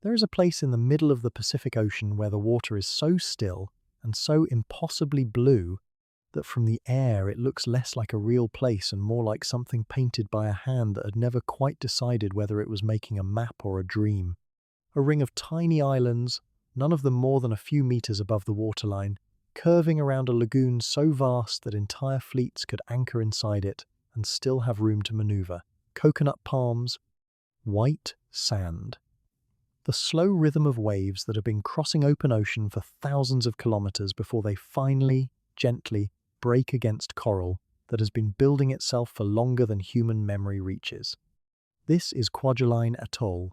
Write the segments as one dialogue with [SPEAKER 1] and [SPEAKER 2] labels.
[SPEAKER 1] There is a place in the middle of the Pacific Ocean where the water is so still and so impossibly blue that from the air it looks less like a real place and more like something painted by a hand that had never quite decided whether it was making a map or a dream. A ring of tiny islands, none of them more than a few meters above the waterline, curving around a lagoon so vast that entire fleets could anchor inside it and still have room to maneuver. Coconut palms, white sand. The slow rhythm of waves that have been crossing open ocean for thousands of kilometers before they finally, gently, break against coral that has been building itself for longer than human memory reaches. This is Kwajalein Atoll,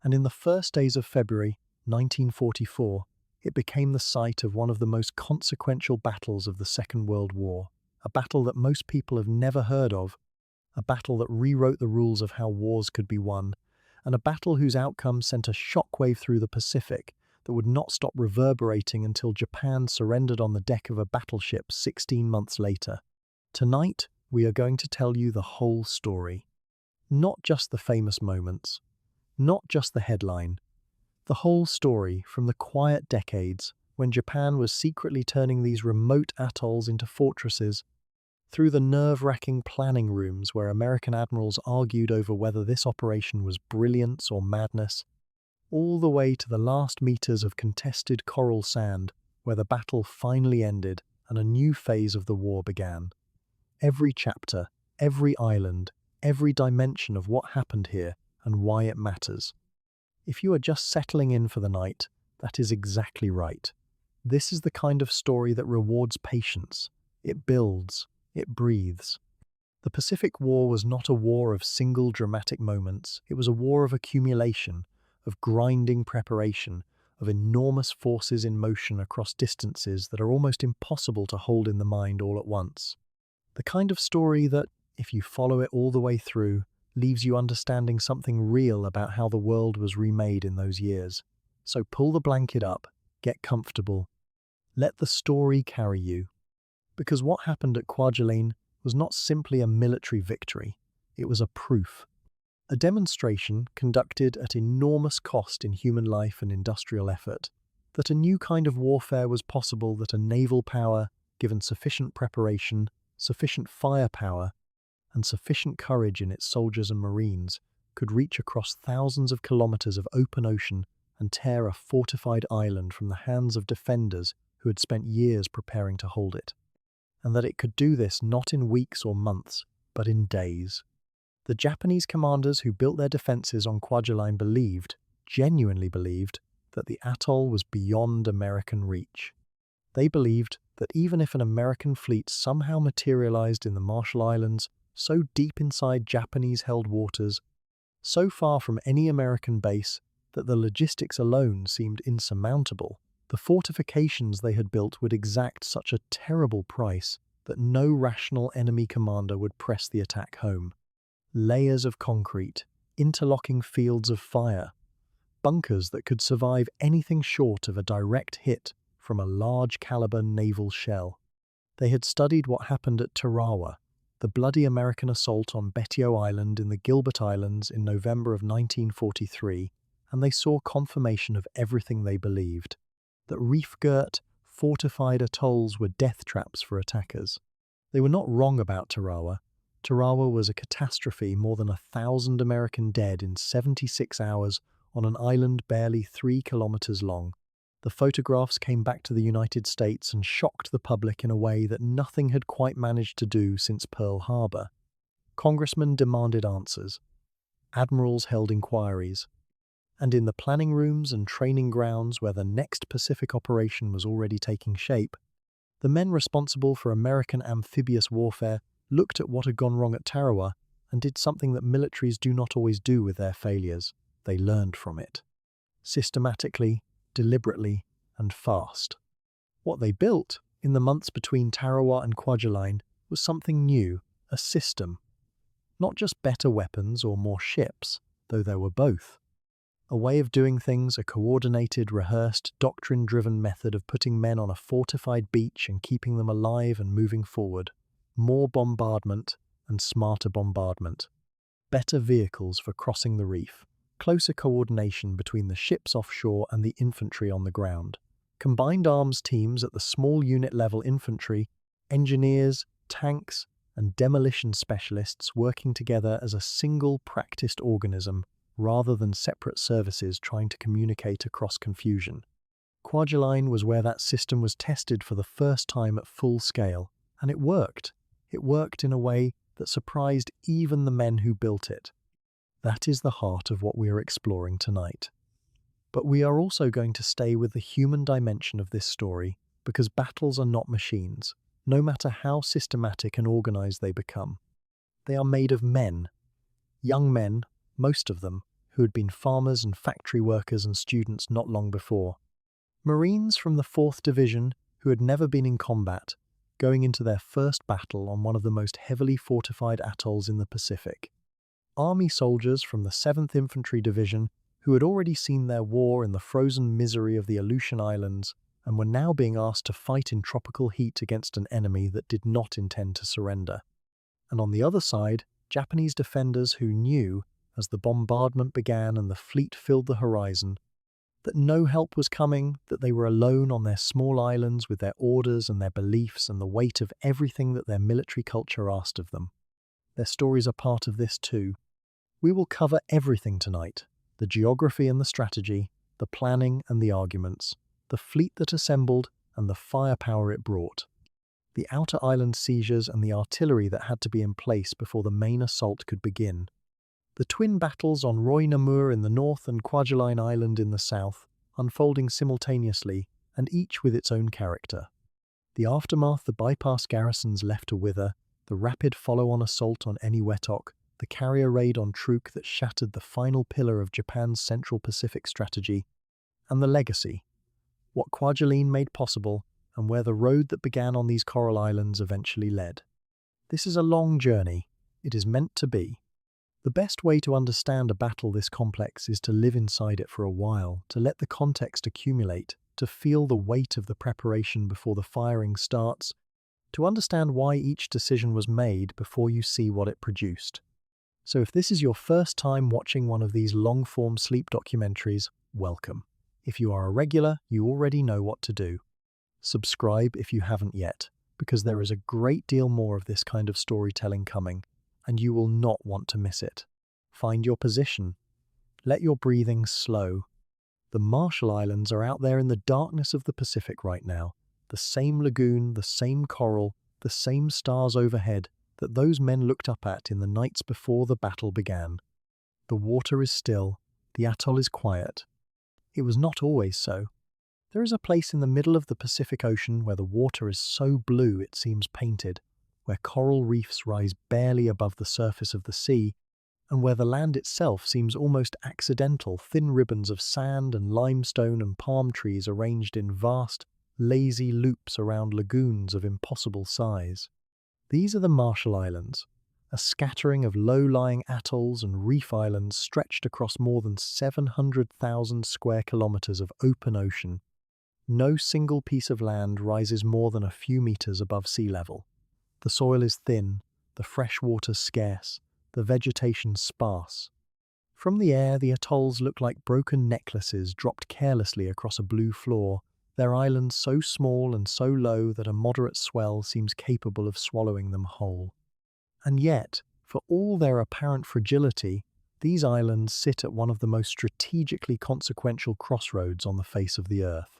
[SPEAKER 1] and in the first days of February 1944, it became the site of one of the most consequential battles of the Second World War, a battle that most people have never heard of, a battle that rewrote the rules of how wars could be won, and a battle whose outcome sent a shockwave through the Pacific that would not stop reverberating until Japan surrendered on the deck of a battleship 16 months later. Tonight, we are going to tell you the whole story. Not just the famous moments, not just the headline, the whole story from the quiet decades when Japan was secretly turning these remote atolls into fortresses, through the nerve-wracking planning rooms where American admirals argued over whether this operation was brilliance or madness, all the way to the last meters of contested coral sand where the battle finally ended and a new phase of the war began. Every chapter, every island, every dimension of what happened here and why it matters. If you are just settling in for the night, that is exactly right. This is the kind of story that rewards patience. It builds. It breathes. The Pacific War was not a war of single dramatic moments. It was a war of accumulation, of grinding preparation, of enormous forces in motion across distances that are almost impossible to hold in the mind all at once. The kind of story that, if you follow it all the way through, leaves you understanding something real about how the world was remade in those years. So pull the blanket up, get comfortable, let the story carry you. Because what happened at Kwajalein was not simply a military victory, it was a proof. A demonstration conducted at enormous cost in human life and industrial effort, that a new kind of warfare was possible, that a naval power, given sufficient preparation, sufficient firepower, and sufficient courage in its soldiers and marines, could reach across thousands of kilometers of open ocean and tear a fortified island from the hands of defenders who had spent years preparing to hold it. And that it could do this not in weeks or months, but in days. The Japanese commanders who built their defenses on Kwajalein genuinely believed, that the atoll was beyond American reach. They believed that even if an American fleet somehow materialized in the Marshall Islands, so deep inside Japanese-held waters, so far from any American base that the logistics alone seemed insurmountable, the fortifications they had built would exact such a terrible price that no rational enemy commander would press the attack home. Layers of concrete, interlocking fields of fire, bunkers that could survive anything short of a direct hit from a large-caliber naval shell. They had studied what happened at Tarawa, the bloody American assault on Betio Island in the Gilbert Islands in November of 1943, and they saw confirmation of everything they believed. That reef-girt, fortified atolls were death traps for attackers. They were not wrong about Tarawa. Tarawa was a catastrophe, more than 1,000 American dead in 76 hours on an island barely 3 kilometers long. The photographs came back to the United States and shocked the public in a way that nothing had quite managed to do since Pearl Harbor. Congressmen demanded answers. Admirals held inquiries. And in the planning rooms and training grounds where the next Pacific operation was already taking shape, the men responsible for American amphibious warfare looked at what had gone wrong at Tarawa and did something that militaries do not always do with their failures. They learned from it. Systematically, deliberately, and fast. What they built in the months between Tarawa and Kwajalein was something new, a system. Not just better weapons or more ships, though there were both. A way of doing things, a coordinated, rehearsed, doctrine-driven method of putting men on a fortified beach and keeping them alive and moving forward. More bombardment and smarter bombardment. Better vehicles for crossing the reef. closer coordination between the ships offshore and the infantry on the ground. Combined arms teams at the small unit level infantry, engineers, tanks, and demolition specialists working together as a single practiced organism rather than separate services trying to communicate across confusion. Kwajalein was where that system was tested for the first time at full scale, and it worked. It worked in a way that surprised even the men who built it. That is the heart of what we are exploring tonight. But we are also going to stay with the human dimension of this story, because battles are not machines, no matter how systematic and organized they become. They are made of men. Young men, most of them, who had been farmers and factory workers and students not long before. Marines from the 4th Division who had never been in combat, going into their first battle on one of the most heavily fortified atolls in the Pacific. Army soldiers from the 7th Infantry Division who had already seen their war in the frozen misery of the Aleutian Islands and were now being asked to fight in tropical heat against an enemy that did not intend to surrender. And on the other side, Japanese defenders who knew, as the bombardment began and the fleet filled the horizon, that no help was coming, that they were alone on their small islands with their orders and their beliefs and the weight of everything that their military culture asked of them. Their stories are part of this too. We will cover everything tonight: the geography and the strategy, the planning and the arguments, the fleet that assembled and the firepower it brought, the outer island seizures and the artillery that had to be in place before the main assault could begin, the twin battles on Roy Namur in the north and Kwajalein Island in the south, unfolding simultaneously and each with its own character. The aftermath the bypass garrisons left to wither, the rapid follow-on assault on Eniwetok, the carrier raid on Truk that shattered the final pillar of Japan's Central Pacific strategy, and the legacy, what Kwajalein made possible and where the road that began on these coral islands eventually led. This is a long journey. It is meant to be. The best way to understand a battle this complex is to live inside it for a while, to let the context accumulate, to feel the weight of the preparation before the firing starts, to understand why each decision was made before you see what it produced. So if this is your first time watching one of these long-form sleep documentaries, welcome. If you are a regular, you already know what to do. Subscribe if you haven't yet, because there is a great deal more of this kind of storytelling coming, and you will not want to miss it. Find your position. Let your breathing slow. The Marshall Islands are out there in the darkness of the Pacific right now. The same lagoon, the same coral, the same stars overhead that those men looked up at in the nights before the battle began. The water is still. The atoll is quiet. It was not always so. There is a place in the middle of the Pacific Ocean where the water is so blue it seems painted, where coral reefs rise barely above the surface of the sea, and where the land itself seems almost accidental, thin ribbons of sand and limestone and palm trees arranged in vast, lazy loops around lagoons of impossible size. These are the Marshall Islands, a scattering of low-lying atolls and reef islands stretched across more than 700,000 square kilometers of open ocean. No single piece of land rises more than a few meters above sea level. The soil is thin, the fresh water scarce, the vegetation sparse. From the air, the atolls look like broken necklaces dropped carelessly across a blue floor, their islands so small and so low that a moderate swell seems capable of swallowing them whole. And yet, for all their apparent fragility, these islands sit at one of the most strategically consequential crossroads on the face of the Earth.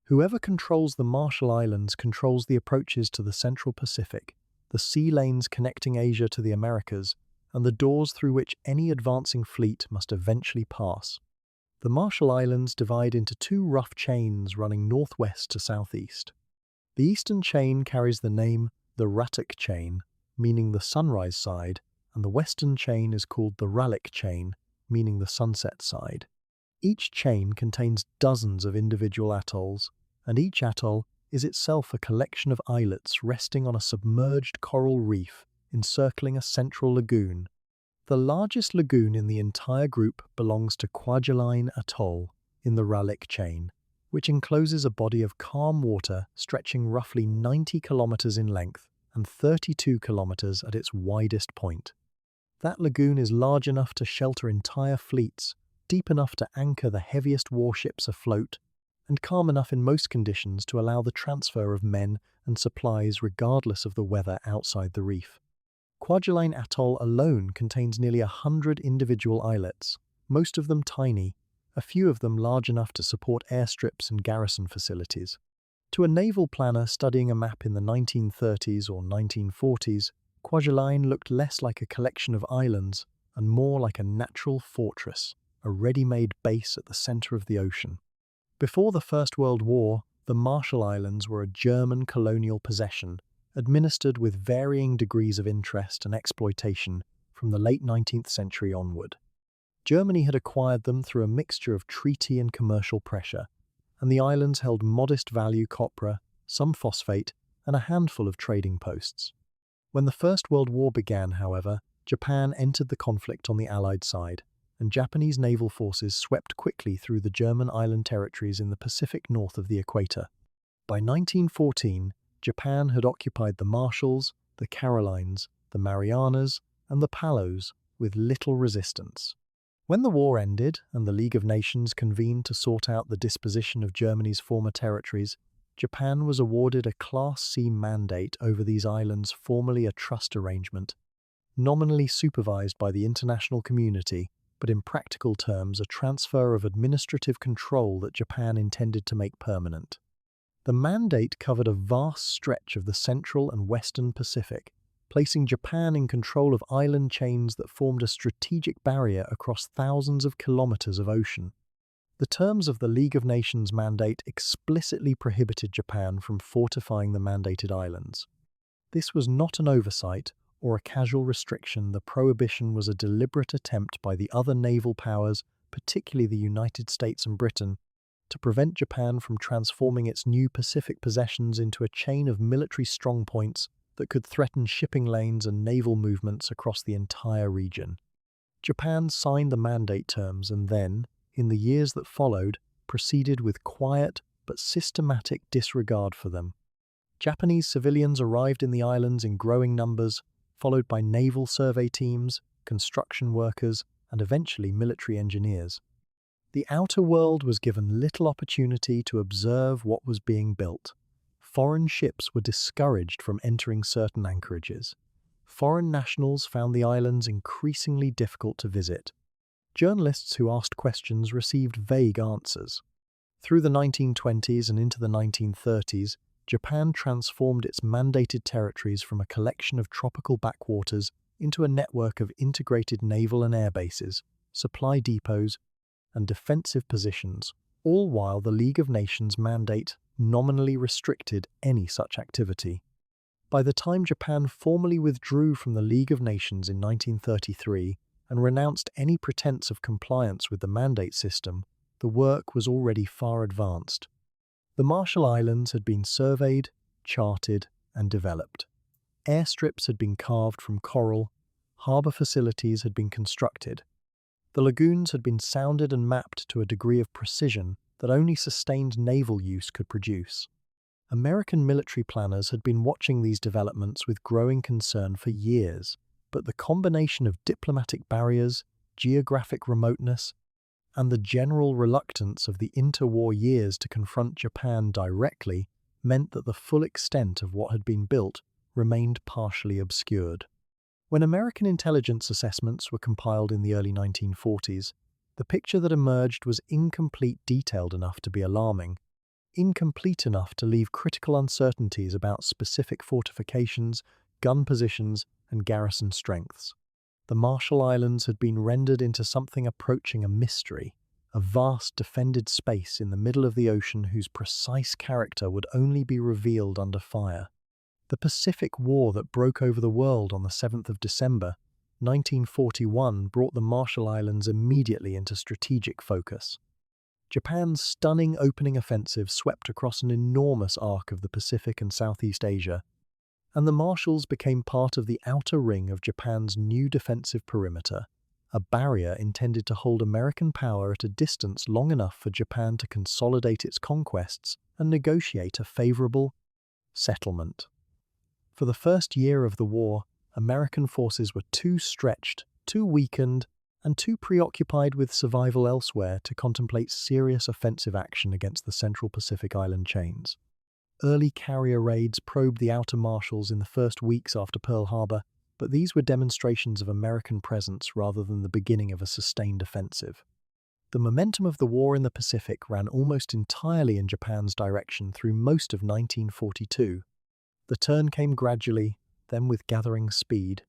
[SPEAKER 1] Whoever controls the Marshall Islands controls the approaches to the Central Pacific, the sea lanes connecting Asia to the Americas, and the doors through which any advancing fleet must eventually pass. The Marshall Islands divide into two rough chains running northwest to southeast. The eastern chain carries the name the Ratak chain, meaning the sunrise side, and the western chain is called the Ralik chain, meaning the sunset side. Each chain contains dozens of individual atolls, and each atoll is itself a collection of islets resting on a submerged coral reef encircling a central lagoon. The largest lagoon in the entire group belongs to Kwajalein Atoll in the Ralik chain, which encloses a body of calm water stretching roughly 90 kilometers in length and 32 kilometers at its widest point. That lagoon is large enough to shelter entire fleets, deep enough to anchor the heaviest warships afloat, and calm enough in most conditions to allow the transfer of men and supplies regardless of the weather outside the reef. Kwajalein Atoll alone contains nearly 100 individual islets, most of them tiny, a few of them large enough to support airstrips and garrison facilities. To a naval planner studying a map in the 1930s or 1940s, Kwajalein looked less like a collection of islands and more like a natural fortress, a ready-made base at the center of the ocean. Before the First World War, the Marshall Islands were a German colonial possession, administered with varying degrees of interest and exploitation from the late 19th century onward. Germany had acquired them through a mixture of treaty and commercial pressure, and the islands held modest value copra, some phosphate, and a handful of trading posts. When the First World War began, however, Japan entered the conflict on the Allied side, and Japanese naval forces swept quickly through the German island territories in the Pacific north of the equator. By 1914, Japan had occupied the Marshalls, the Carolines, the Marianas, and the Palos with little resistance. When the war ended and the League of Nations convened to sort out the disposition of Germany's former territories, Japan was awarded a Class C mandate over these islands, formally a trust arrangement, nominally supervised by the international community, but in practical terms a transfer of administrative control that Japan intended to make permanent. The mandate covered a vast stretch of the central and western Pacific, placing Japan in control of island chains that formed a strategic barrier across thousands of kilometers of ocean. The terms of the League of Nations mandate explicitly prohibited Japan from fortifying the mandated islands. This was not an oversight or a casual restriction. The prohibition was a deliberate attempt by the other naval powers, particularly the United States and Britain, to prevent Japan from transforming its new Pacific possessions into a chain of military strongpoints that could threaten shipping lanes and naval movements across the entire region. Japan signed the mandate terms and then, in the years that followed, proceeded with quiet but systematic disregard for them. Japanese civilians arrived in the islands in growing numbers, followed by naval survey teams, construction workers, and eventually military engineers. The outer world was given little opportunity to observe what was being built. Foreign ships were discouraged from entering certain anchorages. Foreign nationals found the islands increasingly difficult to visit. Journalists who asked questions received vague answers. Through the 1920s and into the 1930s, Japan transformed its mandated territories from a collection of tropical backwaters into a network of integrated naval and air bases, supply depots, and defensive positions, all while the League of Nations mandate nominally restricted any such activity. By the time Japan formally withdrew from the League of Nations in 1933 and renounced any pretense of compliance with the mandate system, the work was already far advanced. The Marshall Islands had been surveyed, charted, and developed. Airstrips had been carved from coral, harbour facilities had been constructed. The lagoons had been sounded and mapped to a degree of precision that only sustained naval use could produce. American military planners had been watching these developments with growing concern for years, but the combination of diplomatic barriers, geographic remoteness, and the general reluctance of the interwar years to confront Japan directly meant that the full extent of what had been built remained partially obscured. When American intelligence assessments were compiled in the early 1940s, the picture that emerged was incomplete, detailed enough to be alarming, incomplete enough to leave critical uncertainties about specific fortifications, gun positions, and garrison strengths. The Marshall Islands had been rendered into something approaching a mystery, a vast defended space in the middle of the ocean whose precise character would only be revealed under fire. The Pacific War that broke over the world on the 7th of December, 1941 brought the Marshall Islands immediately into strategic focus. Japan's stunning opening offensive swept across an enormous arc of the Pacific and Southeast Asia, and the Marshalls became part of the outer ring of Japan's new defensive perimeter, a barrier intended to hold American power at a distance long enough for Japan to consolidate its conquests and negotiate a favorable settlement. For the first year of the war, American forces were too stretched, too weakened, and too preoccupied with survival elsewhere to contemplate serious offensive action against the Central Pacific island chains. Early carrier raids probed the outer marshals in the first weeks after Pearl Harbor, but these were demonstrations of American presence rather than the beginning of a sustained offensive. The momentum of the war in the Pacific ran almost entirely in Japan's direction through most of 1942. The turn came gradually, then with gathering speed.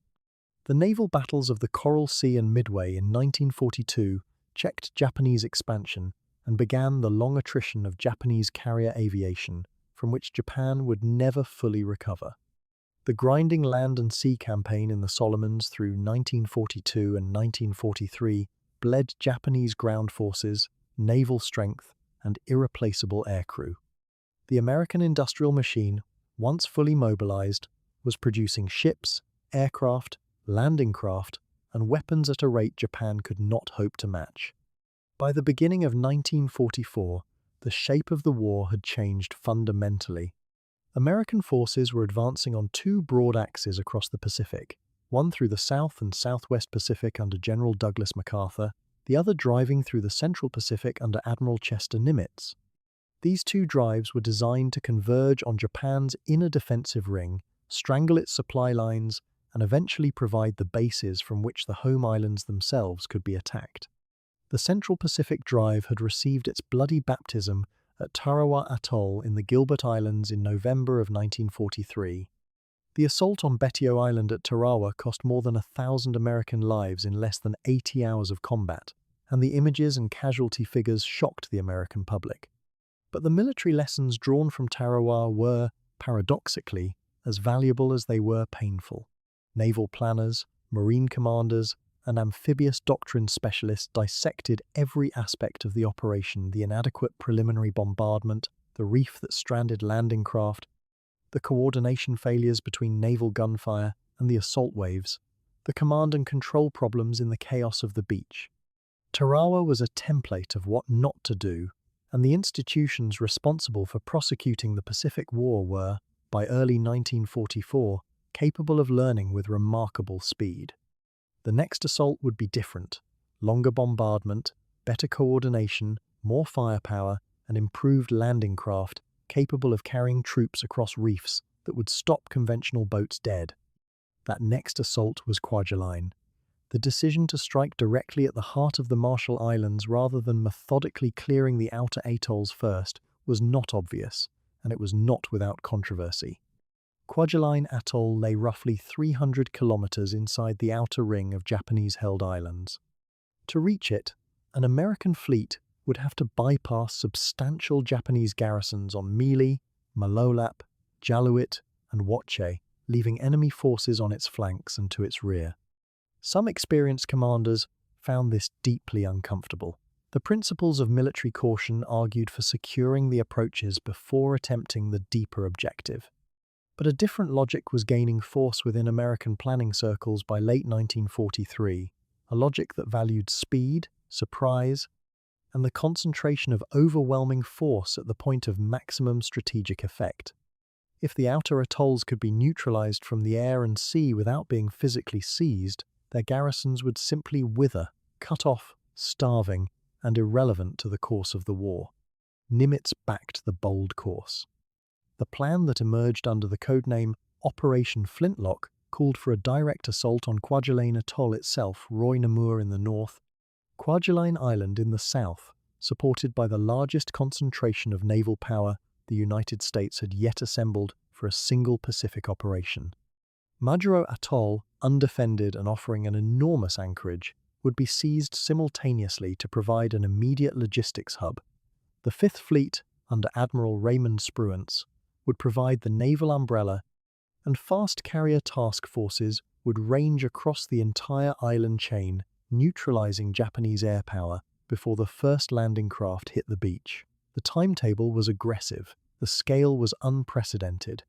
[SPEAKER 1] The naval battles of the Coral Sea and Midway in 1942 checked Japanese expansion and began the long attrition of Japanese carrier aviation, from which Japan would never fully recover. The grinding land and sea campaign in the Solomons through 1942 and 1943 bled Japanese ground forces, naval strength, and irreplaceable aircrew. The American industrial machine, once fully mobilized, was producing ships, aircraft, landing craft, and weapons at a rate Japan could not hope to match. By the beginning of 1944, the shape of the war had changed fundamentally. American forces were advancing on two broad axes across the Pacific, one through the South and Southwest Pacific under General Douglas MacArthur, the other driving through the Central Pacific under Admiral Chester Nimitz. These two drives were designed to converge on Japan's inner defensive ring, strangle its supply lines, and eventually provide the bases from which the home islands themselves could be attacked. The Central Pacific Drive had received its bloody baptism at Tarawa Atoll in the Gilbert Islands in November of 1943. The assault on Betio Island at Tarawa cost more than 1,000 American lives in less than 80 hours of combat, and the images and casualty figures shocked the American public. But the military lessons drawn from Tarawa were, paradoxically, as valuable as they were painful. Naval planners, marine commanders, and amphibious doctrine specialists dissected every aspect of the operation: the inadequate preliminary bombardment, the reef that stranded landing craft, the coordination failures between naval gunfire and the assault waves, the command and control problems in the chaos of the beach. Tarawa was a template of what not to do, and the institutions responsible for prosecuting the Pacific War were, by early 1944, capable of learning with remarkable speed. The next assault would be different: longer bombardment, better coordination, more firepower, and improved landing craft capable of carrying troops across reefs that would stop conventional boats dead. That next assault was Kwajalein. The decision to strike directly at the heart of the Marshall Islands rather than methodically clearing the outer atolls first was not obvious, and it was not without controversy. Kwajalein Atoll lay roughly 300 kilometers inside the outer ring of Japanese-held islands. To reach it, an American fleet would have to bypass substantial Japanese garrisons on Mili, Maloelap, Jaluit, and Wotje, leaving enemy forces on its flanks and to its rear. Some experienced commanders found this deeply uncomfortable. The principles of military caution argued for securing the approaches before attempting the deeper objective. But a different logic was gaining force within American planning circles by late 1943, a logic that valued speed, surprise, and the concentration of overwhelming force at the point of maximum strategic effect. If the outer atolls could be neutralized from the air and sea without being physically seized, their garrisons would simply wither, cut off, starving, and irrelevant to the course of the war. Nimitz backed the bold course. The plan that emerged under the codename Operation Flintlock called for a direct assault on Kwajalein Atoll itself, Roy Namur in the north, Kwajalein Island in the south, supported by the largest concentration of naval power the United States had yet assembled for a single Pacific operation. Majuro Atoll, undefended and offering an enormous anchorage, would be seized simultaneously to provide an immediate logistics hub. The Fifth Fleet, under Admiral Raymond Spruance, would provide the naval umbrella, and fast carrier task forces would range across the entire island chain, neutralizing Japanese air power before the first landing craft hit the beach. The timetable was aggressive, the scale was unprecedented,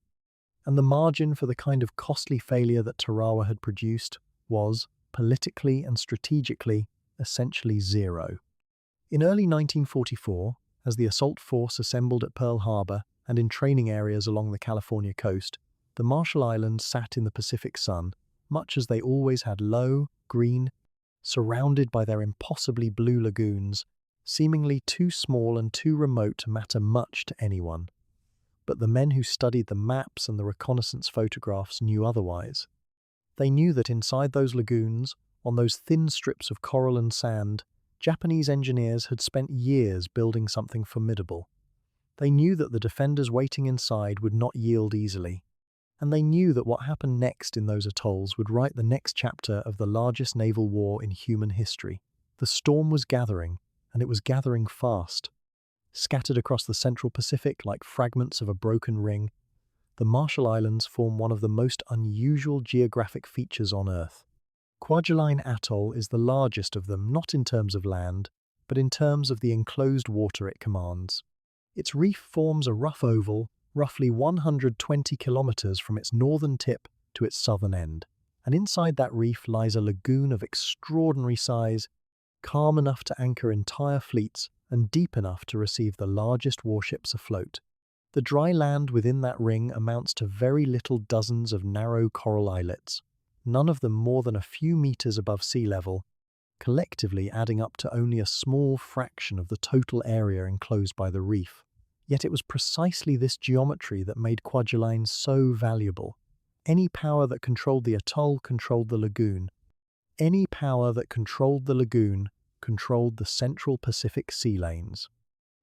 [SPEAKER 1] and the margin for the kind of costly failure that Tarawa had produced was, politically and strategically, essentially zero. In early 1944, as the assault force assembled at Pearl Harbor and in training areas along the California coast, the Marshall Islands sat in the Pacific sun, much as they always had: low, green, surrounded by their impossibly blue lagoons, seemingly too small and too remote to matter much to anyone. But the men who studied the maps and the reconnaissance photographs knew otherwise. They knew that inside those lagoons, on those thin strips of coral and sand, Japanese engineers had spent years building something formidable. They knew that the defenders waiting inside would not yield easily. And they knew that what happened next in those atolls would write the next chapter of the largest naval war in human history. The storm was gathering, and it was gathering fast. Scattered across the central Pacific like fragments of a broken ring, the Marshall Islands form one of the most unusual geographic features on Earth. Kwajalein Atoll is the largest of them, not in terms of land, but in terms of the enclosed water it commands. Its reef forms a rough oval, roughly 120 kilometers from its northern tip to its southern end, and inside that reef lies a lagoon of extraordinary size, calm enough to anchor entire fleets and deep enough to receive the largest warships afloat. The dry land within that ring amounts to very little dozens of narrow coral islets, none of them more than a few meters above sea level, collectively adding up to only a small fraction of the total area enclosed by the reef. Yet it was precisely this geometry that made Kwajalein so valuable. Any power that controlled the atoll controlled the lagoon. Any power that controlled the lagoon controlled the central Pacific sea lanes.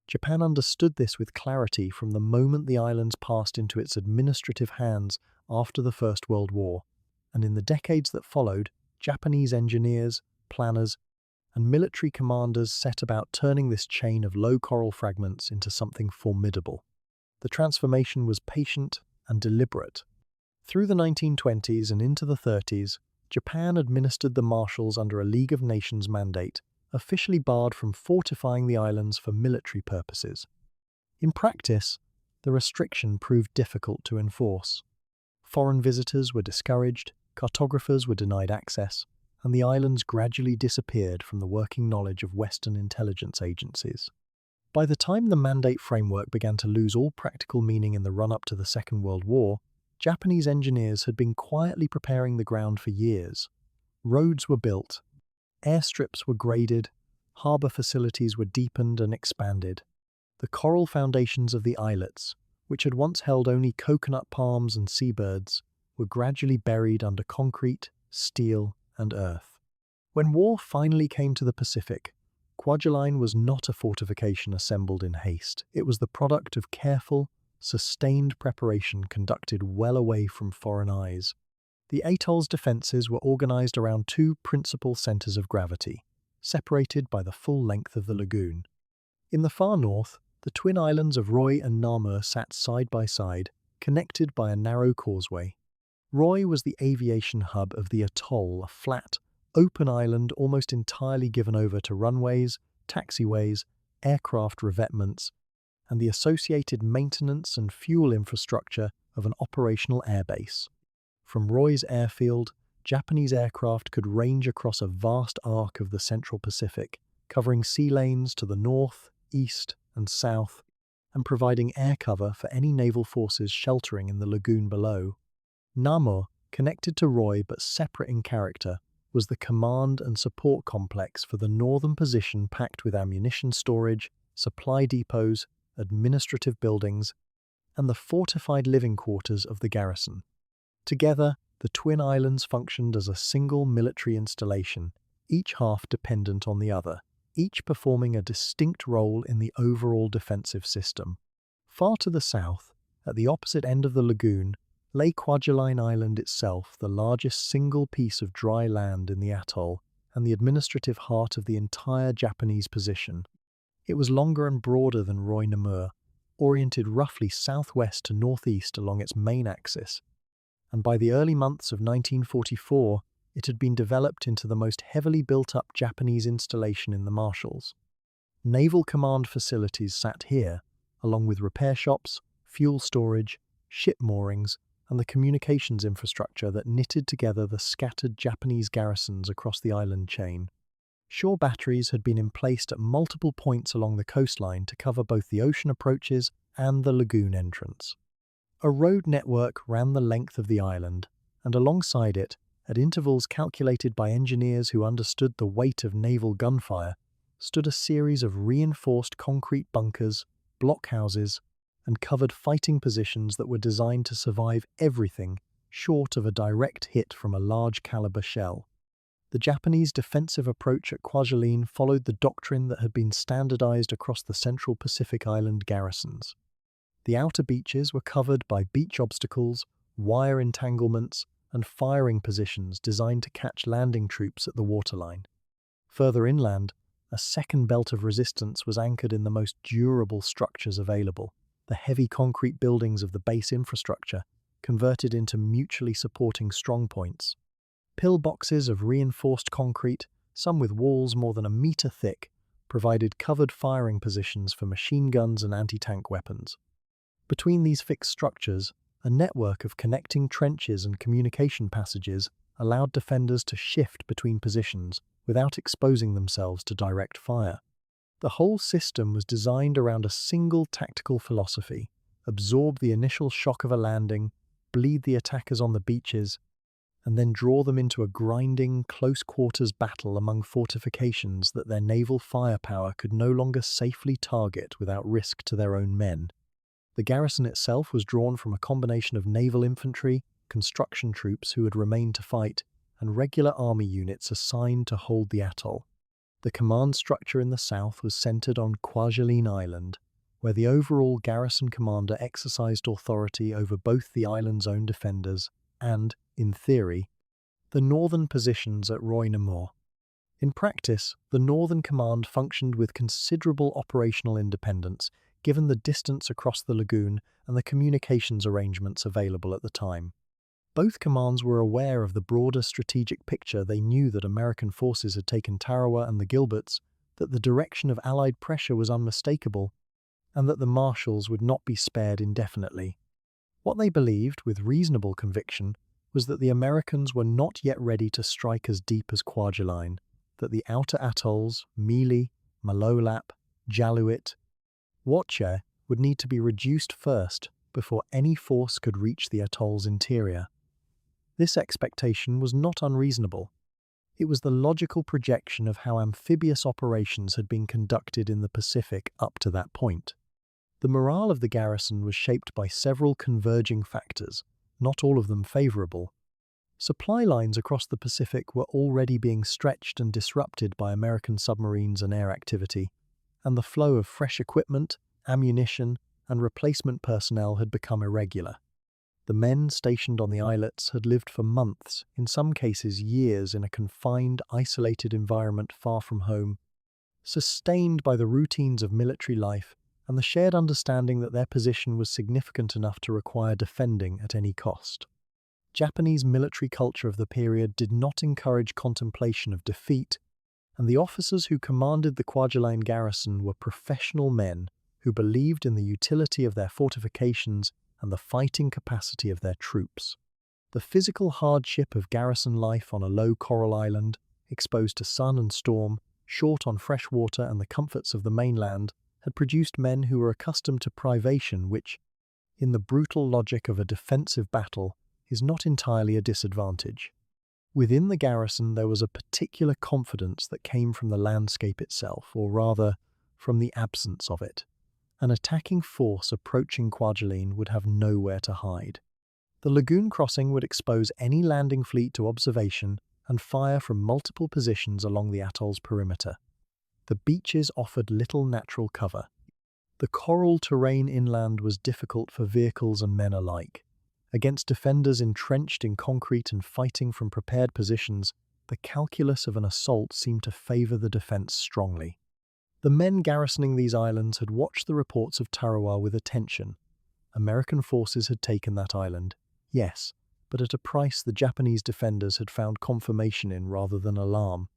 [SPEAKER 1] Japan understood this with clarity from the moment the islands passed into its administrative hands after the First World War, and in the decades that followed, Japanese engineers, planners, and military commanders set about turning this chain of low coral fragments into something formidable. The transformation was patient and deliberate. Through the 1920s and into the 30s, Japan administered the Marshalls under a League of Nations mandate, officially barred from fortifying the islands for military purposes. In practice, the restriction proved difficult to enforce. Foreign visitors were discouraged, cartographers were denied access, and the islands gradually disappeared from the working knowledge of Western intelligence agencies. By the time the mandate framework began to lose all practical meaning in the run-up to the Second World War, Japanese engineers had been quietly preparing the ground for years. Roads were built, airstrips were graded, harbour facilities were deepened and expanded. The coral foundations of the islets, which had once held only coconut palms and seabirds, were gradually buried under concrete, steel, and earth. When war finally came to the Pacific, Kwajalein was not a fortification assembled in haste. It was the product of careful, sustained preparation conducted well away from foreign eyes. The atoll's defences were organised around two principal centres of gravity, separated by the full length of the lagoon. In the far north, the twin islands of Roy and Namur sat side by side, connected by a narrow causeway. Roy was the aviation hub of the atoll, a flat, open island almost entirely given over to runways, taxiways, aircraft revetments, and the associated maintenance and fuel infrastructure of an operational airbase. From Roy's airfield, Japanese aircraft could range across a vast arc of the Central Pacific, covering sea lanes to the north, east, and south, and providing air cover for any naval forces sheltering in the lagoon below. Namur, connected to Roy but separate in character, was the command and support complex for the northern position packed with ammunition storage, supply depots, administrative buildings, and the fortified living quarters of the garrison. Together, the twin islands functioned as a single military installation, each half dependent on the other, each performing a distinct role in the overall defensive system. Far to the south, at the opposite end of the lagoon, lay Kwajalein Island itself, the largest single piece of dry land in the atoll and the administrative heart of the entire Japanese position. It was longer and broader than Roy Namur, oriented roughly southwest to northeast along its main axis, and by the early months of 1944, it had been developed into the most heavily built-up Japanese installation in the Marshalls. Naval command facilities sat here, along with repair shops, fuel storage, ship moorings, and the communications infrastructure that knitted together the scattered Japanese garrisons across the island chain. Shore batteries had been emplaced at multiple points along the coastline to cover both the ocean approaches and the lagoon entrance. A road network ran the length of the island, and alongside it, at intervals calculated by engineers who understood the weight of naval gunfire, stood a series of reinforced concrete bunkers, blockhouses, and covered fighting positions that were designed to survive everything short of a direct hit from a large-caliber shell. The Japanese defensive approach at Kwajalein followed the doctrine that had been standardized across the Central Pacific Island garrisons. The outer beaches were covered by beach obstacles, wire entanglements, and firing positions designed to catch landing troops at the waterline. Further inland, a second belt of resistance was anchored in the most durable structures available, the heavy concrete buildings of the base infrastructure, converted into mutually supporting strongpoints. Pillboxes of reinforced concrete, some with walls more than a meter thick, provided covered firing positions for machine guns and anti-tank weapons. Between these fixed structures, a network of connecting trenches and communication passages allowed defenders to shift between positions without exposing themselves to direct fire. The whole system was designed around a single tactical philosophy: absorb the initial shock of a landing, bleed the attackers on the beaches, and then draw them into a grinding, close-quarters battle among fortifications that their naval firepower could no longer safely target without risk to their own men. The garrison itself was drawn from a combination of naval infantry, construction troops who had remained to fight, and regular army units assigned to hold the atoll. The command structure in the south was centered on Kwajalein Island, where the overall garrison commander exercised authority over both the island's own defenders and, in theory, the northern positions at Nimitz. In practice, the northern command functioned with considerable operational independence, given the distance across the lagoon and the communications arrangements available at the time. Both commands were aware of the broader strategic picture. They knew that American forces had taken Tarawa and the Gilberts, that the direction of Allied pressure was unmistakable, and that the marshals would not be spared indefinitely. What they believed, with reasonable conviction, was that the Americans were not yet ready to strike as deep as Kwajalein, that the outer atolls, Mili, Maloelap, Jaluit, Wotje, would need to be reduced first before any force could reach the atoll's interior. This expectation was not unreasonable. It was the logical projection of how amphibious operations had been conducted in the Pacific up to that point. The morale of the garrison was shaped by several converging factors, not all of them favorable. Supply lines across the Pacific were already being stretched and disrupted by American submarines and air activity, and the flow of fresh equipment, ammunition, and replacement personnel had become irregular. The men stationed on the islets had lived for months, in some cases years, in a confined, isolated environment far from home, sustained by the routines of military life and the shared understanding that their position was significant enough to require defending at any cost. Japanese military culture of the period did not encourage contemplation of defeat, and the officers who commanded the Kwajalein garrison were professional men who believed in the utility of their fortifications and the fighting capacity of their troops. The physical hardship of garrison life on a low coral island, exposed to sun and storm, short on fresh water and the comforts of the mainland, had produced men who were accustomed to privation which, in the brutal logic of a defensive battle, is not entirely a disadvantage. Within the garrison there was a particular confidence that came from the landscape itself, or rather, from the absence of it. An attacking force approaching Kwajalein would have nowhere to hide. The lagoon crossing would expose any landing fleet to observation and fire from multiple positions along the atoll's perimeter. The beaches offered little natural cover. The coral terrain inland was difficult for vehicles and men alike. Against defenders entrenched in concrete and fighting from prepared positions, the calculus of an assault seemed to favor the defense strongly. The men garrisoning these islands had watched the reports of Tarawa with attention. American forces had taken that island, yes, but at a price the Japanese defenders had found confirmation in rather than alarm.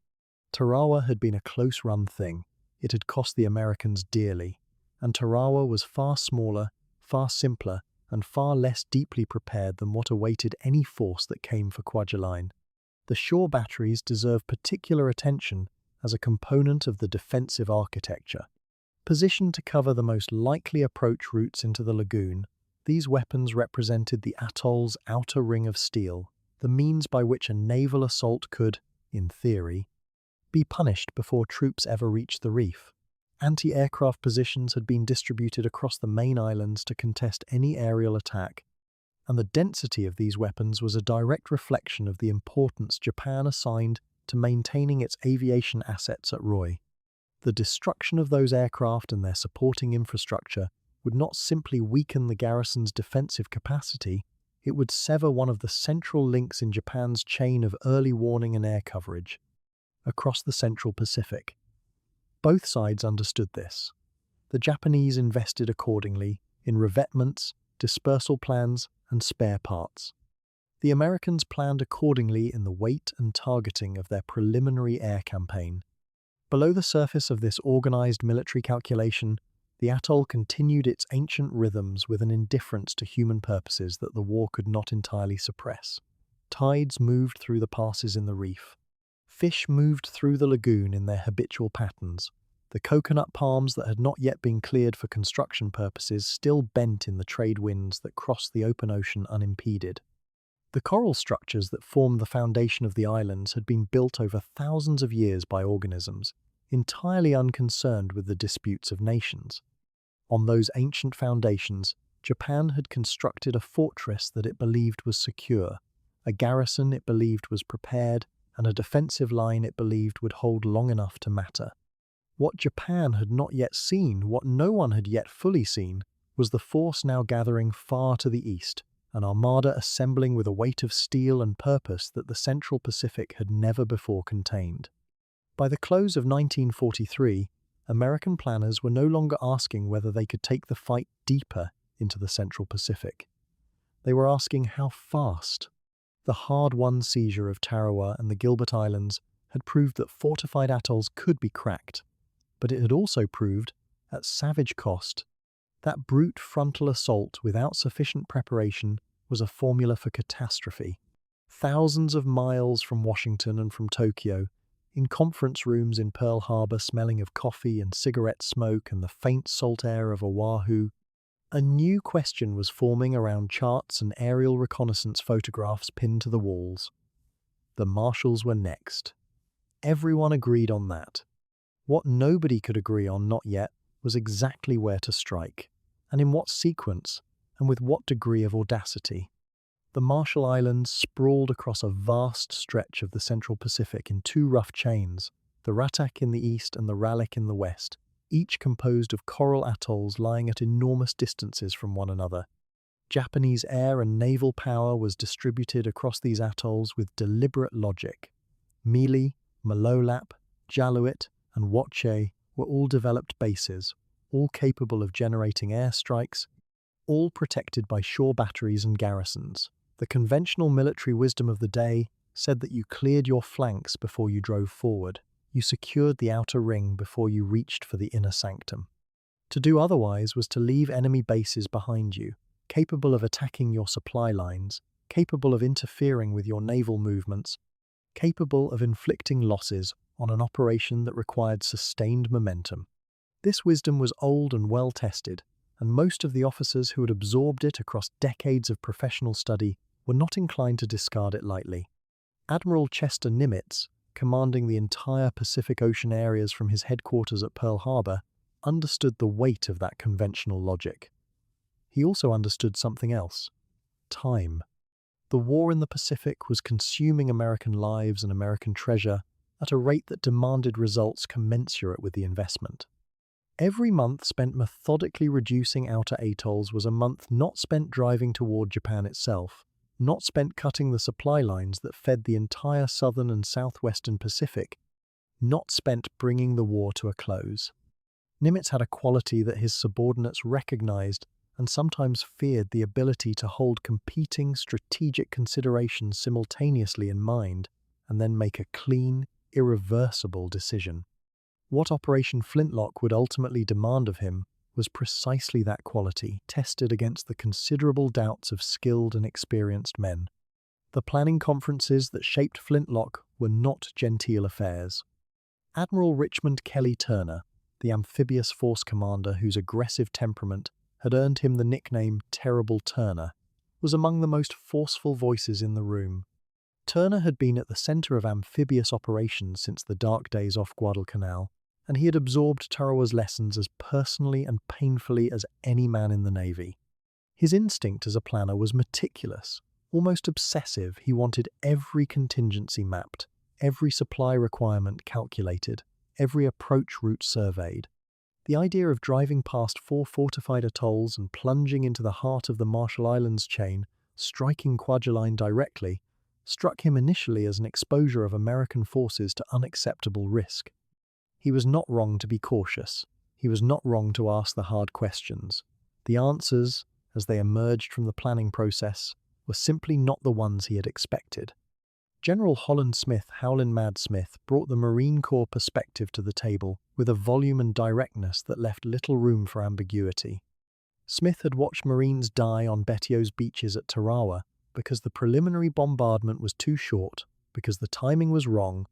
[SPEAKER 1] Tarawa had been a close-run thing. It had cost the Americans dearly, and Tarawa was far smaller, far simpler, and far less deeply prepared than what awaited any force that came for Kwajalein. The shore batteries deserve particular attention as a component of the defensive architecture. Positioned to cover the most likely approach routes into the lagoon, these weapons represented the atoll's outer ring of steel, the means by which a naval assault could, in theory, be punished before troops ever reached the reef. Anti-aircraft positions had been distributed across the main islands to contest any aerial attack, and the density of these weapons was a direct reflection of the importance Japan assigned to maintaining its aviation assets at Roy. The destruction of those aircraft and their supporting infrastructure would not simply weaken the garrison's defensive capacity, it would sever one of the central links in Japan's chain of early warning and air coverage across the Central Pacific. Both sides understood this. The Japanese invested accordingly in revetments, dispersal plans, and spare parts. The Americans planned accordingly in the weight and targeting of their preliminary air campaign. Below the surface of this organized military calculation, the atoll continued its ancient rhythms with an indifference to human purposes that the war could not entirely suppress. Tides moved through the passes in the reef. Fish moved through the lagoon in their habitual patterns. The coconut palms that had not yet been cleared for construction purposes still bent in the trade winds that crossed the open ocean unimpeded. The coral structures that formed the foundation of the islands had been built over thousands of years by organisms, entirely unconcerned with the disputes of nations. On those ancient foundations, Japan had constructed a fortress that it believed was secure, a garrison it believed was prepared, and a defensive line it believed would hold long enough to matter. What Japan had not yet seen, what no one had yet fully seen, was the force now gathering far to the east, an armada assembling with a weight of steel and purpose that the Central Pacific had never before contained. By the close of 1943, American planners were no longer asking whether they could take the fight deeper into the Central Pacific. They were asking how fast. The hard-won seizure of Tarawa and the Gilbert Islands had proved that fortified atolls could be cracked, but it had also proved, at savage cost, that brute frontal assault without sufficient preparation was a formula for catastrophe. Thousands of miles from Washington and from Tokyo, in conference rooms in Pearl Harbor smelling of coffee and cigarette smoke and the faint salt air of Oahu, a new question was forming around charts and aerial reconnaissance photographs pinned to the walls. The Marshals were next. Everyone agreed on that. What nobody could agree on not yet was exactly where to strike, and in what sequence, and with what degree of audacity. The Marshall Islands sprawled across a vast stretch of the Central Pacific in two rough chains, the Ratak in the east and the Ralik in the west, each composed of coral atolls lying at enormous distances from one another. Japanese air and naval power was distributed across these atolls with deliberate logic. Mili, Maloelap, Jaluit, and Wotje were all developed bases, all capable of generating airstrikes, all protected by shore batteries and garrisons. The conventional military wisdom of the day said that you cleared your flanks before you drove forward. You secured the outer ring before you reached for the inner sanctum. To do otherwise was to leave enemy bases behind you, capable of attacking your supply lines, capable of interfering with your naval movements, capable of inflicting losses on an operation that required sustained momentum. This wisdom was old and well tested, and most of the officers who had absorbed it across decades of professional study were not inclined to discard it lightly. Admiral Chester Nimitz, commanding the entire Pacific Ocean areas from his headquarters at Pearl Harbor, understood the weight of that conventional logic. He also understood something else: time. The war in the Pacific was consuming American lives and American treasure at a rate that demanded results commensurate with the investment. Every month spent methodically reducing outer atolls was a month not spent driving toward Japan itself, not spent cutting the supply lines that fed the entire southern and southwestern Pacific, not spent bringing the war to a close. Nimitz had a quality that his subordinates recognized and sometimes feared: the ability to hold competing strategic considerations simultaneously in mind and then make a clean, irreversible decision. What Operation Flintlock would ultimately demand of him was precisely that quality, tested against the considerable doubts of skilled and experienced men. The planning conferences that shaped Flintlock were not genteel affairs. Admiral Richmond Kelly Turner, the amphibious force commander whose aggressive temperament had earned him the nickname Terrible Turner, was among the most forceful voices in the room. Turner had been at the center of amphibious operations since the dark days off Guadalcanal, and he had absorbed Tarawa's lessons as personally and painfully as any man in the Navy. His instinct as a planner was meticulous, almost obsessive. He wanted every contingency mapped, every supply requirement calculated, every approach route surveyed. The idea of driving past 4 fortified atolls and plunging into the heart of the Marshall Islands chain, striking Kwajalein directly, struck him initially as an exposure of American forces to unacceptable risk. He was not wrong to be cautious. He was not wrong to ask the hard questions. The answers, as they emerged from the planning process, were simply not the ones he had expected. General Holland Smith, Howlin' Mad Smith, brought the Marine Corps perspective to the table with a volume and directness that left little room for ambiguity. Smith had watched Marines die on Betio's beaches at Tarawa because the preliminary bombardment was too short, because the timing was wrong,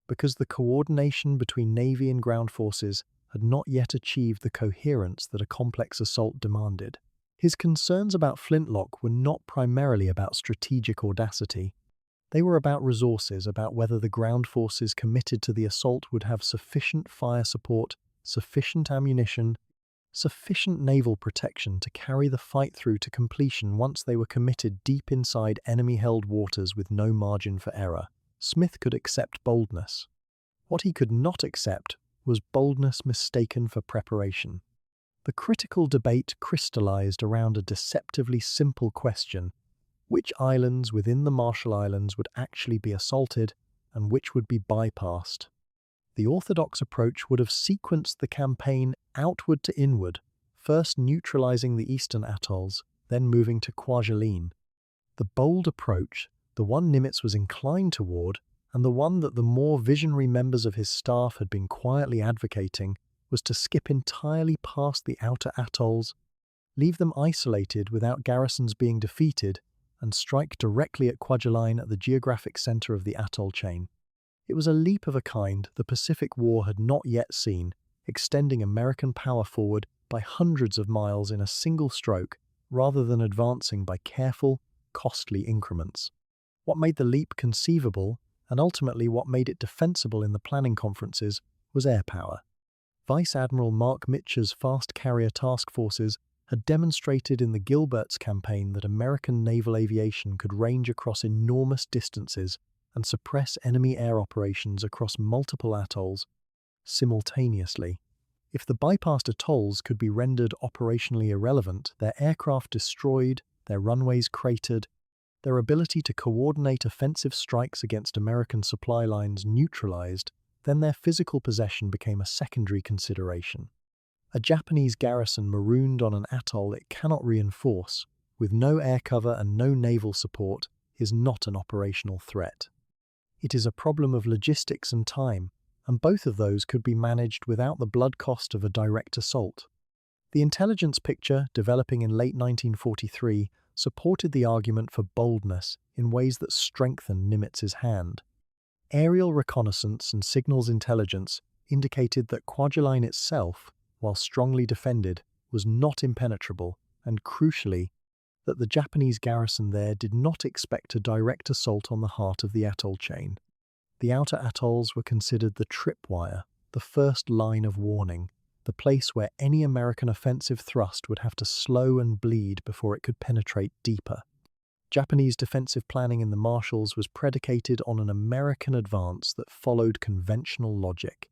[SPEAKER 1] because the coordination between Navy and ground forces had not yet achieved the coherence that a complex assault demanded. His concerns about Flintlock were not primarily about strategic audacity. They were about resources, about whether the ground forces committed to the assault would have sufficient fire support, sufficient ammunition, sufficient naval protection to carry the fight through to completion once they were committed deep inside enemy-held waters with no margin for error. Smith could accept boldness. What he could not accept was boldness mistaken for preparation. The critical debate crystallized around a deceptively simple question: which islands within the Marshall Islands would actually be assaulted and which would be bypassed? The orthodox approach would have sequenced the campaign outward to inward, first neutralizing the eastern atolls, then moving to Kwajalein. The bold approach, the one Nimitz was inclined toward, and the one that the more visionary members of his staff had been quietly advocating, was to skip entirely past the outer atolls, leave them isolated without garrisons being defeated, and strike directly at Kwajalein at the geographic center of the atoll chain. It was a leap of a kind the Pacific War had not yet seen, extending American power forward by hundreds of miles in a single stroke, rather than advancing by careful, costly increments. What made the leap conceivable, and ultimately what made it defensible in the planning conferences, was air power. Vice Admiral Mark Mitcher's fast carrier task forces had demonstrated in the Gilbert's campaign that American naval aviation could range across enormous distances and suppress enemy air operations across multiple atolls simultaneously. If the bypassed atolls could be rendered operationally irrelevant, their aircraft destroyed, their runways cratered, their ability to coordinate offensive strikes against American supply lines neutralized, then their physical possession became a secondary consideration. A Japanese garrison marooned on an atoll it cannot reinforce, with no air cover and no naval support, is not an operational threat. It is a problem of logistics and time, and both of those could be managed without the blood cost of a direct assault. The intelligence picture, developing in late 1943, supported the argument for boldness in ways that strengthened Nimitz's hand. Aerial reconnaissance and signals intelligence indicated that Kwajalein itself, while strongly defended, was not impenetrable, and crucially, that the Japanese garrison there did not expect a direct assault on the heart of the atoll chain. The outer atolls were considered the tripwire, the first line of warning, the place where any American offensive thrust would have to slow and bleed before it could penetrate deeper. Japanese defensive planning in the Marshalls was predicated on an American advance that followed conventional logic.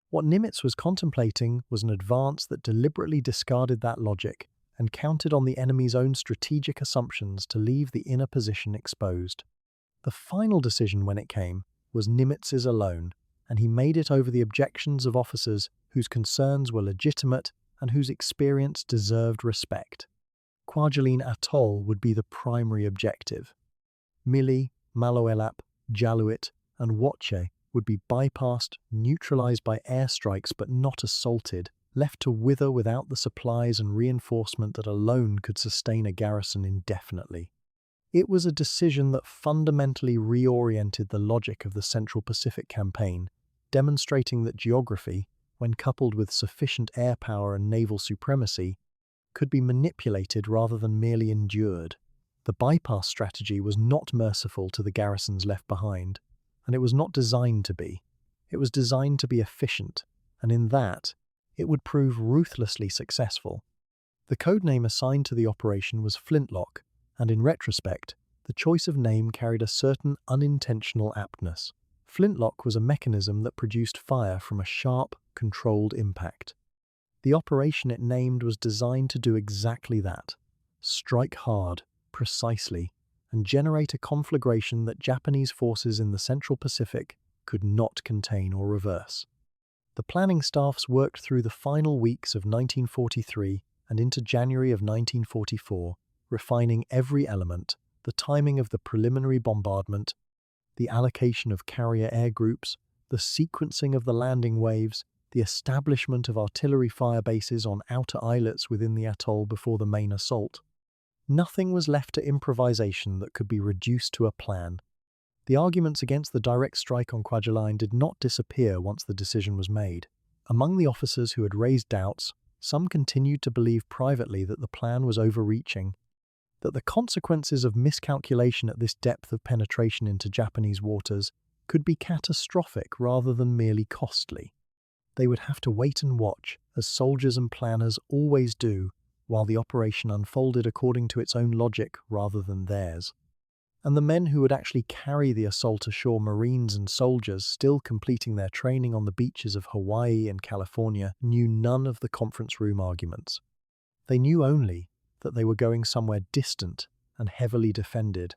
[SPEAKER 1] What Nimitz was contemplating was an advance that deliberately discarded that logic and counted on the enemy's own strategic assumptions to leave the inner position exposed. The final decision, when it came, was Nimitz's alone, and he made it over the objections of officers whose concerns were legitimate and whose experience deserved respect. Kwajalein Atoll would be the primary objective. Mili, Maloelap, Jaluit, and Wotje would be bypassed, neutralized by airstrikes but not assaulted, left to wither without the supplies and reinforcement that alone could sustain a garrison indefinitely. It was a decision that fundamentally reoriented the logic of the Central Pacific Campaign, demonstrating that geography, when coupled with sufficient air power and naval supremacy, could be manipulated rather than merely endured. The bypass strategy was not merciful to the garrisons left behind, and it was not designed to be. It was designed to be efficient, and in that, it would prove ruthlessly successful. The codename assigned to the operation was Flintlock, and in retrospect, the choice of name carried a certain unintentional aptness. Flintlock was a mechanism that produced fire from a sharp, controlled impact. The operation it named was designed to do exactly that: strike hard, precisely, and generate a conflagration that Japanese forces in the Central Pacific could not contain or reverse. The planning staffs worked through the final weeks of 1943 and into January of 1944, refining every element: the timing of the preliminary bombardment, the allocation of carrier air groups, the sequencing of the landing waves, the establishment of artillery fire bases on outer islets within the atoll before the main assault. Nothing was left to improvisation that could be reduced to a plan. The arguments against the direct strike on Kwajalein did not disappear once the decision was made. Among the officers who had raised doubts, some continued to believe privately that the plan was overreaching, that the consequences of miscalculation at this depth of penetration into Japanese waters could be catastrophic rather than merely costly. They would have to wait and watch, as soldiers and planners always do, while the operation unfolded according to its own logic rather than theirs. And the men who would actually carry the assault ashore, Marines and soldiers still completing their training on the beaches of Hawaii and California, knew none of the conference room arguments. They knew only that they were going somewhere distant and heavily defended,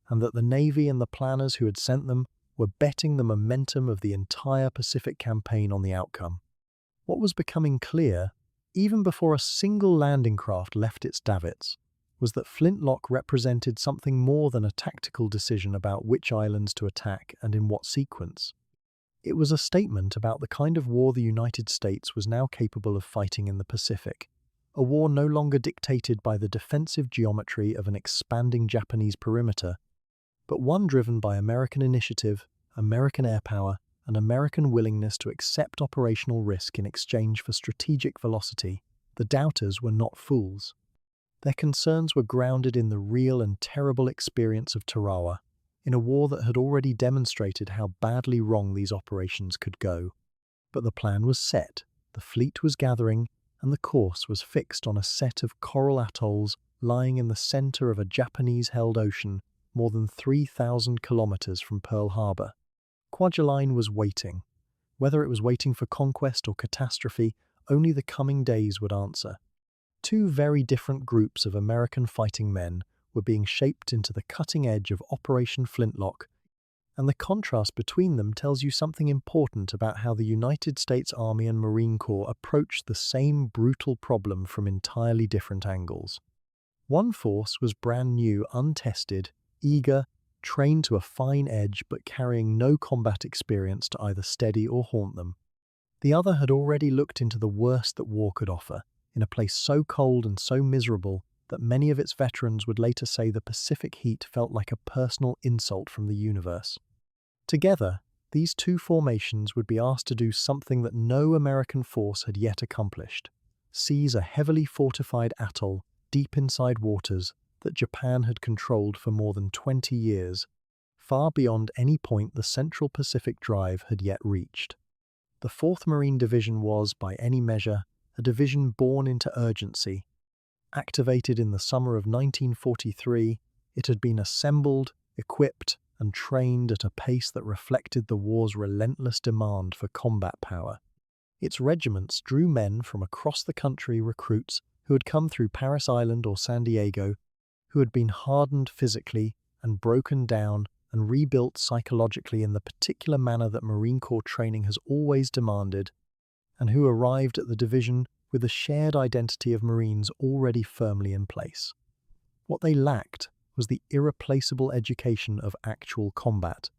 [SPEAKER 1] and that the Navy and the planners who had sent them were betting the momentum of the entire Pacific campaign on the outcome. What was becoming clear, even before a single landing craft left its davits, was that Flintlock represented something more than a tactical decision about which islands to attack and in what sequence. It was a statement about the kind of war the United States was now capable of fighting in the Pacific, a war no longer dictated by the defensive geometry of an expanding Japanese perimeter, but one driven by American initiative, American air power, and American willingness to accept operational risk in exchange for strategic velocity. The doubters were not fools. Their concerns were grounded in the real and terrible experience of Tarawa, in a war that had already demonstrated how badly wrong these operations could go. But the plan was set, the fleet was gathering, and the course was fixed on a set of coral atolls lying in the center of a Japanese-held ocean more than 3,000 kilometers from Pearl Harbor. Kwajalein was waiting. Whether it was waiting for conquest or catastrophe, only the coming days would answer. Two very different groups of American fighting men were being shaped into the cutting edge of Operation Flintlock, and the contrast between them tells you something important about how the United States Army and Marine Corps approached the same brutal problem from entirely different angles. One force was brand new, untested, eager, trained to a fine edge but carrying no combat experience to either steady or haunt them. The other had already looked into the worst that war could offer, in a place so cold and so miserable that many of its veterans would later say the Pacific heat felt like a personal insult from the universe. Together, these two formations would be asked to do something that no American force had yet accomplished: seize a heavily fortified atoll deep inside waters that Japan had controlled for more than 20 years, far beyond any point the Central Pacific Drive had yet reached. The 4th Marine Division was, by any measure, a division born into urgency. Activated in the summer of 1943, it had been assembled, equipped, and trained at a pace that reflected the war's relentless demand for combat power. Its regiments drew men from across the country, recruits who had come through Paris Island or San Diego, who had been hardened physically and broken down and rebuilt psychologically in the particular manner that Marine Corps training has always demanded, and who arrived at the division with the shared identity of Marines already firmly in place. What they lacked was the irreplaceable education of actual combat.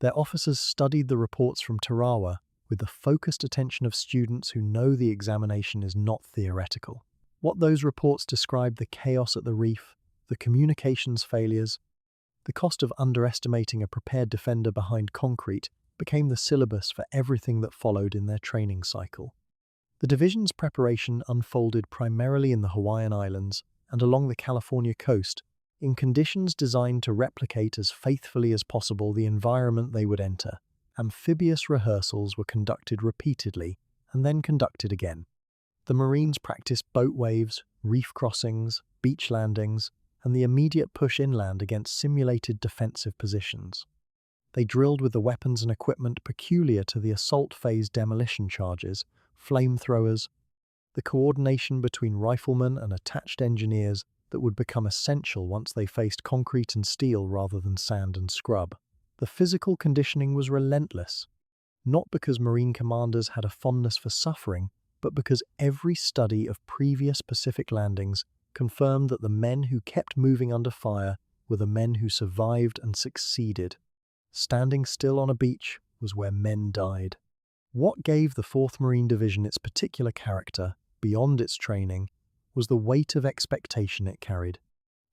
[SPEAKER 1] Their officers studied the reports from Tarawa with the focused attention of students who know the examination is not theoretical. What those reports described: the chaos at the reef, the communications failures, the cost of underestimating a prepared defender behind concrete, became the syllabus for everything that followed in their training cycle. The division's preparation unfolded primarily in the Hawaiian Islands and along the California coast, in conditions designed to replicate as faithfully as possible the environment they would enter. Amphibious rehearsals were conducted repeatedly and then conducted again. The Marines practiced boat waves, reef crossings, beach landings, and the immediate push inland against simulated defensive positions. They drilled with the weapons and equipment peculiar to the assault phase demolition charges, flamethrowers, the coordination between riflemen and attached engineers that would become essential once they faced concrete and steel rather than sand and scrub. The physical conditioning was relentless, not because Marine commanders had a fondness for suffering, but because every study of previous Pacific landings confirmed that the men who kept moving under fire were the men who survived and succeeded. Standing still on a beach was where men died. What gave the 4th Marine Division its particular character, beyond its training, was the weight of expectation it carried.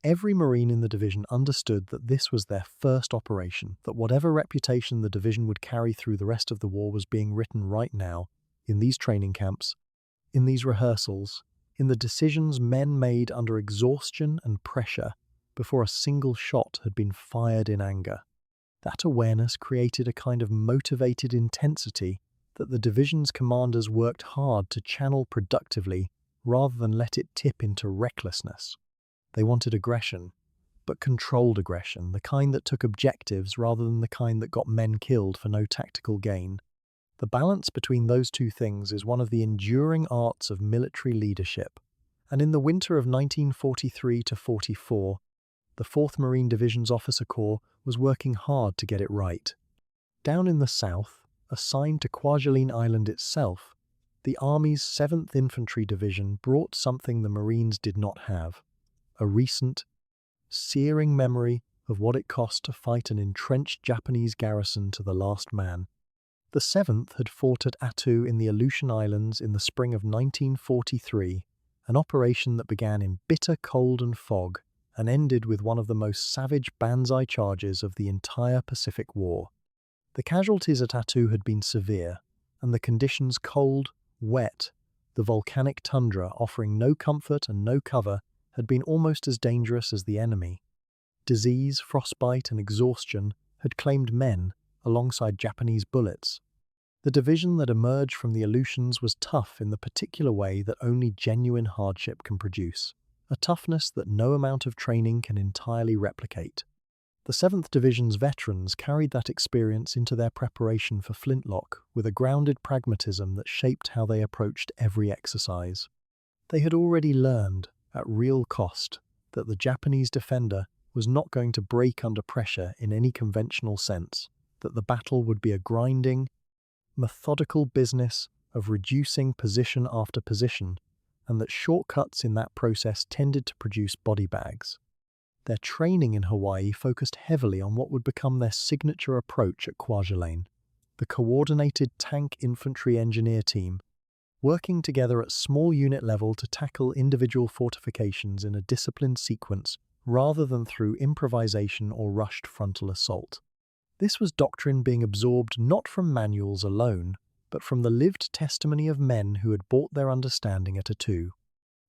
[SPEAKER 1] Every Marine in the division understood that this was their first operation, that whatever reputation the division would carry through the rest of the war was being written right now, in these training camps, in these rehearsals, in the decisions men made under exhaustion and pressure before a single shot had been fired in anger. That awareness created a kind of motivated intensity that the division's commanders worked hard to channel productively rather than let it tip into recklessness. They wanted aggression, but controlled aggression, the kind that took objectives rather than the kind that got men killed for no tactical gain. The balance between those two things is one of the enduring arts of military leadership, and in the winter of 1943-44, the 4th Marine Division's officer corps was working hard to get it right. Down in the south, assigned to Kwajalein Island itself, the Army's 7th Infantry Division brought something the Marines did not have: a recent, searing memory of what it cost to fight an entrenched Japanese garrison to the last man. The 7th had fought at Attu in the Aleutian Islands in the spring of 1943, an operation that began in bitter cold and fog and ended with one of the most savage banzai charges of the entire Pacific War. The casualties at Attu had been severe, and the conditions cold, wet, the volcanic tundra offering no comfort and no cover had been almost as dangerous as the enemy. Disease, frostbite, and exhaustion had claimed men alongside Japanese bullets. The division that emerged from the Aleutians was tough in the particular way that only genuine hardship can produce, a toughness that no amount of training can entirely replicate. The 7th Division's veterans carried that experience into their preparation for Flintlock with a grounded pragmatism that shaped how they approached every exercise. They had already learned, at real cost, that the Japanese defender was not going to break under pressure in any conventional sense, that the battle would be a grinding, methodical business of reducing position after position, and that shortcuts in that process tended to produce body bags. Their training in Hawaii focused heavily on what would become their signature approach at Kwajalein, the coordinated tank infantry engineer team, working together at small unit level to tackle individual fortifications in a disciplined sequence rather than through improvisation or rushed frontal assault. This was doctrine being absorbed not from manuals alone, but from the lived testimony of men who had bought their understanding at Attu.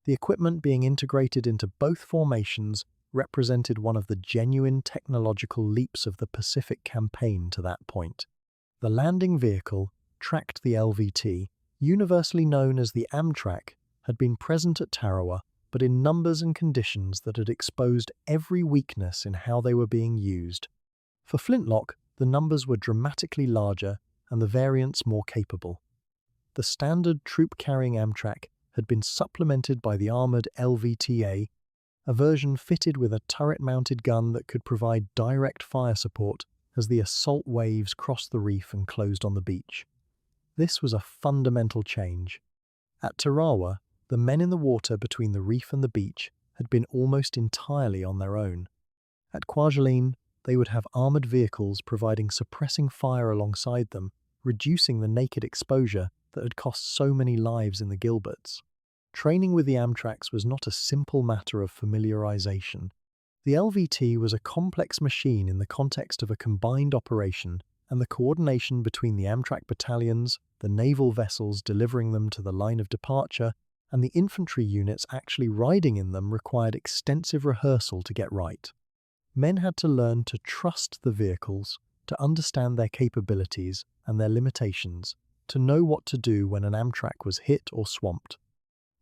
[SPEAKER 1] The equipment being integrated into both formations represented one of the genuine technological leaps of the Pacific campaign to that point. The landing vehicle, tracked the LVT, universally known as the Amtrak, had been present at Tarawa, but in numbers and conditions that had exposed every weakness in how they were being used. For Flintlock, the numbers were dramatically larger and the variants more capable. The standard troop-carrying Amtrak had been supplemented by the armoured LVTA, a version fitted with a turret-mounted gun that could provide direct fire support as the assault waves crossed the reef and closed on the beach. This was a fundamental change. At Tarawa, the men in the water between the reef and the beach had been almost entirely on their own. At Kwajalein, they would have armoured vehicles providing suppressing fire alongside them, reducing the naked exposure that had cost so many lives in the Gilberts. Training with the Amtraks was not a simple matter of familiarization. The LVT was a complex machine in the context of a combined operation, and the coordination between the Amtrak battalions, the naval vessels delivering them to the line of departure, and the infantry units actually riding in them required extensive rehearsal to get right. Men had to learn to trust the vehicles, to understand their capabilities and their limitations, to know what to do when an Amtrak was hit or swamped.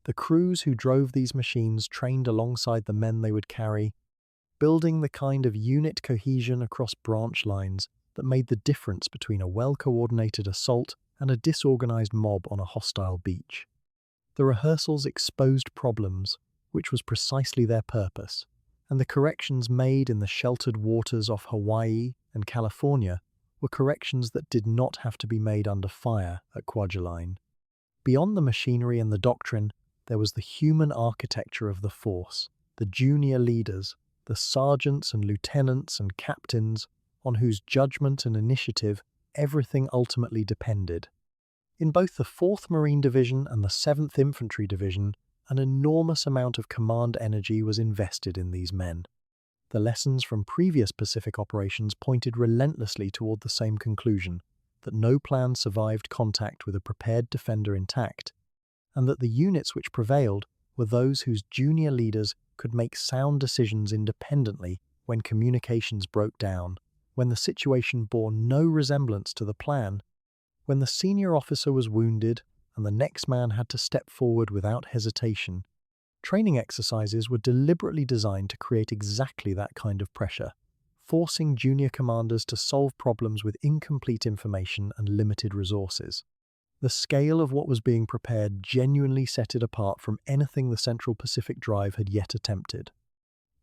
[SPEAKER 1] The crews who drove these machines trained alongside the men they would carry, building the kind of unit cohesion across branch lines that made the difference between a well-coordinated assault and a disorganized mob on a hostile beach. The rehearsals exposed problems, which was precisely their purpose, and the corrections made in the sheltered waters off Hawaii and California were corrections that did not have to be made under fire at Kwajalein. Beyond the machinery and the doctrine, there was the human architecture of the force, the junior leaders, the sergeants and lieutenants and captains on whose judgment and initiative everything ultimately depended. In both the 4th Marine Division and the 7th Infantry Division, an enormous amount of command energy was invested in these men. The lessons from previous Pacific operations pointed relentlessly toward the same conclusion, that no plan survived contact with a prepared defender intact, and that the units which prevailed were those whose junior leaders could make sound decisions independently when communications broke down, when the situation bore no resemblance to the plan, when the senior officer was wounded and the next man had to step forward without hesitation. Training exercises were deliberately designed to create exactly that kind of pressure, forcing junior commanders to solve problems with incomplete information and limited resources. The scale of what was being prepared genuinely set it apart from anything the Central Pacific Drive had yet attempted.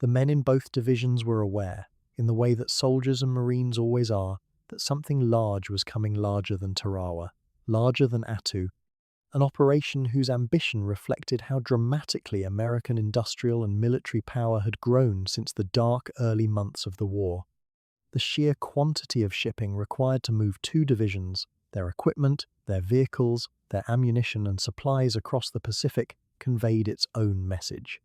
[SPEAKER 1] The men in both divisions were aware, in the way that soldiers and Marines always are, that something large was coming, larger than Tarawa, larger than Attu, an operation whose ambition reflected how dramatically American industrial and military power had grown since the dark early months of the war. The sheer quantity of shipping required to move 2 divisions, their equipment, their vehicles, their ammunition and supplies across the Pacific conveyed its own message.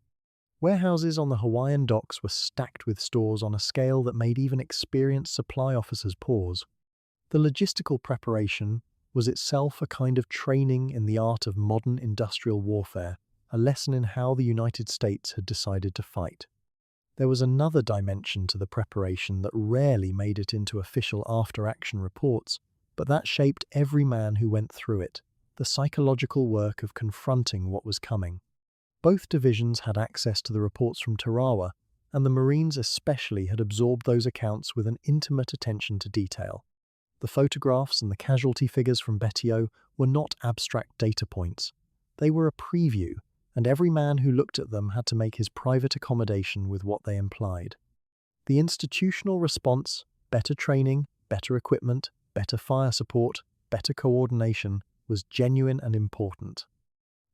[SPEAKER 1] Warehouses on the Hawaiian docks were stacked with stores on a scale that made even experienced supply officers pause. The logistical preparation was itself a kind of training in the art of modern industrial warfare, a lesson in how the United States had decided to fight. There was another dimension to the preparation that rarely made it into official after-action reports, but that shaped every man who went through it, the psychological work of confronting what was coming. Both divisions had access to the reports from Tarawa, and the Marines especially had absorbed those accounts with an intimate attention to detail. The photographs and the casualty figures from Betio were not abstract data points. They were a preview, and every man who looked at them had to make his private accommodation with what they implied. The institutional response, better training, better equipment, better fire support, better coordination, was genuine and important.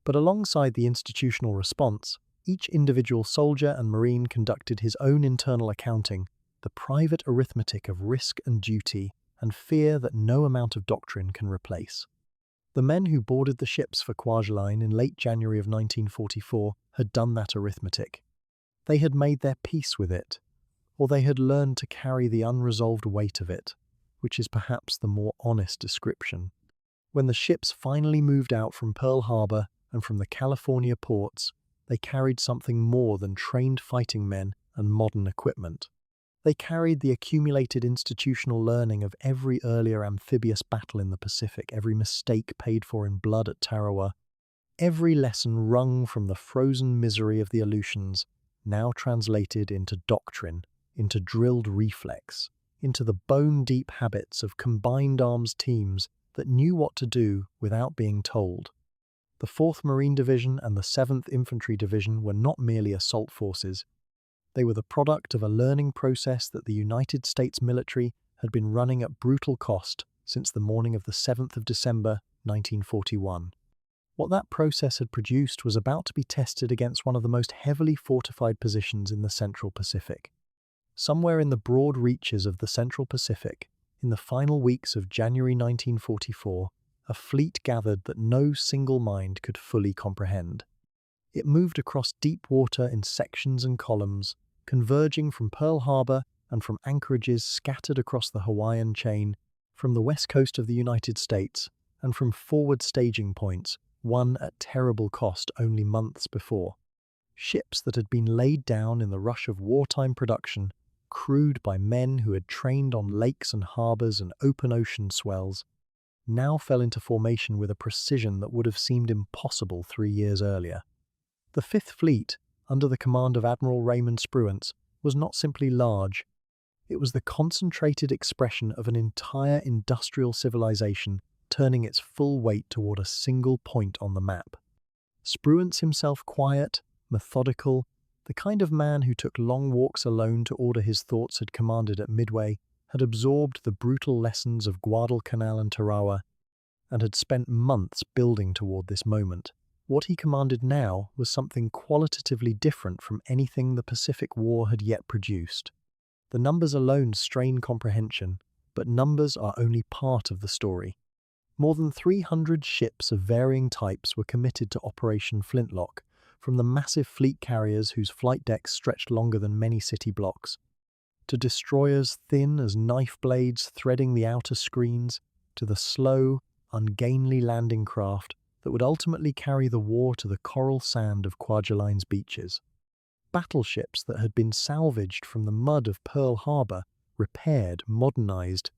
[SPEAKER 1] But alongside the institutional response, each individual soldier and Marine conducted his own internal accounting, the private arithmetic of risk and duty, and fear that no amount of doctrine can replace. The men who boarded the ships for Kwajalein in late January of 1944 had done that arithmetic. They had made their peace with it, or they had learned to carry the unresolved weight of it, which is perhaps the more honest description. When the ships finally moved out from Pearl Harbor and from the California ports, they carried something more than trained fighting men and modern equipment. They carried the accumulated institutional learning of every earlier amphibious battle in the Pacific, every mistake paid for in blood at Tarawa, every lesson wrung from the frozen misery of the Aleutians, now translated into doctrine, into drilled reflex, into the bone-deep habits of combined arms teams that knew what to do without being told. The 4th Marine Division and the 7th Infantry Division were not merely assault forces. They were the product of a learning process that the United States military had been running at brutal cost since the morning of the 7th of December, 1941. What that process had produced was about to be tested against one of the most heavily fortified positions in the Central Pacific. Somewhere in the broad reaches of the Central Pacific, in the final weeks of January 1944, a fleet gathered that no single mind could fully comprehend. It moved across deep water in sections and columns, converging from Pearl Harbor and from anchorages scattered across the Hawaiian chain, from the west coast of the United States, and from forward staging points won at terrible cost only months before. Ships that had been laid down in the rush of wartime production, crewed by men who had trained on lakes and harbours and open ocean swells, now fell into formation with a precision that would have seemed impossible 3 years earlier. The Fifth Fleet, under the command of Admiral Raymond Spruance, was not simply large. It was the concentrated expression of an entire industrial civilization turning its full weight toward a single point on the map. Spruance himself quiet, methodical, the kind of man who took long walks alone to order his thoughts had commanded at Midway, had absorbed the brutal lessons of Guadalcanal and Tarawa, and had spent months building toward this moment. What he commanded now was something qualitatively different from anything the Pacific War had yet produced. The numbers alone strain comprehension, but numbers are only part of the story. More than 300 ships of varying types were committed to Operation Flintlock, from the massive fleet carriers whose flight decks stretched longer than many city blocks, to destroyers thin as knife blades threading the outer screens, to the slow, ungainly landing craft that would ultimately carry the war to the coral sand of Kwajalein beaches. Battleships that had been salvaged from the mud of Pearl Harbor, repaired, modernized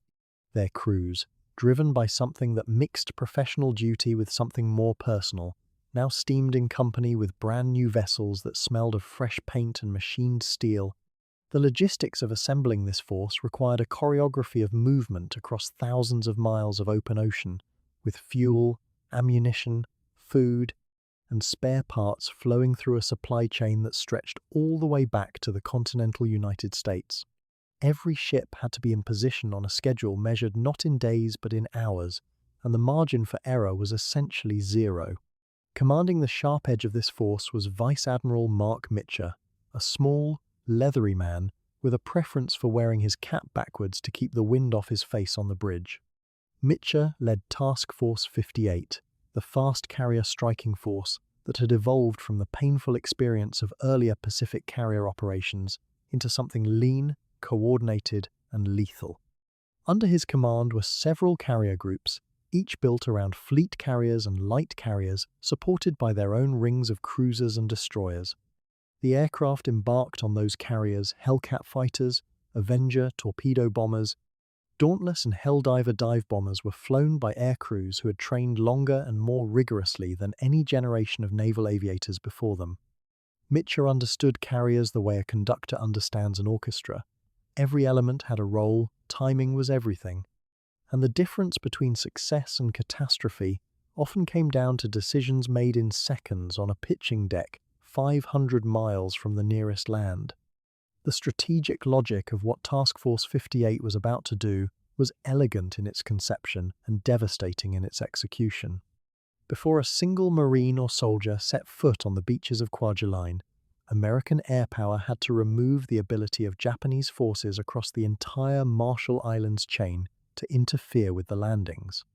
[SPEAKER 1] their crews, driven by something that mixed professional duty with something more personal, now steamed in company with brand new vessels that smelled of fresh paint and machined steel. The logistics of assembling this force required a choreography of movement across thousands of miles of open ocean, with fuel, ammunition, food, and spare parts flowing through a supply chain that stretched all the way back to the continental United States. Every ship had to be in position on a schedule measured not in days but in hours, and the margin for error was essentially zero. Commanding the sharp edge of this force was Vice Admiral Mark Mitcher, a small, leathery man with a preference for wearing his cap backwards to keep the wind off his face on the bridge. Mitcher led Task Force 58, the fast carrier striking force that had evolved from the painful experience of earlier Pacific carrier operations into something lean, coordinated, and lethal. Under his command were several carrier groups, each built around fleet carriers and light carriers supported by their own rings of cruisers and destroyers. The aircraft embarked on those carriers, Hellcat fighters, Avenger torpedo bombers, Dauntless and Helldiver dive bombers were flown by air crews who had trained longer and more rigorously than any generation of naval aviators before them. Mitcher understood carriers the way a conductor understands an orchestra. Every element had a role, timing was everything. And the difference between success and catastrophe often came down to decisions made in seconds on a pitching deck 500 miles from the nearest land. The strategic logic of what Task Force 58 was about to do was elegant in its conception and devastating in its execution. Before a single Marine or soldier set foot on the beaches of Kwajalein, American air power had to remove the ability of Japanese forces across the entire Marshall Islands chain to interfere with the landings.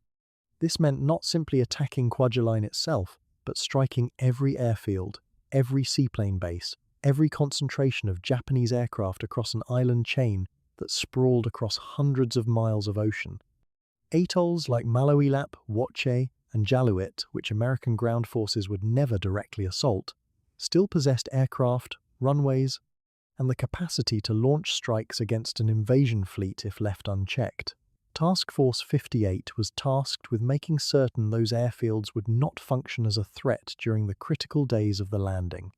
[SPEAKER 1] This meant not simply attacking Kwajalein itself, but striking every airfield, every seaplane base, every concentration of Japanese aircraft across an island chain that sprawled across hundreds of miles of ocean. Atolls like Maloelap, Wotje, and Maloelap, which American ground forces would never directly assault, still possessed aircraft, runways, and the capacity to launch strikes against an invasion fleet if left unchecked. Task Force 58 was tasked with making certain those airfields would not function as a threat during the critical days of the landing.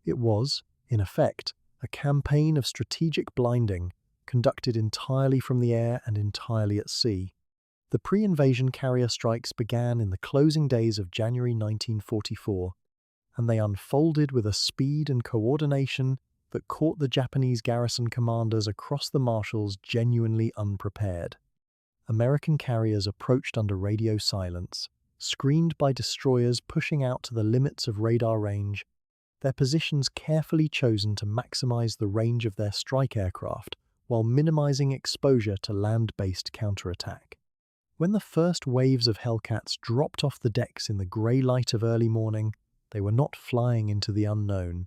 [SPEAKER 1] It was, in effect, a campaign of strategic blinding, conducted entirely from the air and entirely at sea. The pre-invasion carrier strikes began in the closing days of January 1944, and they unfolded with a speed and coordination that caught the Japanese garrison commanders across the Marshalls genuinely unprepared. American carriers approached under radio silence, screened by destroyers pushing out to the limits of radar range, their positions carefully chosen to maximize the range of their strike aircraft while minimizing exposure to land-based counterattack. When the first waves of Hellcats dropped off the decks in the grey light of early morning, they were not flying into the unknown.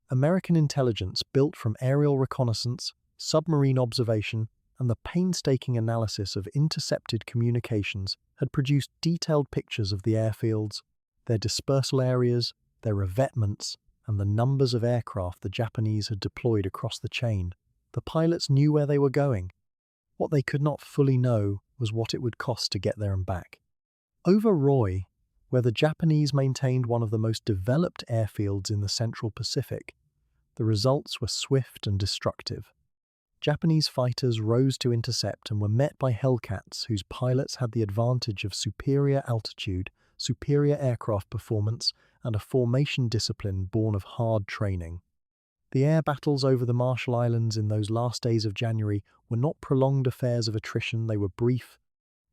[SPEAKER 1] American intelligence, built from aerial reconnaissance, submarine observation, and the painstaking analysis of intercepted communications, had produced detailed pictures of the airfields, Their dispersal areas, their revetments, and the numbers of aircraft the Japanese had deployed across the chain. The pilots knew where they were going. What they could not fully know was what it would cost to get there and back. Over Roy, where the Japanese maintained one of the most developed airfields in the Central Pacific, the results were swift and destructive. Japanese fighters rose to intercept and were met by Hellcats whose pilots had the advantage of superior altitude, superior aircraft performance, and a formation discipline born of hard training. The air battles over the Marshall Islands in those last days of January were not prolonged affairs of attrition, they were brief,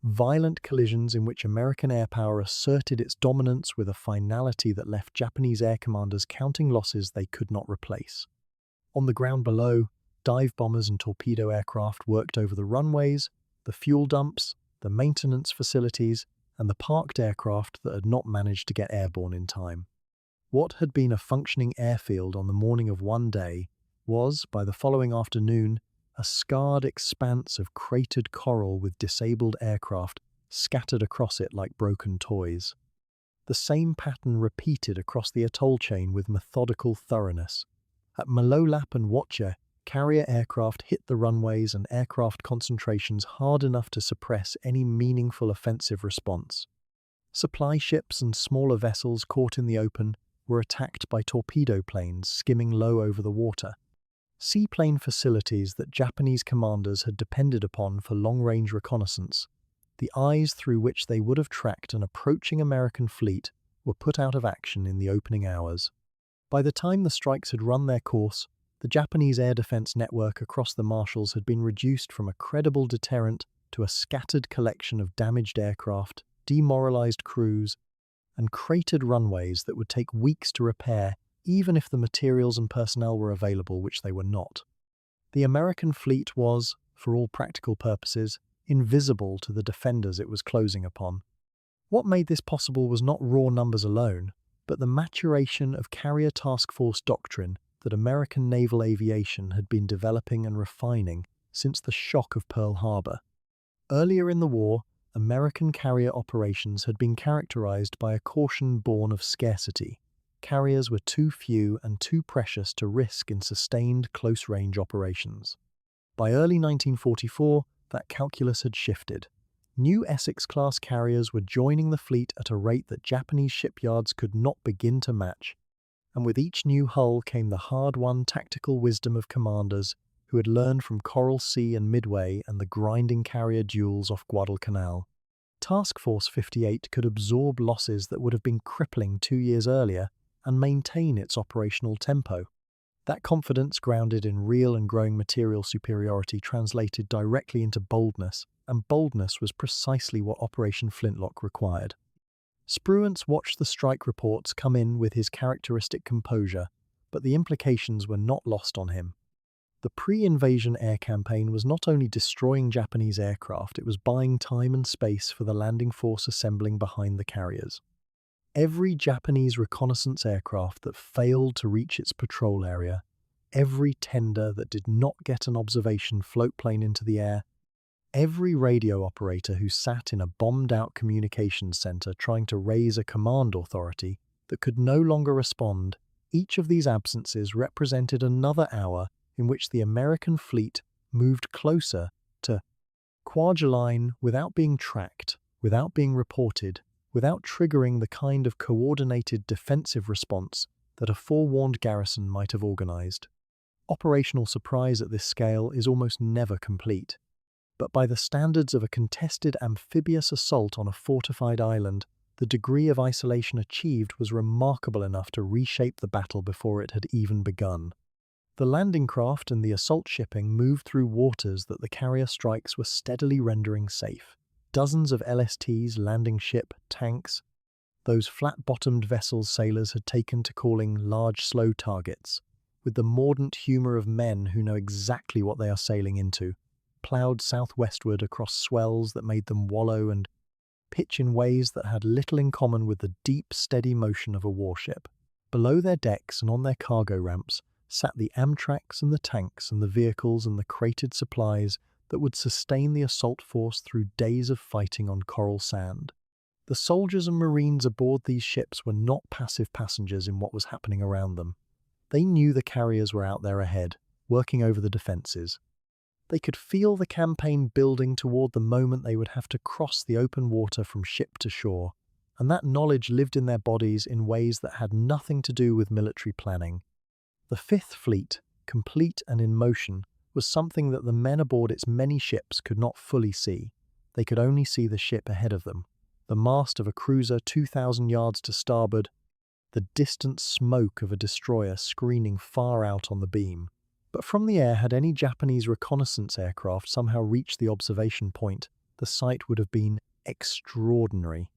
[SPEAKER 1] violent collisions in which American air power asserted its dominance with a finality that left Japanese air commanders counting losses they could not replace. On the ground below, dive bombers and torpedo aircraft worked over the runways, the fuel dumps, the maintenance facilities, and the parked aircraft that had not managed to get airborne in time. What had been a functioning airfield on the morning of one day was, by the following afternoon, a scarred expanse of cratered coral with disabled aircraft scattered across it like broken toys. The same pattern repeated across the atoll chain with methodical thoroughness. At Maloelap and Wotje, carrier aircraft hit the runways and aircraft concentrations hard enough to suppress any meaningful offensive response. Supply ships and smaller vessels caught in the open were attacked by torpedo planes skimming low over the water. Seaplane facilities that Japanese commanders had depended upon for long-range reconnaissance, the eyes through which they would have tracked an approaching American fleet, were put out of action in the opening hours. By the time the strikes had run their course, the Japanese air defense network across the Marshalls had been reduced from a credible deterrent to a scattered collection of damaged aircraft, demoralized crews, and cratered runways that would take weeks to repair even if the materials and personnel were available, which they were not. The American fleet was, for all practical purposes, invisible to the defenders it was closing upon. What made this possible was not raw numbers alone, but the maturation of carrier task force doctrine that American naval aviation had been developing and refining since the shock of Pearl Harbor. Earlier in the war, American carrier operations had been characterized by a caution born of scarcity. Carriers were too few and too precious to risk in sustained close-range operations. By early 1944, that calculus had shifted. New Essex-class carriers were joining the fleet at a rate that Japanese shipyards could not begin to match, and with each new hull came the hard-won tactical wisdom of commanders who had learned from Coral Sea and Midway and the grinding carrier duels off Guadalcanal. Task Force 58 could absorb losses that would have been crippling 2 years earlier and maintain its operational tempo. That confidence, grounded in real and growing material superiority, translated directly into boldness, and boldness was precisely what Operation Flintlock required. Spruance watched the strike reports come in with his characteristic composure, but the implications were not lost on him. The pre-invasion air campaign was not only destroying Japanese aircraft, it was buying time and space for the landing force assembling behind the carriers. Every Japanese reconnaissance aircraft that failed to reach its patrol area, every tender that did not get an observation float plane into the air, every radio operator who sat in a bombed-out communications center trying to raise a command authority that could no longer respond, each of these absences represented another hour in which the American fleet moved closer to Kwajalein without being tracked, without being reported, without triggering the kind of coordinated defensive response that a forewarned garrison might have organized. Operational surprise at this scale is almost never complete, but by the standards of a contested amphibious assault on a fortified island, the degree of isolation achieved was remarkable enough to reshape the battle before it had even begun. The landing craft and the assault shipping moved through waters that the carrier strikes were steadily rendering safe. Dozens of LSTs, landing ship, tanks, those flat-bottomed vessels sailors had taken to calling large, slow targets, with the mordant humor of men who know exactly what they are sailing into, ploughed southwestward across swells that made them wallow and pitch in ways that had little in common with the deep, steady motion of a warship. Below their decks and on their cargo ramps sat the Amtraks and the tanks and the vehicles and the crated supplies that would sustain the assault force through days of fighting on coral sand. The soldiers and marines aboard these ships were not passive passengers in what was happening around them. They knew the carriers were out there ahead, working over the defences. They could feel the campaign building toward the moment they would have to cross the open water from ship to shore, and that knowledge lived in their bodies in ways that had nothing to do with military planning. The Fifth Fleet, complete and in motion, was something that the men aboard its many ships could not fully see. They could only see the ship ahead of them, the mast of a cruiser 2,000 yards to starboard, the distant smoke of a destroyer screening far out on the beam. But from the air, had any Japanese reconnaissance aircraft somehow reached the observation point, the sight would have been extraordinary.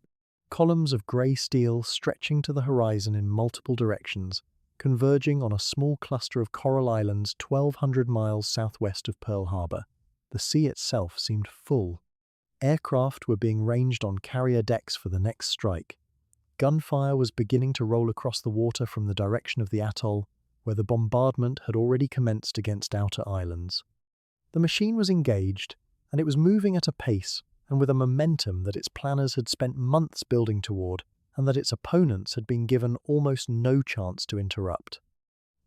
[SPEAKER 1] Columns of grey steel stretching to the horizon in multiple directions, converging on a small cluster of coral islands 1,200 miles southwest of Pearl Harbor. The sea itself seemed full. Aircraft were being ranged on carrier decks for the next strike. Gunfire was beginning to roll across the water from the direction of the atoll, where the bombardment had already commenced against outer islands. The machine was engaged, and it was moving at a pace and with a momentum that its planners had spent months building toward, and that its opponents had been given almost no chance to interrupt.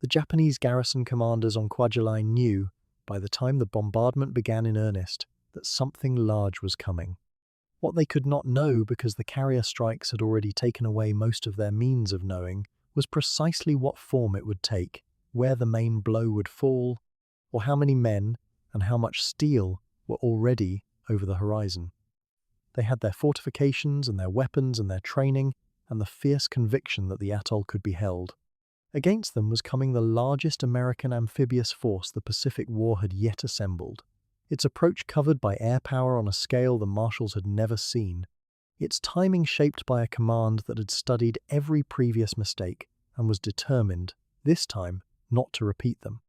[SPEAKER 1] The Japanese garrison commanders on Kwajalein knew, by the time the bombardment began in earnest, that something large was coming. What they could not know, because the carrier strikes had already taken away most of their means of knowing, was precisely what form it would take, where the main blow would fall, or how many men and how much steel were already over the horizon. They had their fortifications and their weapons and their training and the fierce conviction that the atoll could be held. Against them was coming the largest American amphibious force the Pacific War had yet assembled. Its approach covered by air power on a scale the marshals had never seen. Its timing shaped by a command that had studied every previous mistake and was determined, this time, not to repeat them.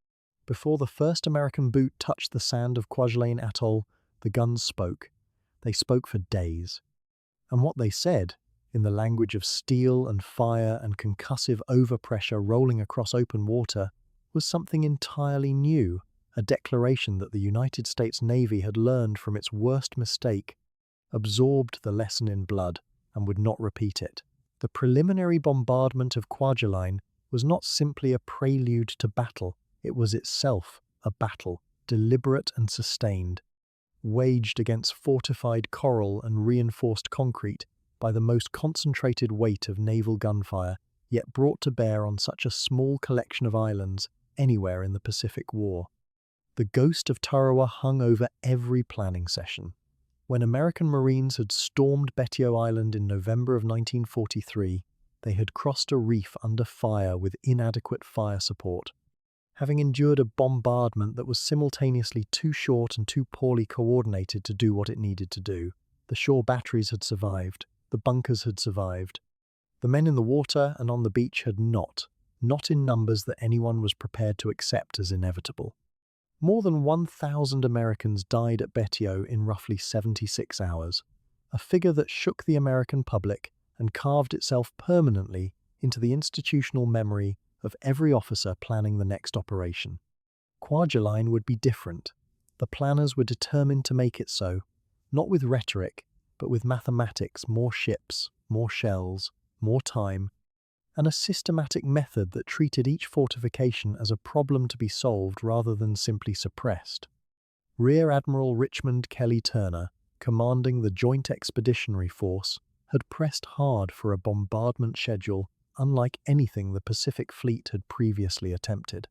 [SPEAKER 1] Before the first American boot touched the sand of Kwajalein Atoll, the guns spoke. They spoke for days. And what they said, in the language of steel and fire and concussive overpressure rolling across open water, was something entirely new, a declaration that the United States Navy had learned from its worst mistake, absorbed the lesson in blood, and would not repeat it. The preliminary bombardment of Kwajalein was not simply a prelude to battle, it was itself a battle, deliberate and sustained, waged against fortified coral and reinforced concrete by the most concentrated weight of naval gunfire, yet brought to bear on such a small collection of islands anywhere in the Pacific War. The ghost of Tarawa hung over every planning session. When American Marines had stormed Betio Island in November of 1943, they had crossed a reef under fire with inadequate fire support. Having endured a bombardment that was simultaneously too short and too poorly coordinated to do what it needed to do, the shore batteries had survived, the bunkers had survived. The men in the water and on the beach had not in numbers that anyone was prepared to accept as inevitable. More than 1,000 Americans died at Betio in roughly 76 hours, a figure that shook the American public and carved itself permanently into the institutional memory of every officer planning the next operation. Kwajalein would be different. The planners were determined to make it so, not with rhetoric, but with mathematics, more ships, more shells, more time, and a systematic method that treated each fortification as a problem to be solved rather than simply suppressed. Rear Admiral Richmond Kelly Turner, commanding the Joint Expeditionary Force, had pressed hard for a bombardment schedule unlike anything the Pacific Fleet had previously attempted.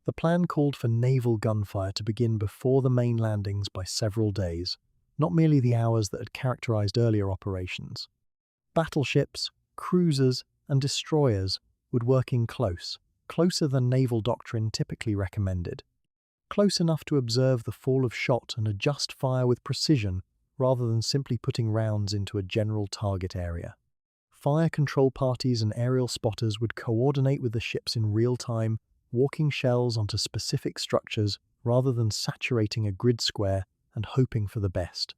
[SPEAKER 1] The plan called for naval gunfire to begin before the main landings by several days, not merely the hours that had characterized earlier operations. Battleships, cruisers, and destroyers would work in closer than naval doctrine typically recommended. Close enough to observe the fall of shot and adjust fire with precision rather than simply putting rounds into a general target area. Fire control parties and aerial spotters would coordinate with the ships in real time, walking shells onto specific structures rather than saturating a grid square and hoping for the best.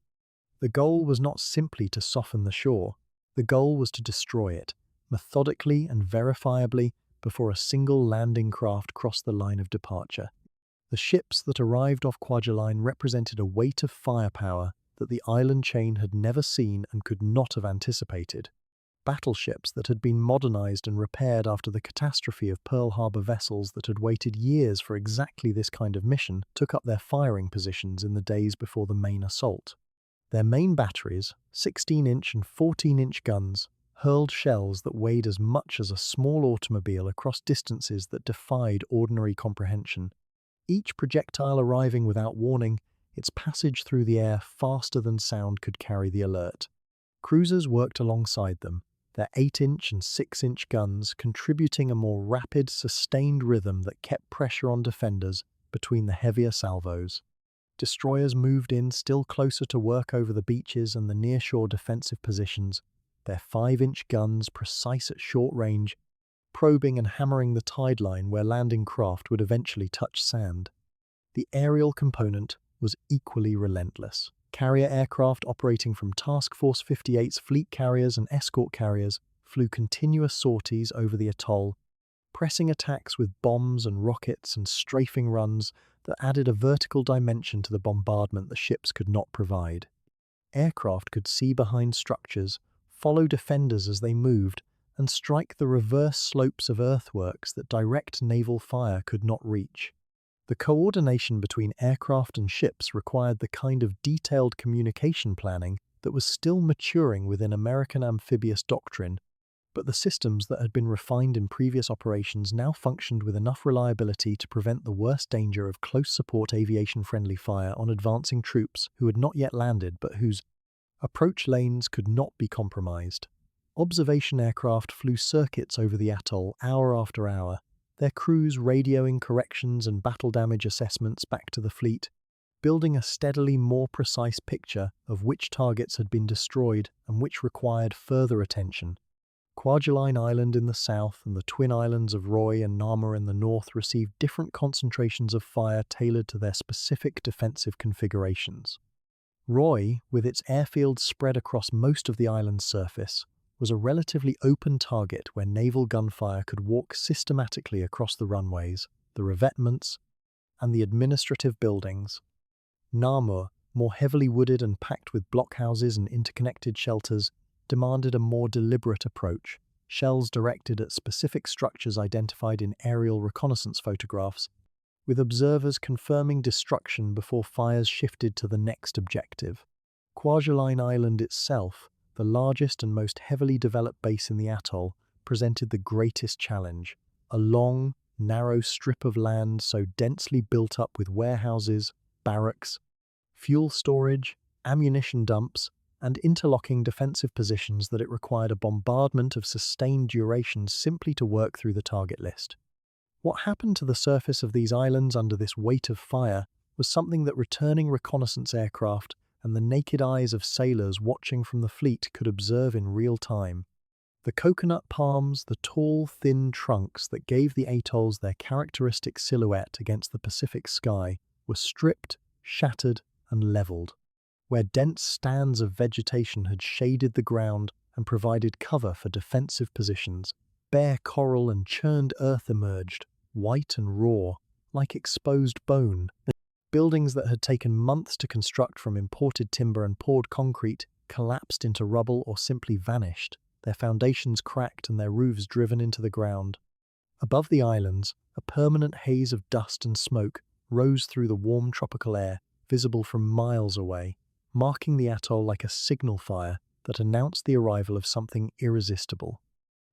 [SPEAKER 1] The goal was not simply to soften the shore. The goal was to destroy it, methodically and verifiably, before a single landing craft crossed the line of departure. The ships that arrived off Kwajalein represented a weight of firepower that the island chain had never seen and could not have anticipated. Battleships that had been modernized and repaired after the catastrophe of Pearl Harbor vessels that had waited years for exactly this kind of mission took up their firing positions in the days before the main assault. Their main batteries, 16-inch and 14-inch guns, hurled shells that weighed as much as a small automobile across distances that defied ordinary comprehension. Each projectile arriving without warning, its passage through the air faster than sound could carry the alert. Cruisers worked alongside them, their 8-inch and 6-inch guns contributing a more rapid, sustained rhythm that kept pressure on defenders between the heavier salvos. Destroyers moved in still closer to work over the beaches and the nearshore defensive positions, their 5-inch guns precise at short range, probing and hammering the tide line where landing craft would eventually touch sand. The aerial component was equally relentless. Carrier aircraft operating from Task Force 58's fleet carriers and escort carriers flew continuous sorties over the atoll, pressing attacks with bombs and rockets and strafing runs that added a vertical dimension to the bombardment the ships could not provide. Aircraft could see behind structures, follow defenders as they moved, and strike the reverse slopes of earthworks that direct naval fire could not reach. The coordination between aircraft and ships required the kind of detailed communication planning that was still maturing within American amphibious doctrine, but the systems that had been refined in previous operations now functioned with enough reliability to prevent the worst danger of close support aviation-friendly fire on advancing troops who had not yet landed but whose approach lanes could not be compromised. Observation aircraft flew circuits over the atoll hour after hour, their crews radioing corrections and battle damage assessments back to the fleet, building a steadily more precise picture of which targets had been destroyed and which required further attention. Kwajalein Island in the south and the twin islands of Roy and Nama in the north received different concentrations of fire tailored to their specific defensive configurations. Roy, with its airfield spread across most of the island's surface, was a relatively open target where naval gunfire could walk systematically across the runways, the revetments, and the administrative buildings. Nama, more heavily wooded and packed with blockhouses and interconnected shelters, demanded a more deliberate approach, shells directed at specific structures identified in aerial reconnaissance photographs, with observers confirming destruction before fires shifted to the next objective. Kwajalein Island itself, the largest and most heavily developed base in the atoll, presented the greatest challenge, a long, narrow strip of land so densely built up with warehouses, barracks, fuel storage, ammunition dumps, and interlocking defensive positions that it required a bombardment of sustained duration simply to work through the target list. What happened to the surface of these islands under this weight of fire was something that returning reconnaissance aircraft and the naked eyes of sailors watching from the fleet could observe in real time. The coconut palms, the tall, thin trunks that gave the atolls their characteristic silhouette against the Pacific sky, were stripped, shattered, and leveled. Where dense stands of vegetation had shaded the ground and provided cover for defensive positions, bare coral and churned earth emerged, white and raw, like exposed bone. Buildings that had taken months to construct from imported timber and poured concrete collapsed into rubble or simply vanished, their foundations cracked and their roofs driven into the ground. Above the islands, a permanent haze of dust and smoke rose through the warm tropical air, visible from miles away, marking the atoll like a signal fire that announced the arrival of something irresistible.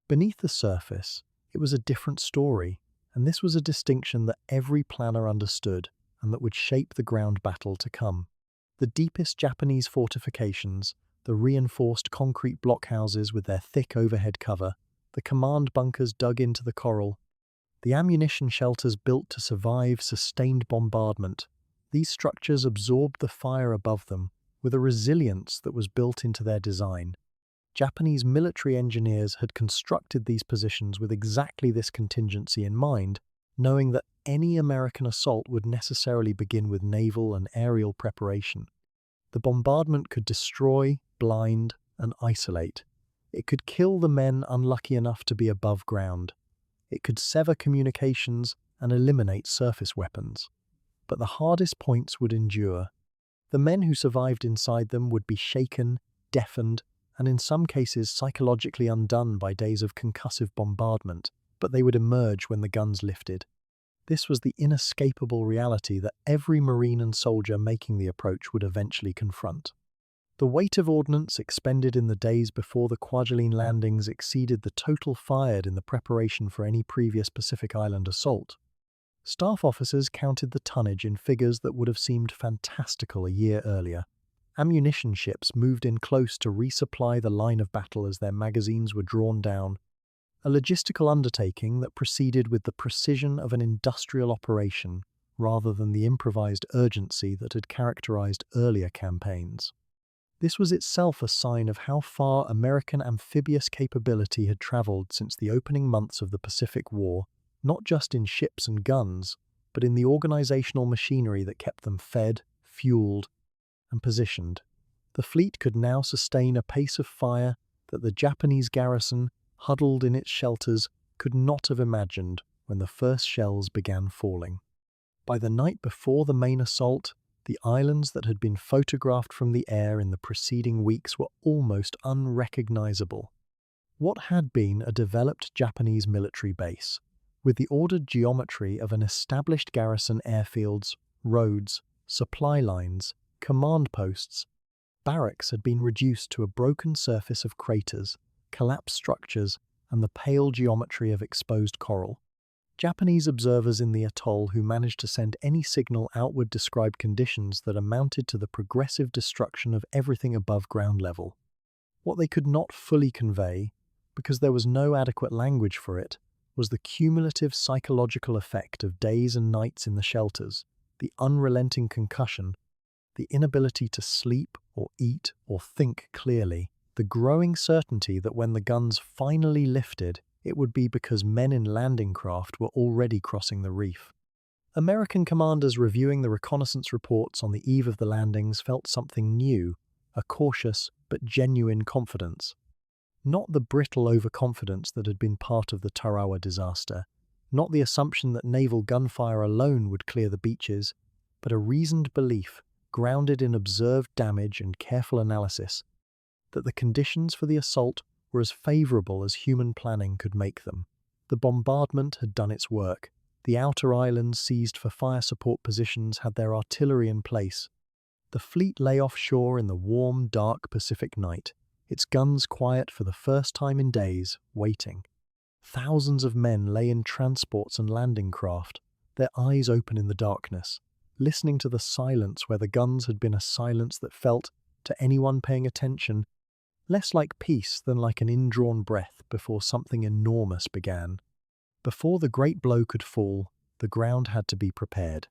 [SPEAKER 1] Beneath the surface, it was a different story, and this was a distinction that every planner understood and that would shape the ground battle to come. The deepest Japanese fortifications, the reinforced concrete blockhouses with their thick overhead cover, the command bunkers dug into the coral, the ammunition shelters built to survive sustained bombardment, these structures absorbed the fire above them with a resilience that was built into their design. Japanese military engineers had constructed these positions with exactly this contingency in mind, knowing that any American assault would necessarily begin with naval and aerial preparation. The bombardment could destroy, blind, and isolate. It could kill the men unlucky enough to be above ground. It could sever communications and eliminate surface weapons. But the hardest points would endure. The men who survived inside them would be shaken, deafened, and in some cases psychologically undone by days of concussive bombardment, but they would emerge when the guns lifted. This was the inescapable reality that every Marine and soldier making the approach would eventually confront. The weight of ordnance expended in the days before the Kwajalein landings exceeded the total fired in the preparation for any previous Pacific Island assault. Staff officers counted the tonnage in figures that would have seemed fantastical a year earlier. Ammunition ships moved in close to resupply the line of battle as their magazines were drawn down, a logistical undertaking that proceeded with the precision of an industrial operation rather than the improvised urgency that had characterized earlier campaigns. This was itself a sign of how far American amphibious capability had traveled since the opening months of the Pacific War, not just in ships and guns, but in the organizational machinery that kept them fed, fueled, and positioned. The fleet could now sustain a pace of fire that the Japanese garrison, huddled in its shelters, could not have imagined when the first shells began falling. By the night before the main assault, the islands that had been photographed from the air in the preceding weeks were almost unrecognizable. What had been a developed Japanese military base, with the ordered geometry of an established garrison, airfields, roads, supply lines, command posts, barracks had been reduced to a broken surface of craters, collapsed structures, and the pale geometry of exposed coral. Japanese observers in the atoll who managed to send any signal outward described conditions that amounted to the progressive destruction of everything above ground level. What they could not fully convey, because there was no adequate language for it, was the cumulative psychological effect of days and nights in the shelters, the unrelenting concussion, the inability to sleep or eat or think clearly, the growing certainty that when the guns finally lifted, it would be because men in landing craft were already crossing the reef. American commanders reviewing the reconnaissance reports on the eve of the landings felt something new, a cautious but genuine confidence. Not the brittle overconfidence that had been part of the Tarawa disaster, not the assumption that naval gunfire alone would clear the beaches, but a reasoned belief, grounded in observed damage and careful analysis, that the conditions for the assault were as favorable as human planning could make them. The bombardment had done its work. The outer islands seized for fire support positions had their artillery in place. The fleet lay offshore in the warm, dark Pacific night, its guns quiet for the first time in days, waiting. Thousands of men lay in transports and landing craft, their eyes open in the darkness, listening to the silence where the guns had been a silence that felt, to anyone paying attention, less like peace than like an indrawn breath before something enormous began. Before the great blow could fall, the ground had to be prepared.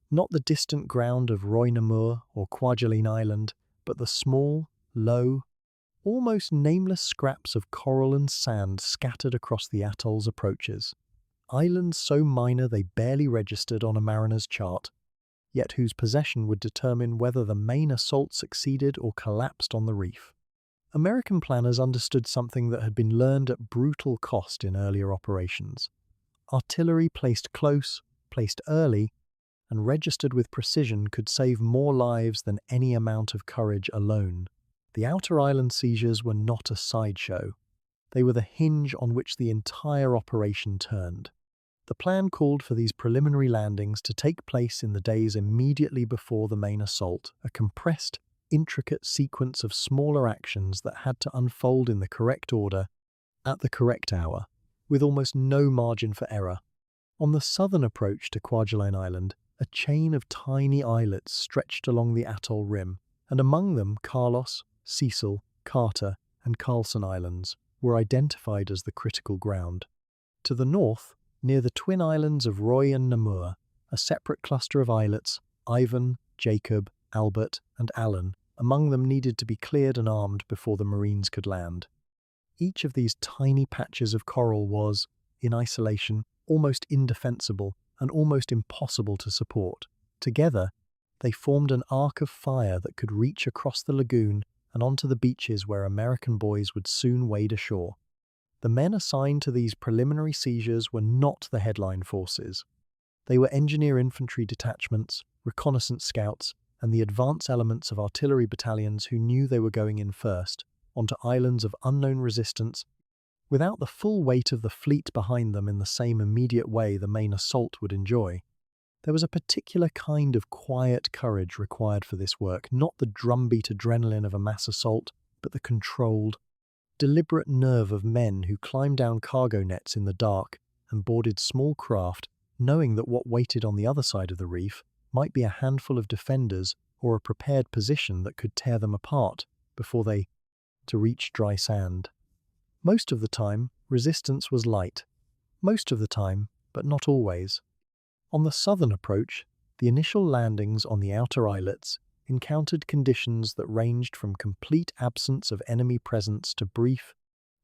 [SPEAKER 1] Not the distant ground of Roy Namur or Kwajalein Island, but the small, low, almost nameless scraps of coral and sand scattered across the atoll's approaches. Islands so minor they barely registered on a mariner's chart, yet whose possession would determine whether the main assault succeeded or collapsed on the reef. American planners understood something that had been learned at brutal cost in earlier operations. Artillery placed close, placed early, and registered with precision could save more lives than any amount of courage alone. The outer island seizures were not a sideshow. They were the hinge on which the entire operation turned. The plan called for these preliminary landings to take place in the days immediately before the main assault, a compressed, intricate sequence of smaller actions that had to unfold in the correct order, at the correct hour, with almost no margin for error. On the southern approach to Kwajalein Island, a chain of tiny islets stretched along the atoll rim, and among them Carlos, Cecil, Carter, and Carlson Islands were identified as the critical ground. To the north, near the twin islands of Roy and Namur, a separate cluster of islets, Ivan, Jacob, Albert, and Alan, among them needed to be cleared and armed before the Marines could land. Each of these tiny patches of coral was, in isolation, almost indefensible and almost impossible to support. Together, they formed an arc of fire that could reach across the lagoon and onto the beaches where American boys would soon wade ashore. The men assigned to these preliminary seizures were not the headline forces. They were engineer infantry detachments, reconnaissance scouts, and the advance elements of artillery battalions who knew they were going in first, onto islands of unknown resistance, without the full weight of the fleet behind them in the same immediate way the main assault would enjoy. There was a particular kind of quiet courage required for this work, not the drumbeat adrenaline of a mass assault, but the controlled, deliberate nerve of men who climbed down cargo nets in the dark and boarded small craft, knowing that what waited on the other side of the reef might be a handful of defenders or a prepared position that could tear them apart before they to reach dry sand. Most of the time, resistance was light. Most of the time, but not always. On the southern approach, the initial landings on the outer islets encountered conditions that ranged from complete absence of enemy presence to brief,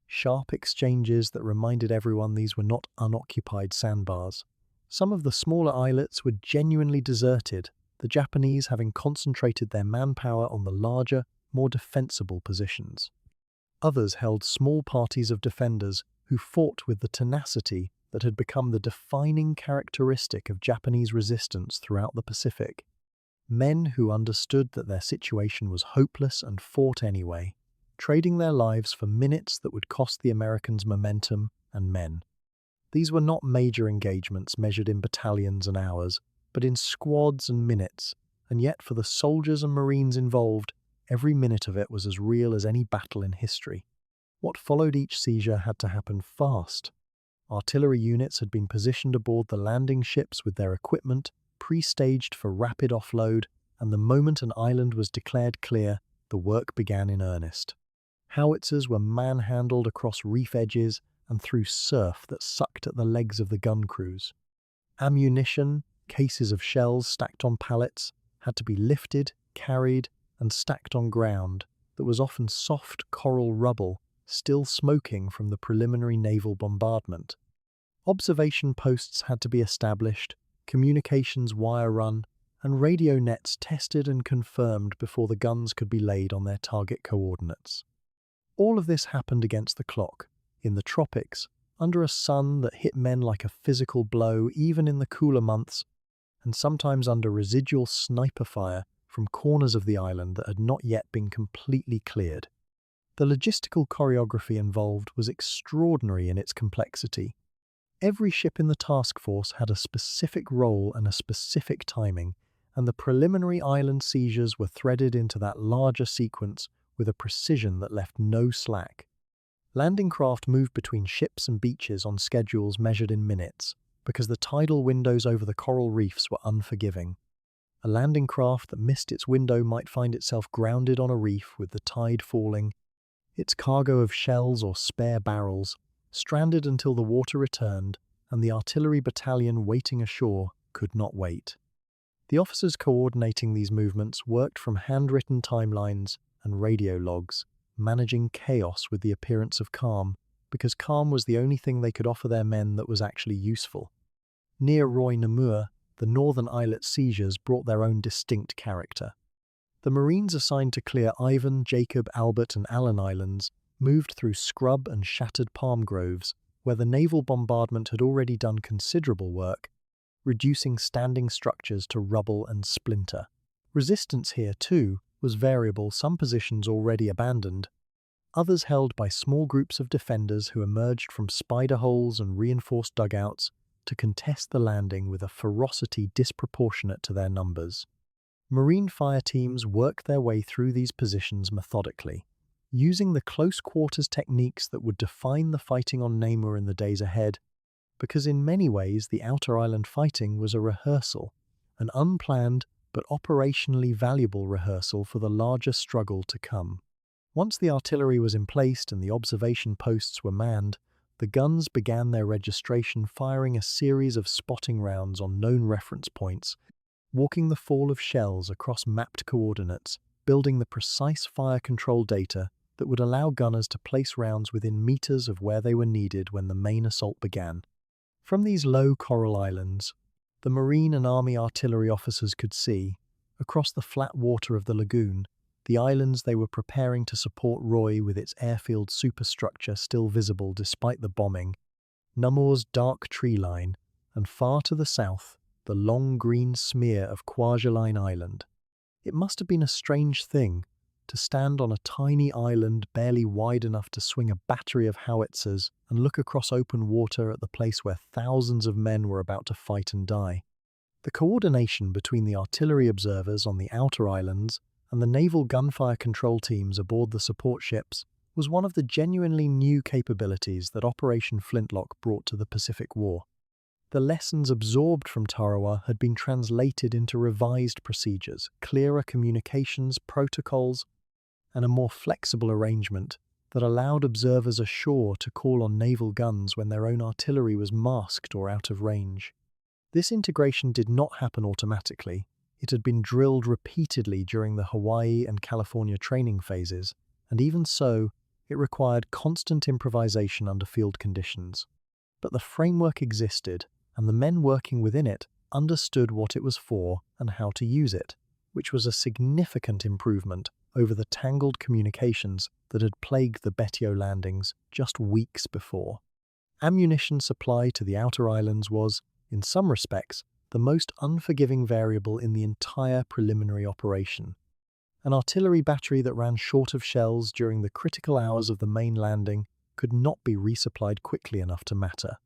[SPEAKER 1] sharp exchanges that reminded everyone these were not unoccupied sandbars. Some of the smaller islets were genuinely deserted, the Japanese having concentrated their manpower on the larger, more defensible positions. Others held small parties of defenders who fought with the tenacity that had become the defining characteristic of Japanese resistance throughout the Pacific. Men who understood that their situation was hopeless and fought anyway, trading their lives for minutes that would cost the Americans momentum and men. These were not major engagements measured in battalions and hours, but in squads and minutes, and yet for the soldiers and Marines involved, every minute of it was as real as any battle in history. What followed each seizure had to happen fast. Artillery units had been positioned aboard the landing ships with their equipment pre-staged for rapid offload, and the moment an island was declared clear, the work began in earnest. Howitzers were manhandled across reef edges and through surf that sucked at the legs of the gun crews. Ammunition, cases of shells stacked on pallets, had to be lifted, carried, and stacked on ground that was often soft coral rubble, still smoking from the preliminary naval bombardment. Observation posts had to be established, communications wire run, and radio nets tested and confirmed before the guns could be laid on their target coordinates. All of this happened against the clock, in the tropics, under a sun that hit men like a physical blow even in the cooler months, and sometimes under residual sniper fire from corners of the island that had not yet been completely cleared. The logistical choreography involved was extraordinary in its complexity. Every ship in the task force had a specific role and a specific timing, and the preliminary island seizures were threaded into that larger sequence with a precision that left no slack. Landing craft moved between ships and beaches on schedules measured in minutes, because the tidal windows over the coral reefs were unforgiving. A landing craft that missed its window might find itself grounded on a reef with the tide falling, its cargo of shells or spare barrels stranded until the water returned, and the artillery battalion waiting ashore could not wait. The officers coordinating these movements worked from handwritten timelines and radio logs, managing chaos with the appearance of calm, because calm was the only thing they could offer their men that was actually useful. Near Roy Namur, the Northern Islet seizures brought their own distinct character. The Marines assigned to clear Ivan, Jacob, Albert, and Allen Islands moved through scrub and shattered palm groves, where the naval bombardment had already done considerable work, reducing standing structures to rubble and splinter. Resistance here, too, was variable, some positions already abandoned, others held by small groups of defenders who emerged from spider holes and reinforced dugouts to contest the landing with a ferocity disproportionate to their numbers. Marine fire teams worked their way through these positions methodically, using the close quarters techniques that would define the fighting on Namur in the days ahead, because in many ways the outer island fighting was a rehearsal, an unplanned but operationally valuable rehearsal for the larger struggle to come. Once the artillery was in place and the observation posts were manned, the guns began their registration, firing a series of spotting rounds on known reference points, walking the fall of shells across mapped coordinates, building the precise fire control data that would allow gunners to place rounds within meters of where they were needed when the main assault began. From these low coral islands, the Marine and Army artillery officers could see, across the flat water of the lagoon, the islands they were preparing to support Roy with its airfield superstructure still visible despite the bombing, Namur's dark tree line, and far to the south, the long green smear of Kwajalein Island. It must have been a strange thing to stand on a tiny island barely wide enough to swing a battery of howitzers and look across open water at the place where thousands of men were about to fight and die. The coordination between the artillery observers on the outer islands and the naval gunfire control teams aboard the support ships was one of the genuinely new capabilities that Operation Flintlock brought to the Pacific War. The lessons absorbed from Tarawa had been translated into revised procedures, clearer communications, protocols, and a more flexible arrangement that allowed observers ashore to call on naval guns when their own artillery was masked or out of range. This integration did not happen automatically. It had been drilled repeatedly during the Hawaii and California training phases, and even so, it required constant improvisation under field conditions. But the framework existed, and the men working within it understood what it was for and how to use it, which was a significant improvement over the tangled communications that had plagued the Betio landings just weeks before. Ammunition supply to the outer islands was, in some respects, the most unforgiving variable in the entire preliminary operation. An artillery battery that ran short of shells during the critical hours of the main landing could not be resupplied quickly enough to matter.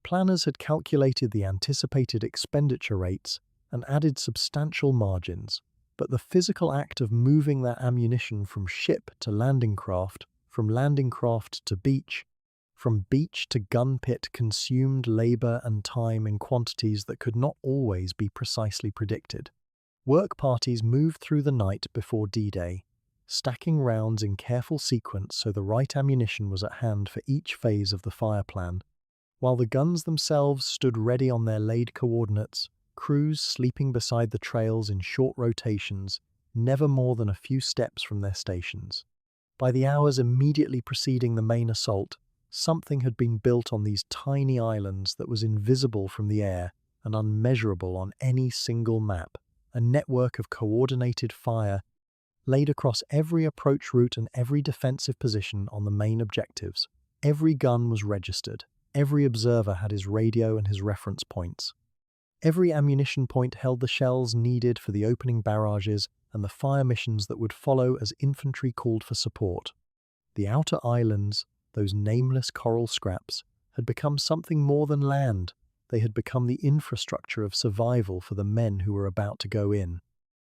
[SPEAKER 1] Planners had calculated the anticipated expenditure rates and added substantial margins, but the physical act of moving that ammunition from ship to landing craft, from landing craft to beach, from beach to gun pit consumed labor and time in quantities that could not always be precisely predicted. Work parties moved through the night before D-Day, stacking rounds in careful sequence so the right ammunition was at hand for each phase of the fire plan. While the guns themselves stood ready on their laid coordinates, crews sleeping beside the trails in short rotations, never more than a few steps from their stations. By the hours immediately preceding the main assault, something had been built on these tiny islands that was invisible from the air and unmeasurable on any single map, a network of coordinated fire laid across every approach route and every defensive position on the main objectives. Every gun was registered. Every observer had his radio and his reference points. Every ammunition point held the shells needed for the opening barrages and the fire missions that would follow as infantry called for support. The outer islands, those nameless coral scraps, had become something more than land. They had become the infrastructure of survival for the men who were about to go in.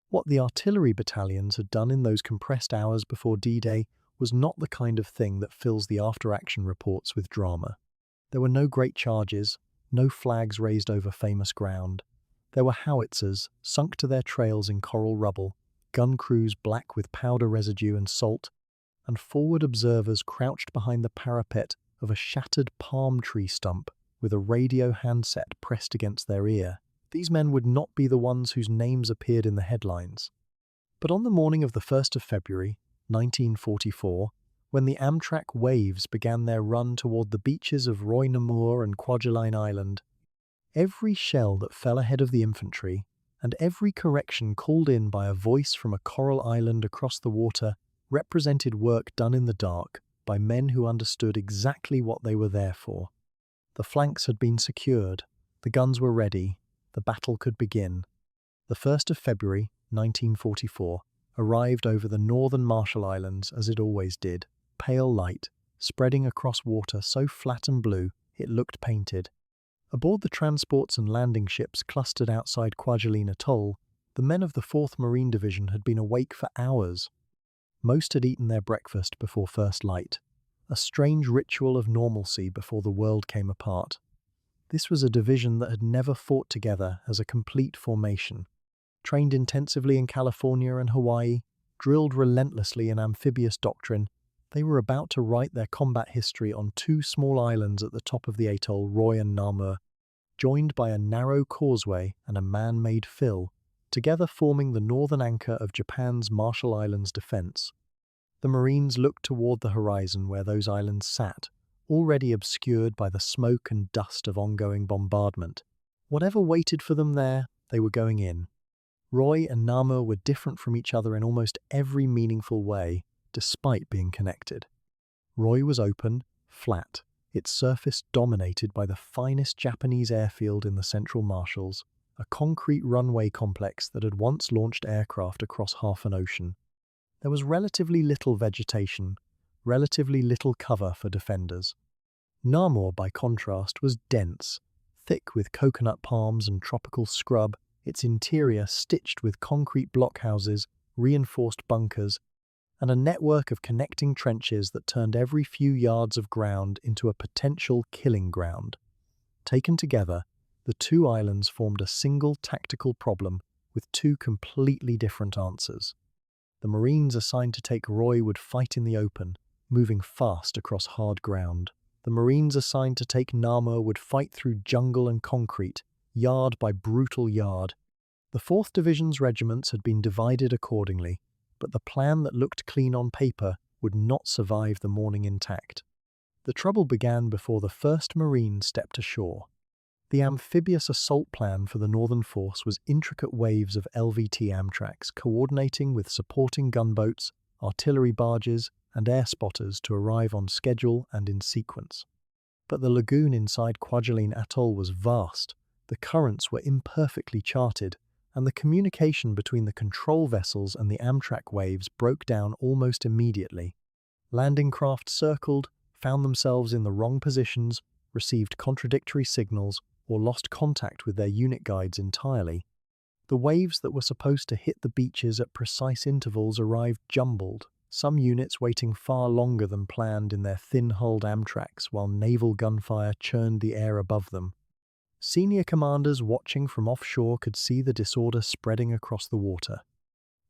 [SPEAKER 1] What the artillery battalions had done in those compressed hours before D-Day was not the kind of thing that fills the after-action reports with drama. There were no great charges, no flags raised over famous ground. There were howitzers, sunk to their trails in coral rubble, gun crews black with powder residue and salt, and forward observers crouched behind the parapet of a shattered palm tree stump with a radio handset pressed against their ear. These men would not be the ones whose names appeared in the headlines. But on the morning of the 1st of February, 1944, when the Amtrak waves began their run toward the beaches of Roy Namur and Kwajalein Island, every shell that fell ahead of the infantry, and every correction called in by a voice from a coral island across the water represented work done in the dark by men who understood exactly what they were there for. The flanks had been secured, the guns were ready, the battle could begin. The 1st of February, 1944, arrived over the northern Marshall Islands as it always did, pale light, spreading across water so flat and blue it looked painted. Aboard the transports and landing ships clustered outside Kwajalein Atoll, the men of the 4th Marine Division had been awake for hours. Most had eaten their breakfast before first light, a strange ritual of normalcy before the world came apart. This was a division that had never fought together as a complete formation. Trained intensively in California and Hawaii, drilled relentlessly in amphibious doctrine, they were about to write their combat history on 2 small islands at the top of the atoll, Roy and Namur, joined by a narrow causeway and a man-made fill, together forming the northern anchor of Japan's Marshall Islands defense. The Marines looked toward the horizon where those islands sat, already obscured by the smoke and dust of ongoing bombardment. Whatever waited for them there, they were going in. Roy and Namur were different from each other in almost every meaningful way, despite being connected. Roy was open, flat, its surface dominated by the finest Japanese airfield in the Central Marshalls, a concrete runway complex that had once launched aircraft across half an ocean. There was relatively little vegetation, relatively little cover for defenders. Namur, by contrast, was dense, thick with coconut palms and tropical scrub, its interior stitched with concrete blockhouses, reinforced bunkers, and a network of connecting trenches that turned every few yards of ground into a potential killing ground. Taken together, the two islands formed a single tactical problem with two completely different answers. The Marines assigned to take Roy would fight in the open, moving fast across hard ground. The Marines assigned to take Namur would fight through jungle and concrete, yard by brutal yard. The 4th Division's regiments had been divided accordingly, but the plan that looked clean on paper would not survive the morning intact. The trouble began before the 1st Marine stepped ashore. The amphibious assault plan for the Northern Force was intricate waves of LVT Amtraks coordinating with supporting gunboats, artillery barges, and air spotters to arrive on schedule and in sequence. But the lagoon inside Kwajalein Atoll was vast, the currents were imperfectly charted, and the communication between the control vessels and the Amtrak waves broke down almost immediately. Landing craft circled, found themselves in the wrong positions, received contradictory signals, or lost contact with their unit guides entirely. The waves that were supposed to hit the beaches at precise intervals arrived jumbled, some units waiting far longer than planned in their thin-hulled Amtraks while naval gunfire churned the air above them. Senior commanders watching from offshore could see the disorder spreading across the water.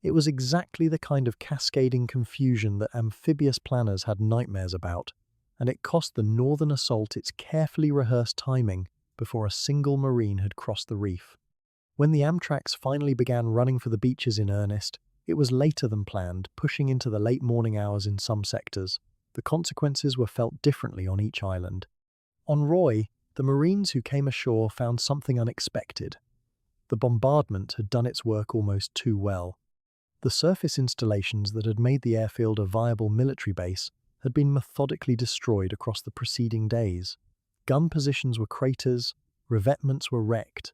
[SPEAKER 1] It was exactly the kind of cascading confusion that amphibious planners had nightmares about, and it cost the Northern assault its carefully rehearsed timing before a single Marine had crossed the reef. When the Amtraks finally began running for the beaches in earnest, it was later than planned, pushing into the late morning hours in some sectors. The consequences were felt differently on each island. On Roy, the Marines who came ashore found something unexpected. The bombardment had done its work almost too well. The surface installations that had made the airfield a viable military base had been methodically destroyed across the preceding days. Gun positions were craters, revetments were wrecked.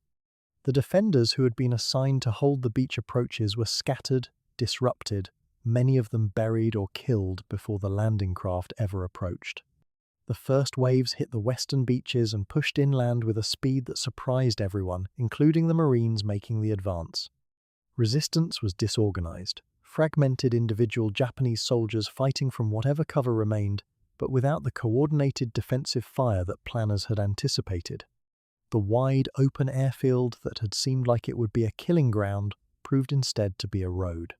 [SPEAKER 1] The defenders who had been assigned to hold the beach approaches were scattered, disrupted, many of them buried or killed before the landing craft ever approached. The first waves hit the western beaches and pushed inland with a speed that surprised everyone, including the Marines making the advance. Resistance was disorganized, fragmented individual Japanese soldiers fighting from whatever cover remained, but without the coordinated defensive fire that planners had anticipated. The wide, open airfield that had seemed like it would be a killing ground proved instead to be a road.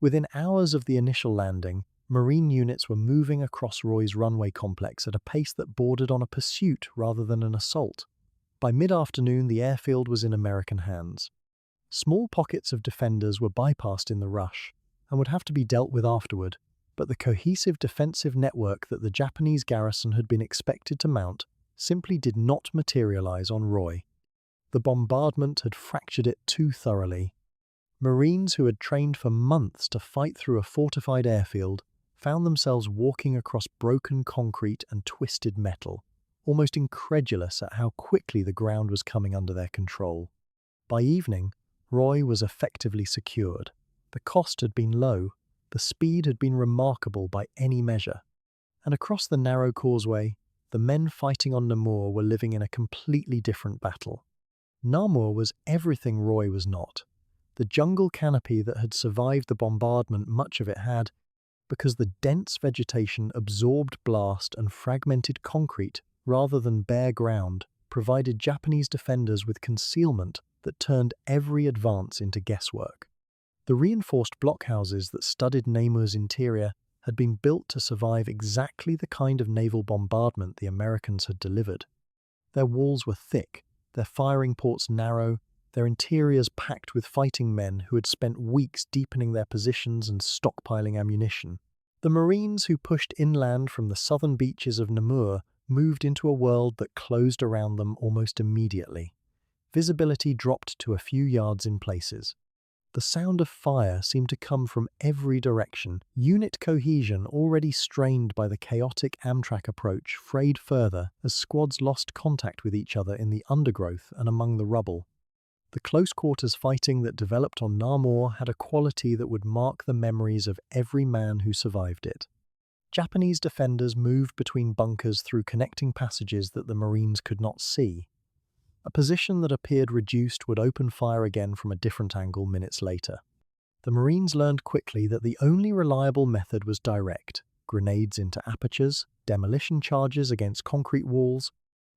[SPEAKER 1] Within hours of the initial landing, Marine units were moving across Roy's runway complex at a pace that bordered on a pursuit rather than an assault. By mid-afternoon, the airfield was in American hands. Small pockets of defenders were bypassed in the rush and would have to be dealt with afterward, but the cohesive defensive network that the Japanese garrison had been expected to mount simply did not materialize on Roy. The bombardment had fractured it too thoroughly. Marines who had trained for months to fight through a fortified airfield found themselves walking across broken concrete and twisted metal, almost incredulous at how quickly the ground was coming under their control. By evening, Roy was effectively secured. The cost had been low, the speed had been remarkable by any measure, and across the narrow causeway, the men fighting on Namur were living in a completely different battle. Namur was everything Roy was not. The jungle canopy that had survived the bombardment, much of it had, because the dense vegetation absorbed blast and fragmented concrete rather than bare ground, provided Japanese defenders with concealment that turned every advance into guesswork. The reinforced blockhouses that studded Namur's interior had been built to survive exactly the kind of naval bombardment the Americans had delivered. Their walls were thick, their firing ports narrow, their interiors packed with fighting men who had spent weeks deepening their positions and stockpiling ammunition. The Marines who pushed inland from the southern beaches of Namur moved into a world that closed around them almost immediately. Visibility dropped to a few yards in places. The sound of fire seemed to come from every direction. Unit cohesion, already strained by the chaotic Amtrak approach, frayed further as squads lost contact with each other in the undergrowth and among the rubble. The close-quarters fighting that developed on Namur had a quality that would mark the memories of every man who survived it. Japanese defenders moved between bunkers through connecting passages that the Marines could not see. A position that appeared reduced would open fire again from a different angle minutes later. The Marines learned quickly that the only reliable method was direct: grenades into apertures, demolition charges against concrete walls,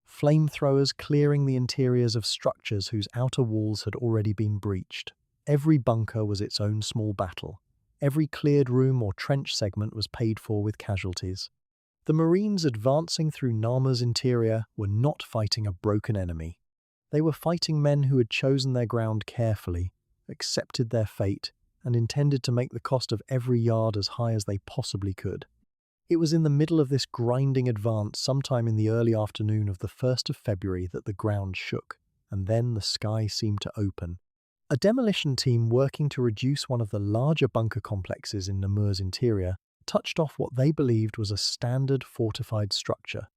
[SPEAKER 1] flamethrowers clearing the interiors of structures whose outer walls had already been breached. Every bunker was its own small battle. Every cleared room or trench segment was paid for with casualties. The Marines advancing through Namur's interior were not fighting a broken enemy. They were fighting men who had chosen their ground carefully, accepted their fate, and intended to make the cost of every yard as high as they possibly could. It was in the middle of this grinding advance, sometime in the early afternoon of the 1st of February, that the ground shook, and then the sky seemed to open. A demolition team working to reduce one of the larger bunker complexes in Namur's interior touched off what they believed was a standard fortified structure.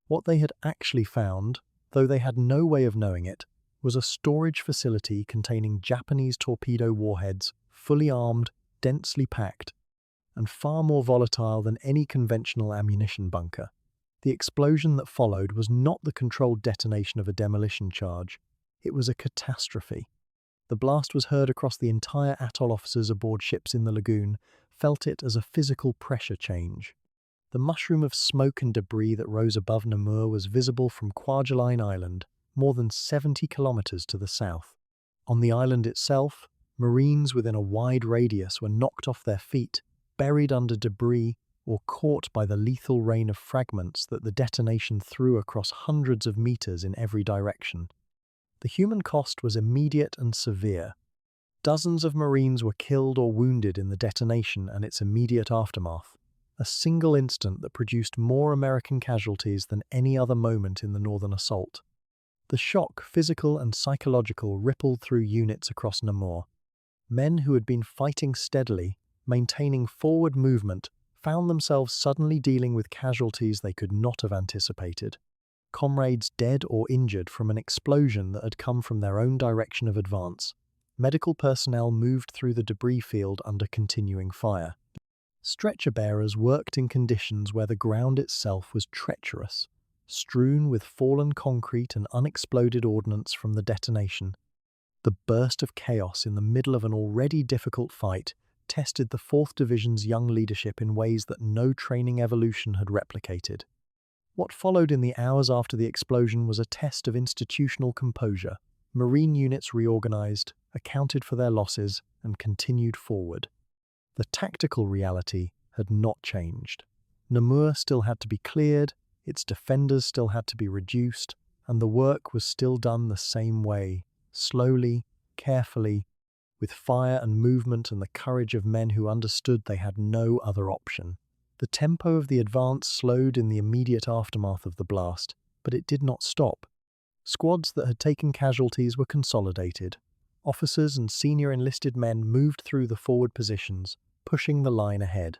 [SPEAKER 1] What they had actually found, though they had no way of knowing it, was a storage facility containing Japanese torpedo warheads, fully armed, densely packed, and far more volatile than any conventional ammunition bunker. The explosion that followed was not the controlled detonation of a demolition charge. It was a catastrophe. The blast was heard across the entire atoll. Officers aboard ships in the lagoon felt it as a physical pressure change. The mushroom of smoke and debris that rose above Namur was visible from Kwajalein Island, more than 70 kilometers to the south. On the island itself, Marines within a wide radius were knocked off their feet, buried under debris, or caught by the lethal rain of fragments that the detonation threw across hundreds of meters in every direction. The human cost was immediate and severe. Dozens of Marines were killed or wounded in the detonation and its immediate aftermath, a single incident that produced more American casualties than any other moment in the northern assault. The shock, physical and psychological, rippled through units across Namur. Men who had been fighting steadily, maintaining forward movement, found themselves suddenly dealing with casualties they could not have anticipated. Comrades dead or injured from an explosion that had come from their own direction of advance. Medical personnel moved through the debris field under continuing fire. Stretcher bearers worked in conditions where the ground itself was treacherous, strewn with fallen concrete and unexploded ordnance from the detonation. The burst of chaos in the middle of an already difficult fight tested the 4th Division's young leadership in ways that no training evolution had replicated. What followed in the hours after the explosion was a test of institutional composure. Marine units reorganized, accounted for their losses, and continued forward. The tactical reality had not changed. Namur still had to be cleared, its defenders still had to be reduced, and the work was still done the same way, slowly, carefully, with fire and movement and the courage of men who understood they had no other option. The tempo of the advance slowed in the immediate aftermath of the blast, but it did not stop. Squads that had taken casualties were consolidated. Officers and senior enlisted men moved through the forward positions, pushing the line ahead.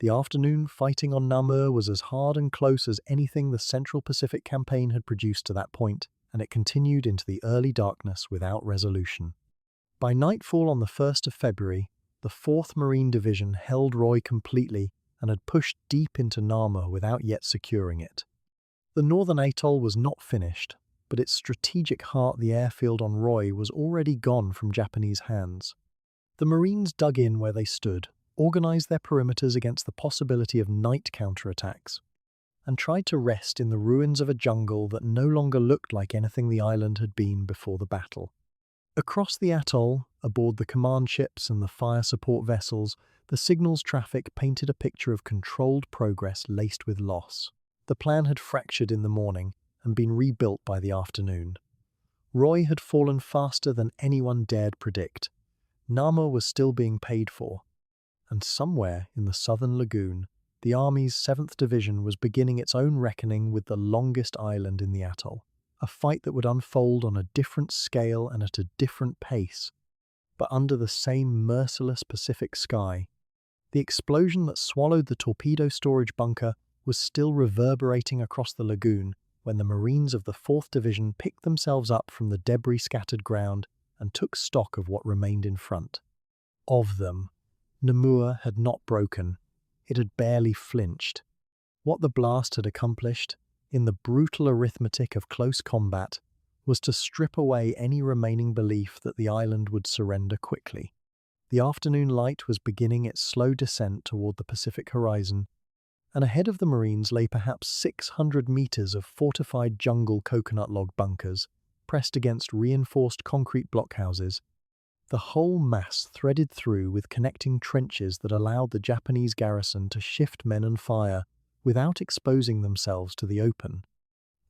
[SPEAKER 1] The afternoon fighting on Namur was as hard and close as anything the Central Pacific Campaign had produced to that point, and it continued into the early darkness without resolution. By nightfall on the 1st of February, the 4th Marine Division held Roy completely and had pushed deep into Namur without yet securing it. The northern atoll was not finished, but its strategic heart, the airfield on Roy, was already gone from Japanese hands. The Marines dug in where they stood, organized their perimeters against the possibility of night counterattacks, and tried to rest in the ruins of a jungle that no longer looked like anything the island had been before the battle. Across the atoll, aboard the command ships and the fire support vessels, the signals traffic painted a picture of controlled progress laced with loss. The plan had fractured in the morning and been rebuilt by the afternoon. Roy had fallen faster than anyone dared predict. Namur was still being paid for, and somewhere in the southern lagoon, the Army's 7th Division was beginning its own reckoning with the longest island in the atoll, a fight that would unfold on a different scale and at a different pace, but under the same merciless Pacific sky. The explosion that swallowed the torpedo storage bunker was still reverberating across the lagoon when the Marines of the 4th Division picked themselves up from the debris-scattered ground and took stock of what remained in front. Of them, Namur had not broken. It had barely flinched. What the blast had accomplished, in the brutal arithmetic of close combat, was to strip away any remaining belief that the island would surrender quickly. The afternoon light was beginning its slow descent toward the Pacific horizon, and ahead of the Marines lay perhaps 600 meters of fortified jungle coconut log bunkers, pressed against reinforced concrete blockhouses, the whole mass threaded through with connecting trenches that allowed the Japanese garrison to shift men and fire without exposing themselves to the open.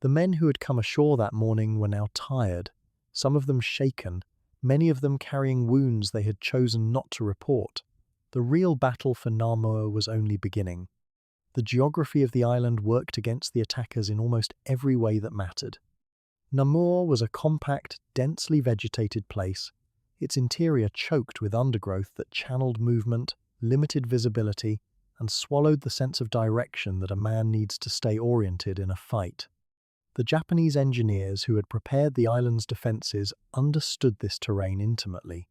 [SPEAKER 1] The men who had come ashore that morning were now tired, some of them shaken, many of them carrying wounds they had chosen not to report. The real battle for Namur was only beginning. The geography of the island worked against the attackers in almost every way that mattered. Namur was a compact, densely vegetated place, its interior choked with undergrowth that channeled movement, limited visibility, and swallowed the sense of direction that a man needs to stay oriented in a fight. The Japanese engineers who had prepared the island's defences understood this terrain intimately.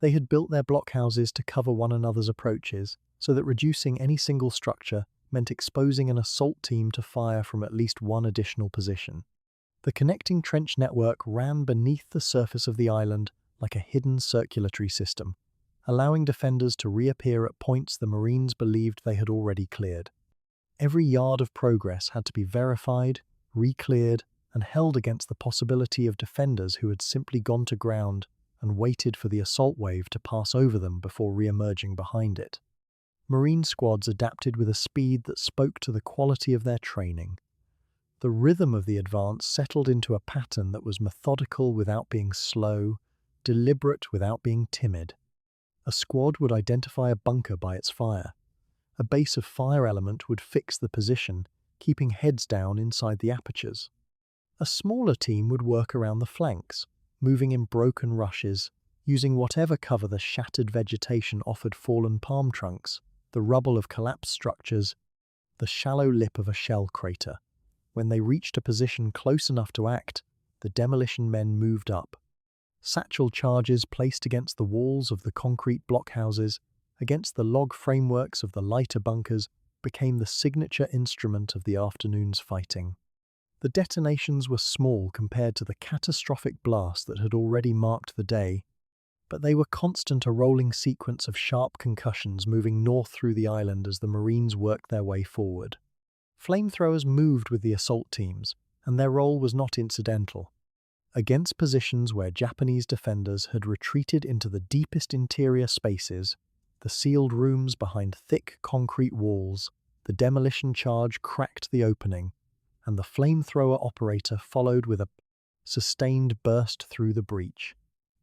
[SPEAKER 1] They had built their blockhouses to cover one another's approaches, so that reducing any single structure meant exposing an assault team to fire from at least one additional position. The connecting trench network ran beneath the surface of the island like a hidden circulatory system, allowing defenders to reappear at points the Marines believed they had already cleared. Every yard of progress had to be verified, re-cleared, and held against the possibility of defenders who had simply gone to ground and waited for the assault wave to pass over them before re-emerging behind it. Marine squads adapted with a speed that spoke to the quality of their training. The rhythm of the advance settled into a pattern that was methodical without being slow, deliberate without being timid. A squad would identify a bunker by its fire. A base of fire element would fix the position, keeping heads down inside the apertures. A smaller team would work around the flanks, moving in broken rushes, using whatever cover the shattered vegetation offered: fallen palm trunks, the rubble of collapsed structures, the shallow lip of a shell crater. When they reached a position close enough to act, the demolition men moved up. Satchel charges placed against the walls of the concrete blockhouses, against the log frameworks of the lighter bunkers, became the signature instrument of the afternoon's fighting. The detonations were small compared to the catastrophic blast that had already marked the day, but they were constant, a rolling sequence of sharp concussions moving north through the island as the Marines worked their way forward. Flamethrowers moved with the assault teams, and their role was not incidental. Against positions where Japanese defenders had retreated into the deepest interior spaces, the sealed rooms behind thick concrete walls, the demolition charge cracked the opening, and the flamethrower operator followed with a sustained burst through the breach.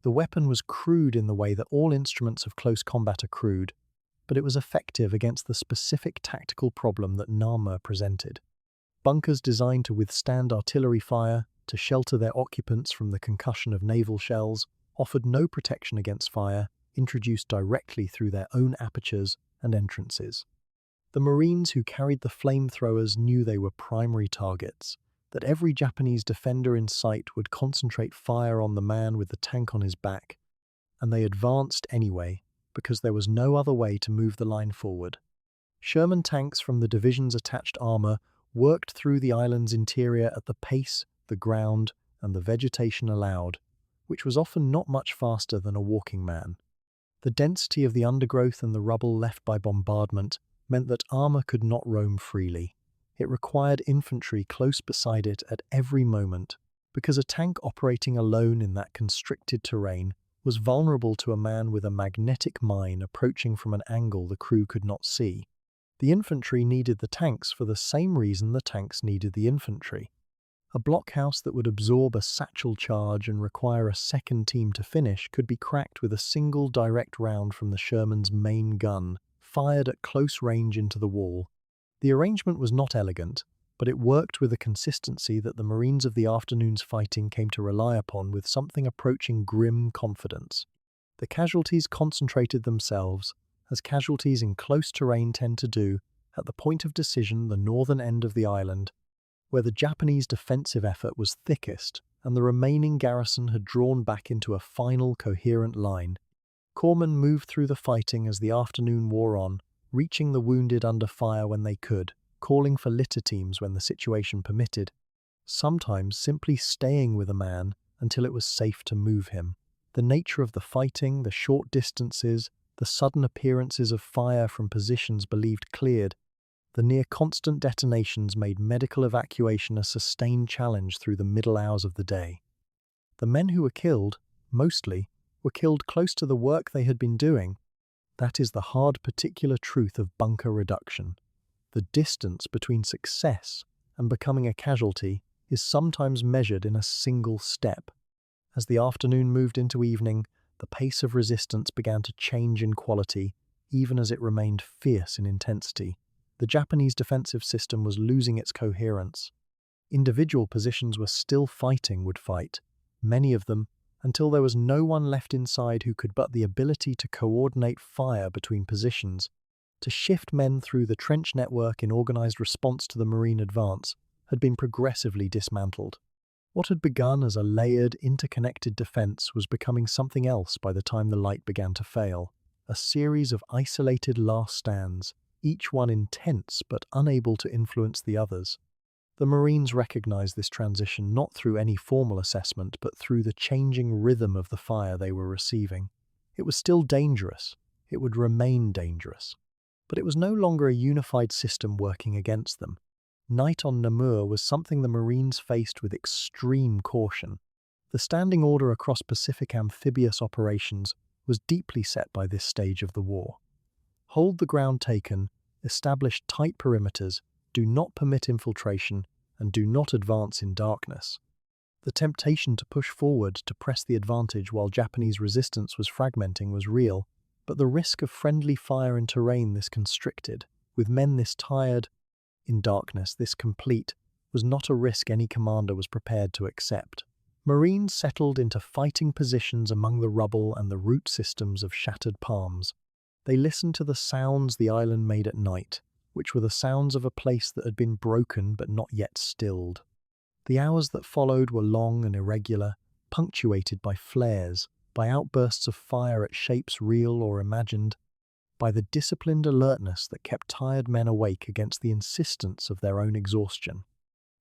[SPEAKER 1] The weapon was crude in the way that all instruments of close combat are crude, but it was effective against the specific tactical problem that Namur presented. Bunkers designed to withstand artillery fire, to shelter their occupants from the concussion of naval shells, offered no protection against fire, introduced directly through their own apertures and entrances. The Marines who carried the flamethrowers knew they were primary targets, that every Japanese defender in sight would concentrate fire on the man with the tank on his back, and they advanced anyway, because there was no other way to move the line forward. Sherman tanks from the division's attached armor worked through the island's interior at the pace the ground and the vegetation allowed, which was often not much faster than a walking man. The density of the undergrowth and the rubble left by bombardment meant that armor could not roam freely. It required infantry close beside it at every moment, because a tank operating alone in that constricted terrain was vulnerable to a man with a magnetic mine approaching from an angle the crew could not see. The infantry needed the tanks for the same reason the tanks needed the infantry. A blockhouse that would absorb a satchel charge and require a second team to finish could be cracked with a single direct round from the Sherman's main gun, fired at close range into the wall. The arrangement was not elegant, but it worked with a consistency that the Marines of the afternoon's fighting came to rely upon with something approaching grim confidence. The casualties concentrated themselves, as casualties in close terrain tend to do, at the point of decision, the northern end of the island, where the Japanese defensive effort was thickest and the remaining garrison had drawn back into a final coherent line. Corpsmen moved through the fighting as the afternoon wore on, reaching the wounded under fire when they could, calling for litter teams when the situation permitted, sometimes simply staying with a man until it was safe to move him. The nature of the fighting, the short distances, the sudden appearances of fire from positions believed cleared, the near-constant detonations made medical evacuation a sustained challenge through the middle hours of the day. The men who were killed, mostly, were killed close to the work they had been doing. That is the hard particular truth of bunker reduction. The distance between success and becoming a casualty is sometimes measured in a single step. As the afternoon moved into evening, the pace of resistance began to change in quality, even as it remained fierce in intensity. The Japanese defensive system was losing its coherence. Individual positions were still would fight, many of them, until there was no one left inside who could but the ability to coordinate fire between positions, to shift men through the trench network in organized response to the Marine advance, had been progressively dismantled. What had begun as a layered, interconnected defense was becoming something else by the time the light began to fail. A series of isolated last stands, each one intense but unable to influence the others. The Marines recognized this transition not through any formal assessment, but through the changing rhythm of the fire they were receiving. It was still dangerous. It would remain dangerous. But it was no longer a unified system working against them. Night on Namur was something the Marines faced with extreme caution. The standing order across Pacific amphibious operations was deeply set by this stage of the war. Hold the ground taken, establish tight perimeters, do not permit infiltration, and do not advance in darkness. The temptation to push forward to press the advantage while Japanese resistance was fragmenting was real, but the risk of friendly fire in terrain this constricted, with men this tired, in darkness this complete, was not a risk any commander was prepared to accept. Marines settled into fighting positions among the rubble and the root systems of shattered palms. They listened to the sounds the island made at night, which were the sounds of a place that had been broken but not yet stilled. The hours that followed were long and irregular, punctuated by flares, by outbursts of fire at shapes real or imagined, by the disciplined alertness that kept tired men awake against the insistence of their own exhaustion.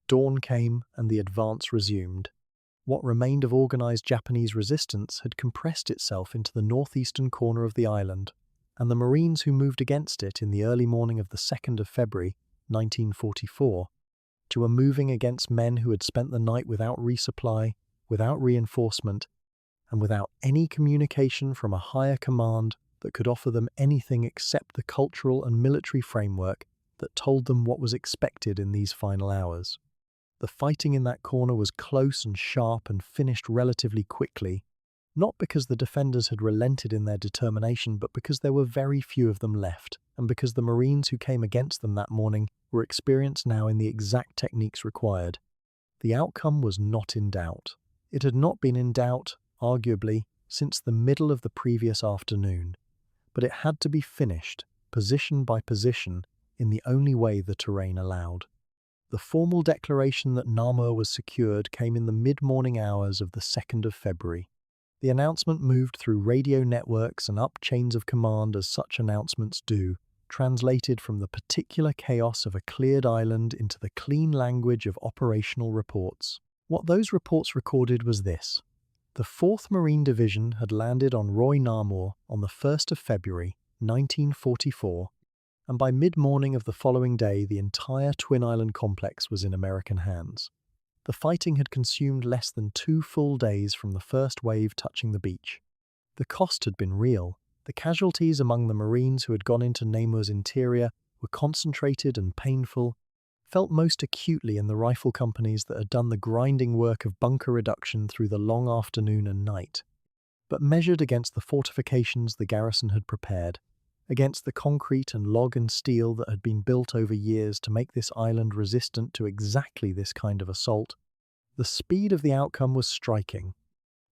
[SPEAKER 1] Dawn came and the advance resumed. What remained of organized Japanese resistance had compressed itself into the northeastern corner of the island, and the Marines who moved against it in the early morning of the 2nd of February, 1944, were moving against men who had spent the night without resupply, without reinforcement, and without any communication from a higher command that could offer them anything except the cultural and military framework that told them what was expected in these final hours. The fighting in that corner was close and sharp and finished relatively quickly, not because the defenders had relented in their determination, but because there were very few of them left, and because the Marines who came against them that morning were experienced now in the exact techniques required. The outcome was not in doubt. It had not been in doubt, arguably, since the middle of the previous afternoon, but it had to be finished, position by position, in the only way the terrain allowed. The formal declaration that Namur was secured came in the mid-morning hours of the 2nd of February. The announcement moved through radio networks and up chains of command as such announcements do, translated from the particular chaos of a cleared island into the clean language of operational reports. What those reports recorded was this. The 4th Marine Division had landed on Roy Namur on the 1st of February, 1944, and by mid-morning of the following day the entire Twin Island complex was in American hands. The fighting had consumed less than 2 full days from the first wave touching the beach. The cost had been real. The casualties among the Marines who had gone into Namur's interior were concentrated and painful, felt most acutely in the rifle companies that had done the grinding work of bunker reduction through the long afternoon and night. But measured against the fortifications the garrison had prepared, against the concrete and log and steel that had been built over years to make this island resistant to exactly this kind of assault, the speed of the outcome was striking.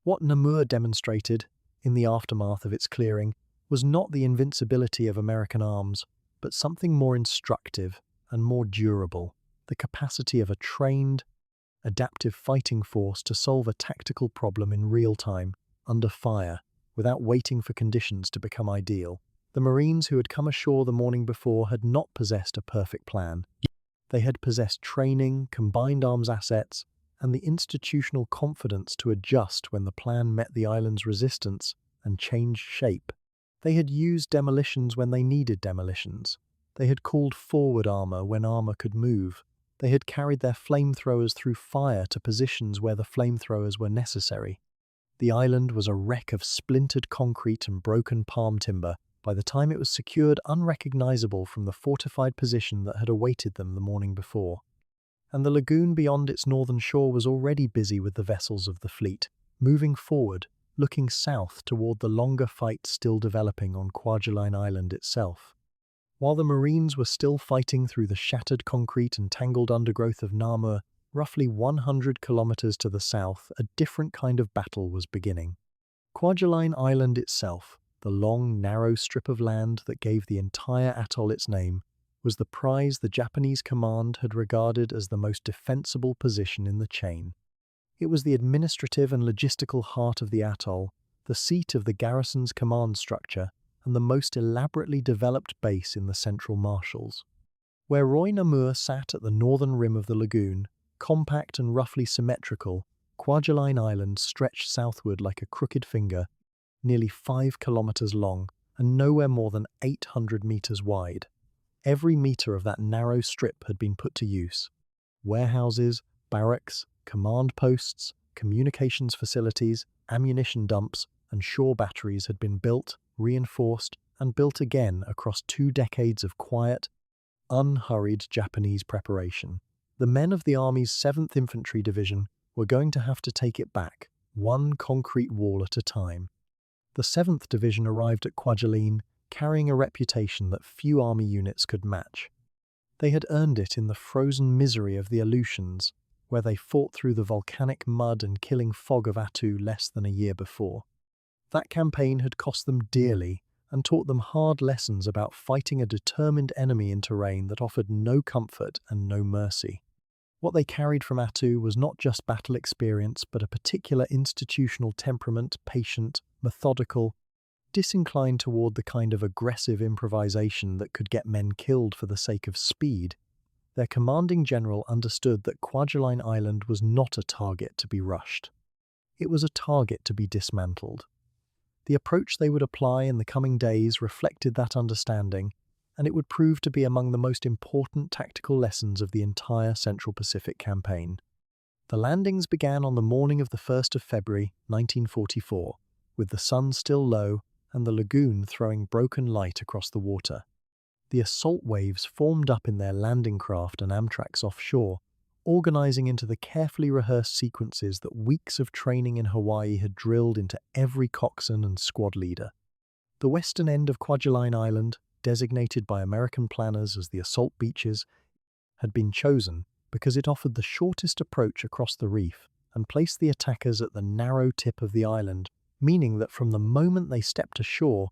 [SPEAKER 1] What Namur demonstrated, in the aftermath of its clearing, was not the invincibility of American arms, but something more instructive and more durable, the capacity of a trained adaptive fighting force to solve a tactical problem in real time, under fire, without waiting for conditions to become ideal. The Marines who had come ashore the morning before had not possessed a perfect plan. They had possessed training, combined arms assets, and the institutional confidence to adjust when the plan met the island's resistance and changed shape. They had used demolitions when they needed demolitions. They had called forward armor when armor could move. They had carried their flamethrowers through fire to positions where the flamethrowers were necessary. The island was a wreck of splintered concrete and broken palm timber by the time it was secured, unrecognizable from the fortified position that had awaited them the morning before. And the lagoon beyond its northern shore was already busy with the vessels of the fleet, moving forward, looking south toward the longer fight still developing on Kwajalein Island itself. While the Marines were still fighting through the shattered concrete and tangled undergrowth of Namur, roughly 100 kilometers to the south, a different kind of battle was beginning. Kwajalein Island itself, the long, narrow strip of land that gave the entire atoll its name, was the prize the Japanese command had regarded as the most defensible position in the chain. It was the administrative and logistical heart of the atoll, the seat of the garrison's command structure, and the most elaborately developed base in the central marshals. Where Roy Namur sat at the northern rim of the lagoon, compact and roughly symmetrical, Kwajalein Island stretched southward like a crooked finger, nearly 5 kilometers long and nowhere more than 800 meters wide. Every meter of that narrow strip had been put to use. Warehouses, barracks, command posts, communications facilities, ammunition dumps, and shore batteries had been built, reinforced, and built again across 2 decades of quiet, unhurried Japanese preparation. The men of the Army's 7th Infantry Division were going to have to take it back, one concrete wall at a time. The 7th Division arrived at Kwajalein, carrying a reputation that few Army units could match. They had earned it in the frozen misery of the Aleutians, where they fought through the volcanic mud and killing fog of Attu less than a year before. That campaign had cost them dearly and taught them hard lessons about fighting a determined enemy in terrain that offered no comfort and no mercy. What they carried from Attu was not just battle experience, but a particular institutional temperament, patient, methodical, disinclined toward the kind of aggressive improvisation that could get men killed for the sake of speed. Their commanding general understood that Kwajalein Island was not a target to be rushed. It was a target to be dismantled. The approach they would apply in the coming days reflected that understanding, and it would prove to be among the most important tactical lessons of the entire Central Pacific campaign. The landings began on the morning of the 1st of February, 1944, with the sun still low and the lagoon throwing broken light across the water. The assault waves formed up in their landing craft and Amtraks offshore, organizing into the carefully rehearsed sequences that weeks of training in Hawaii had drilled into every coxswain and squad leader. The western end of Kwajalein Island, designated by American planners as the assault beaches, had been chosen because it offered the shortest approach across the reef and placed the attackers at the narrow tip of the island, meaning that from the moment they stepped ashore,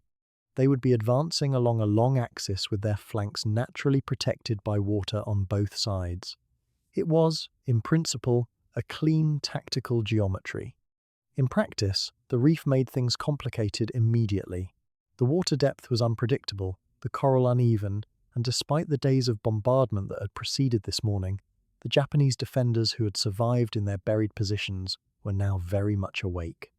[SPEAKER 1] they would be advancing along a long axis with their flanks naturally protected by water on both sides. It was, in principle, a clean tactical geometry. In practice, the reef made things complicated immediately. The water depth was unpredictable, the coral uneven, and despite the days of bombardment that had preceded this morning, the Japanese defenders who had survived in their buried positions were now very much awake.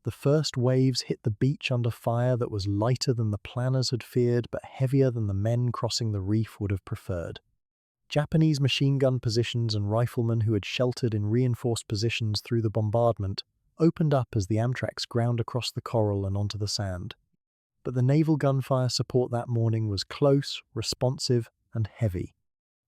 [SPEAKER 1] The first waves hit the beach under fire that was lighter than the planners had feared, but heavier than the men crossing the reef would have preferred. Japanese machine gun positions and riflemen who had sheltered in reinforced positions through the bombardment opened up as the Amtraks ground across the coral and onto the sand. But the naval gunfire support that morning was close, responsive, and heavy.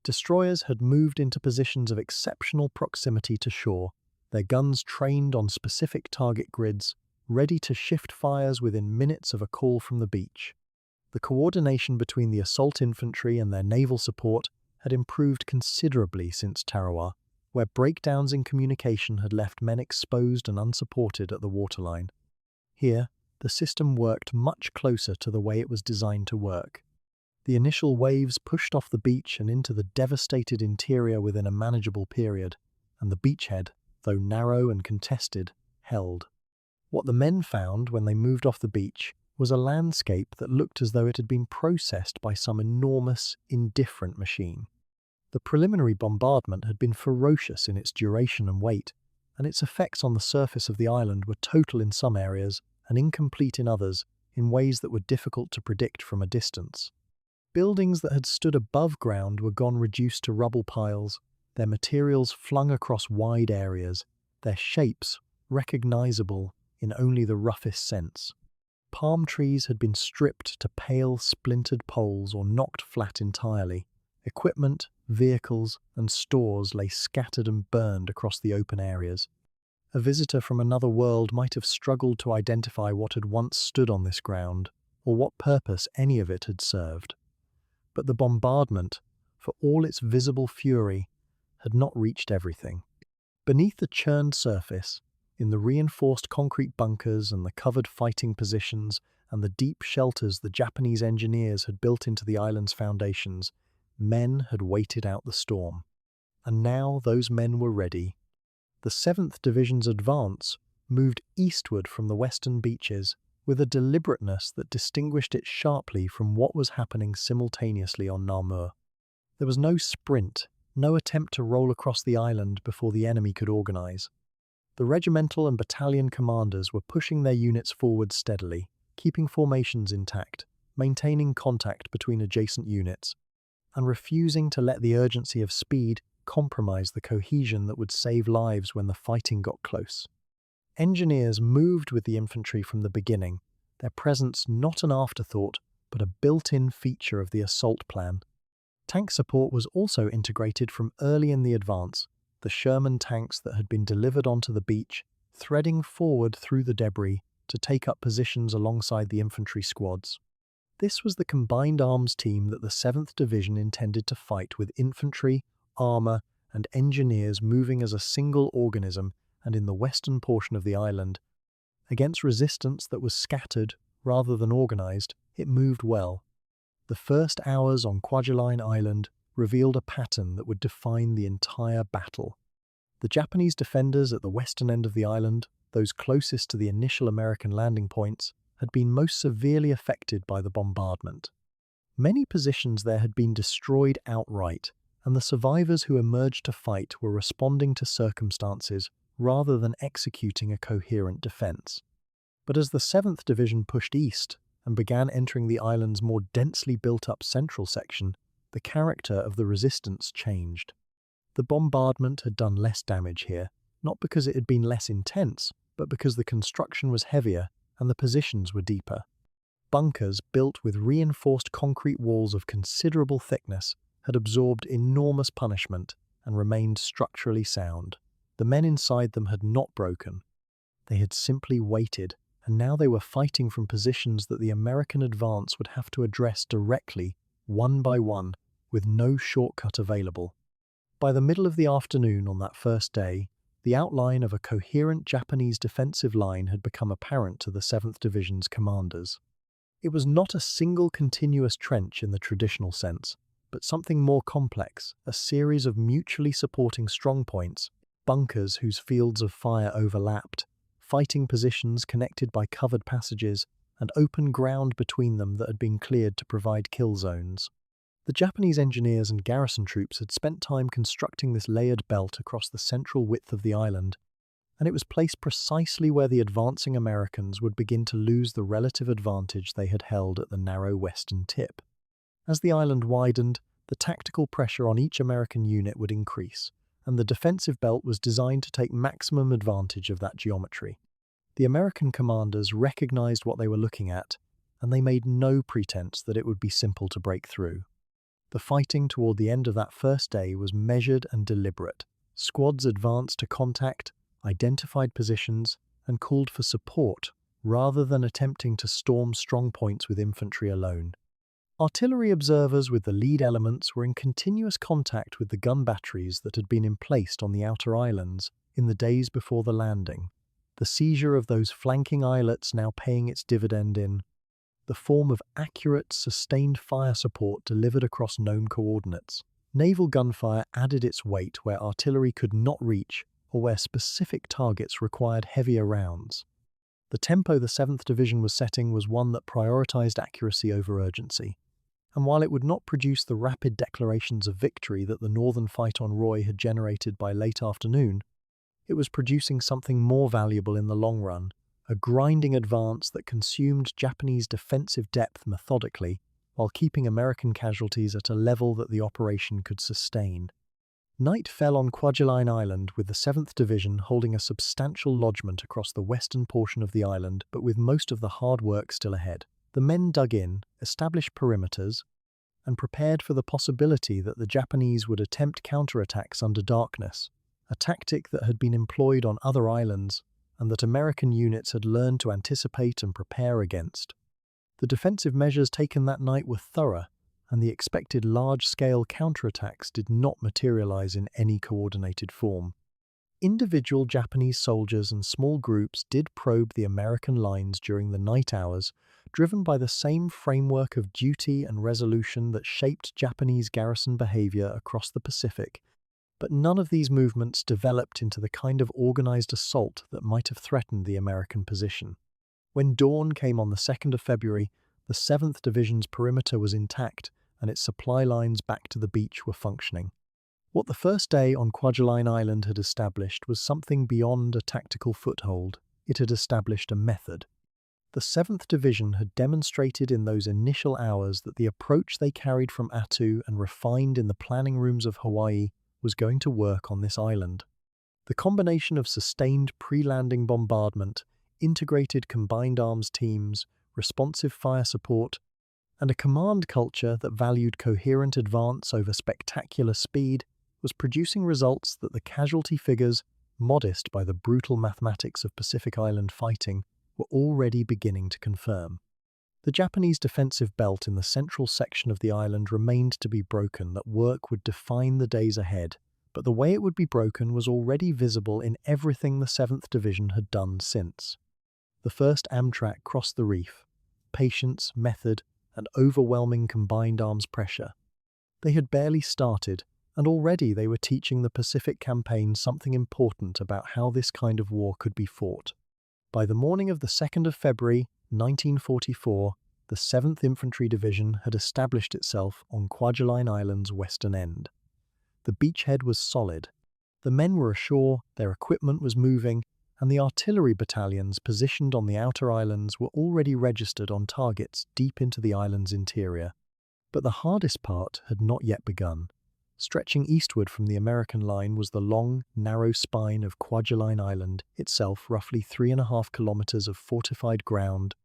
[SPEAKER 1] Destroyers had moved into positions of exceptional proximity to shore, their guns trained on specific target grids, ready to shift fires within minutes of a call from the beach. The coordination between the assault infantry and their naval support had improved considerably since Tarawa, where breakdowns in communication had left men exposed and unsupported at the waterline. Here, the system worked much closer to the way it was designed to work. The initial waves pushed off the beach and into the devastated interior within a manageable period, and the beachhead, though narrow and contested, held. What the men found when they moved off the beach was a landscape that looked as though it had been processed by some enormous, indifferent machine. The preliminary bombardment had been ferocious in its duration and weight, and its effects on the surface of the island were total in some areas and incomplete in others, in ways that were difficult to predict from a distance. Buildings that had stood above ground were gone reduced to rubble piles, their materials flung across wide areas, their shapes recognizable in only the roughest sense. Palm trees had been stripped to pale, splintered poles or knocked flat entirely. Equipment, vehicles, and stores lay scattered and burned across the open areas. A visitor from another world might have struggled to identify what had once stood on this ground, or what purpose any of it had served. But the bombardment, for all its visible fury, had not reached everything. Beneath the churned surface, in the reinforced concrete bunkers and the covered fighting positions and the deep shelters the Japanese engineers had built into the island's foundations, men had waited out the storm. And now those men were ready. The 7th Division's advance moved eastward from the western beaches with a deliberateness that distinguished it sharply from what was happening simultaneously on Namur. There was no sprint, no attempt to roll across the island before the enemy could organize. The regimental and battalion commanders were pushing their units forward steadily, keeping formations intact, maintaining contact between adjacent units, and refusing to let the urgency of speed compromise the cohesion that would save lives when the fighting got close. Engineers moved with the infantry from the beginning, their presence not an afterthought, but a built-in feature of the assault plan. Tank support was also integrated from early in the advance, the Sherman tanks that had been delivered onto the beach, threading forward through the debris to take up positions alongside the infantry squads. This was the combined arms team that the 7th Division intended to fight, with infantry, armour, and engineers moving as a single organism and in the western portion of the island. Against resistance that was scattered rather than organised, it moved well. The first hours on Kwajalein Island revealed a pattern that would define the entire battle. The Japanese defenders at the western end of the island, those closest to the initial American landing points, had been most severely affected by the bombardment. Many positions there had been destroyed outright, and the survivors who emerged to fight were responding to circumstances rather than executing a coherent defense. But as the 7th Division pushed east and began entering the island's more densely built-up central section, the character of the resistance changed. The bombardment had done less damage here, not because it had been less intense, but because the construction was heavier and the positions were deeper. Bunkers built with reinforced concrete walls of considerable thickness had absorbed enormous punishment and remained structurally sound. The men inside them had not broken. They had simply waited, and now they were fighting from positions that the American advance would have to address directly, one by one, with no shortcut available. By the middle of the afternoon on that first day, the outline of a coherent Japanese defensive line had become apparent to the 7th Division's commanders. It was not a single continuous trench in the traditional sense, but something more complex, a series of mutually supporting strongpoints, bunkers whose fields of fire overlapped, fighting positions connected by covered passages, and open ground between them that had been cleared to provide kill zones. The Japanese engineers and garrison troops had spent time constructing this layered belt across the central width of the island, and it was placed precisely where the advancing Americans would begin to lose the relative advantage they had held at the narrow western tip. As the island widened, the tactical pressure on each American unit would increase, and the defensive belt was designed to take maximum advantage of that geometry. The American commanders recognized what they were looking at, and they made no pretense that it would be simple to break through. The fighting toward the end of that first day was measured and deliberate. Squads advanced to contact, identified positions, and called for support, rather than attempting to storm strong points with infantry alone. Artillery observers with the lead elements were in continuous contact with the gun batteries that had been emplaced on the outer islands in the days before the landing, the seizure of those flanking islets now paying its dividend in the form of accurate, sustained fire support delivered across known coordinates. Naval gunfire added its weight where artillery could not reach or where specific targets required heavier rounds. The tempo the 7th Division was setting was one that prioritized accuracy over urgency. And while it would not produce the rapid declarations of victory that the northern fight on Roy had generated by late afternoon, it was producing something more valuable in the long run, a grinding advance that consumed Japanese defensive depth methodically while keeping American casualties at a level that the operation could sustain. Night fell on Kwajalein Island with the 7th Division holding a substantial lodgment across the western portion of the island, but with most of the hard work still ahead. The men dug in, established perimeters, and prepared for the possibility that the Japanese would attempt counterattacks under darkness, a tactic that had been employed on other islands and that American units had learned to anticipate and prepare against. The defensive measures taken that night were thorough, and the expected large-scale counterattacks did not materialize in any coordinated form. Individual Japanese soldiers and small groups did probe the American lines during the night hours, driven by the same framework of duty and resolution that shaped Japanese garrison behavior across the Pacific, but none of these movements developed into the kind of organized assault that might have threatened the American position. When dawn came on the 2nd of February, the 7th Division's perimeter was intact and its supply lines back to the beach were functioning. What the first day on Kwajalein Island had established was something beyond a tactical foothold. It had established a method. The 7th Division had demonstrated in those initial hours that the approach they carried from Attu and refined in the planning rooms of Hawaii was going to work on this island. The combination of sustained pre-landing bombardment, integrated combined arms teams, responsive fire support, and a command culture that valued coherent advance over spectacular speed was producing results that the casualty figures, modest by the brutal mathematics of Pacific Island fighting, were already beginning to confirm. The Japanese defensive belt in the central section of the island remained to be broken, that work would define the days ahead, but the way it would be broken was already visible in everything the 7th Division had done since. The first Amtrak crossed the reef, patience, method, and overwhelming combined arms pressure. They had barely started, and already they were teaching the Pacific Campaign something important about how this kind of war could be fought. By the morning of the 2nd of February, 1944, the 7th Infantry Division had established itself on Kwajalein Island's western end. The beachhead was solid. The men were ashore, their equipment was moving, and the artillery battalions positioned on the outer islands were already registered on targets deep into the island's interior. But the hardest part had not yet begun. Stretching eastward from the American line was the long, narrow spine of Kwajalein Island, itself roughly 3.5 kilometers of fortified ground,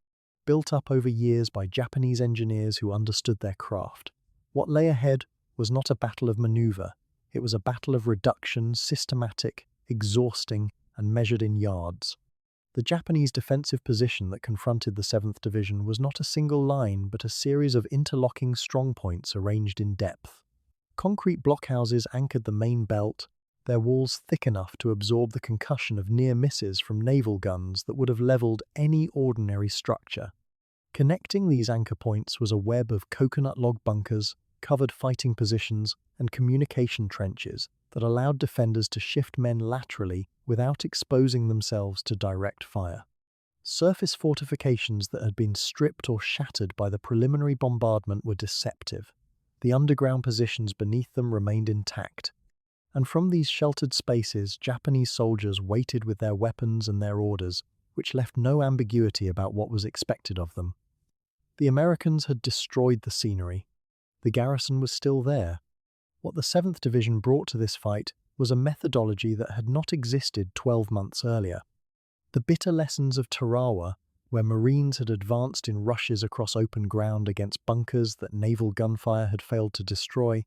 [SPEAKER 1] built up over years by Japanese engineers who understood their craft. What lay ahead was not a battle of maneuver. It was a battle of reduction, systematic, exhausting, and measured in yards. The Japanese defensive position that confronted the 7th Division was not a single line, but a series of interlocking strongpoints arranged in depth. Concrete blockhouses anchored the main belt, their walls thick enough to absorb the concussion of near misses from naval guns that would have leveled any ordinary structure. Connecting these anchor points was a web of coconut log bunkers, covered fighting positions, and communication trenches that allowed defenders to shift men laterally without exposing themselves to direct fire. Surface fortifications that had been stripped or shattered by the preliminary bombardment were deceptive. The underground positions beneath them remained intact, and from these sheltered spaces Japanese soldiers waited with their weapons and their orders, which left no ambiguity about what was expected of them. The Americans had destroyed the scenery. The garrison was still there. What the 7th Division brought to this fight was a methodology that had not existed 12 months earlier. The bitter lessons of Tarawa, where Marines had advanced in rushes across open ground against bunkers that naval gunfire had failed to destroy,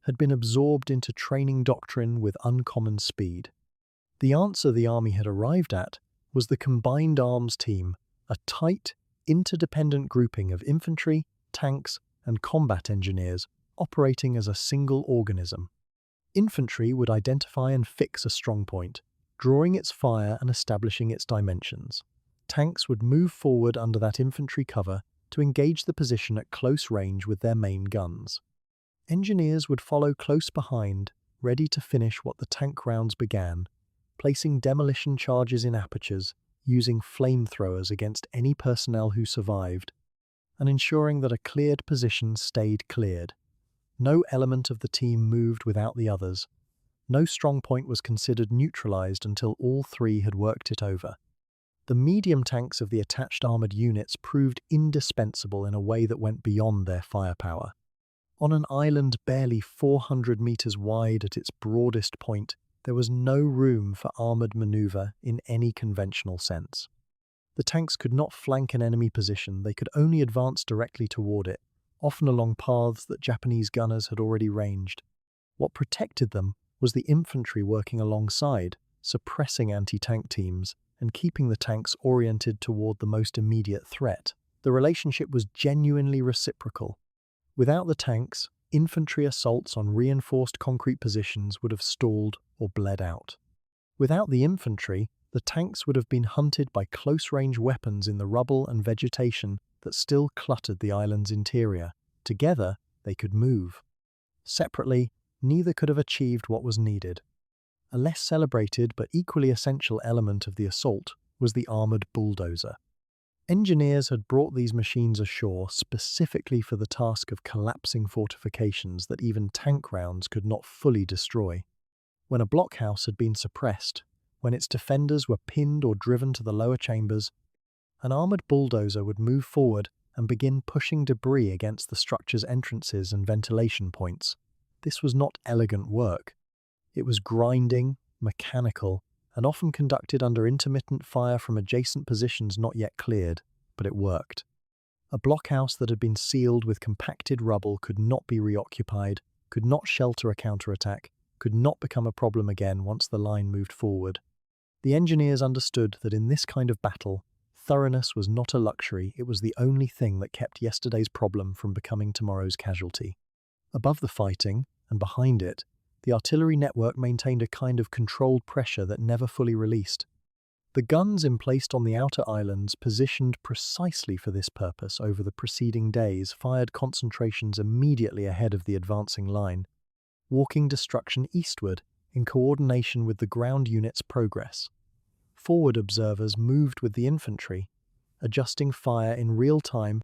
[SPEAKER 1] had been absorbed into training doctrine with uncommon speed. The answer the army had arrived at was the combined arms team, a tight, interdependent grouping of infantry, tanks, and combat engineers operating as a single organism. Infantry would identify and fix a strongpoint, drawing its fire and establishing its dimensions. Tanks would move forward under that infantry cover to engage the position at close range with their main guns. Engineers would follow close behind, ready to finish what the tank rounds began, placing demolition charges in apertures, using flamethrowers against any personnel who survived, and ensuring that a cleared position stayed cleared. No element of the team moved without the others. No strong point was considered neutralized until all three had worked it over. The medium tanks of the attached armored units proved indispensable in a way that went beyond their firepower. On an island barely 400 meters wide at its broadest point, there was no room for armored maneuver in any conventional sense. The tanks could not flank an enemy position, they could only advance directly toward it, often along paths that Japanese gunners had already ranged. What protected them was the infantry working alongside, suppressing anti-tank teams and keeping the tanks oriented toward the most immediate threat. The relationship was genuinely reciprocal. Without the tanks, infantry assaults on reinforced concrete positions would have stalled or bled out. Without the infantry, the tanks would have been hunted by close-range weapons in the rubble and vegetation that still cluttered the island's interior. Together, they could move. Separately, neither could have achieved what was needed. A less celebrated but equally essential element of the assault was the armored bulldozer. Engineers had brought these machines ashore specifically for the task of collapsing fortifications that even tank rounds could not fully destroy. When a blockhouse had been suppressed, when its defenders were pinned or driven to the lower chambers, an armored bulldozer would move forward and begin pushing debris against the structure's entrances and ventilation points. This was not elegant work. It was grinding, mechanical, and often conducted under intermittent fire from adjacent positions not yet cleared, but it worked. A blockhouse that had been sealed with compacted rubble could not be reoccupied, could not shelter a counterattack, could not become a problem again once the line moved forward. The engineers understood that in this kind of battle, thoroughness was not a luxury, it was the only thing that kept yesterday's problem from becoming tomorrow's casualty. Above the fighting, and behind it, the artillery network maintained a kind of controlled pressure that never fully released. The guns emplaced on the outer islands, positioned precisely for this purpose over the preceding days, fired concentrations immediately ahead of the advancing line, walking destruction eastward in coordination with the ground unit's progress. Forward observers moved with the infantry, adjusting fire in real time,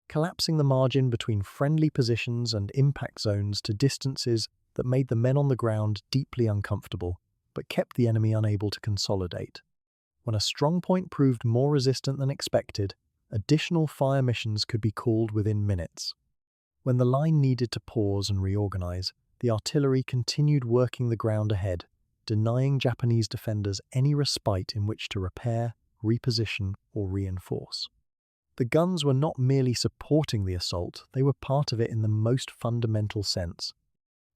[SPEAKER 1] collapsing the margin between friendly positions and impact zones to distances that made the men on the ground deeply uncomfortable, but kept the enemy unable to consolidate. When a strong point proved more resistant than expected, additional fire missions could be called within minutes. When the line needed to pause and reorganize, the artillery continued working the ground ahead, denying Japanese defenders any respite in which to repair, reposition, or reinforce. The guns were not merely supporting the assault, they were part of it in the most fundamental sense.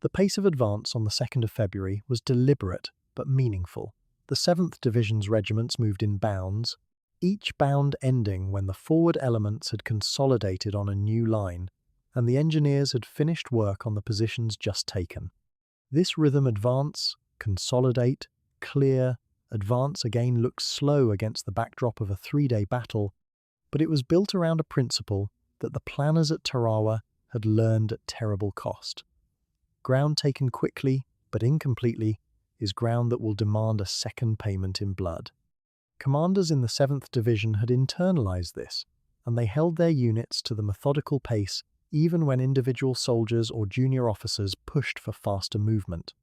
[SPEAKER 1] The pace of advance on the 2nd of February was deliberate but meaningful. The 7th Division's regiments moved in bounds, each bound ending when the forward elements had consolidated on a new line, and the engineers had finished work on the positions just taken. This rhythm advance, consolidate, clear, advance again looks slow against the backdrop of a 3-day battle, but it was built around a principle that the planners at Tarawa had learned at terrible cost. Ground taken quickly, but incompletely, is ground that will demand a second payment in blood. Commanders in the 7th Division had internalized this, and they held their units to the methodical pace even when individual soldiers or junior officers pushed for faster movement.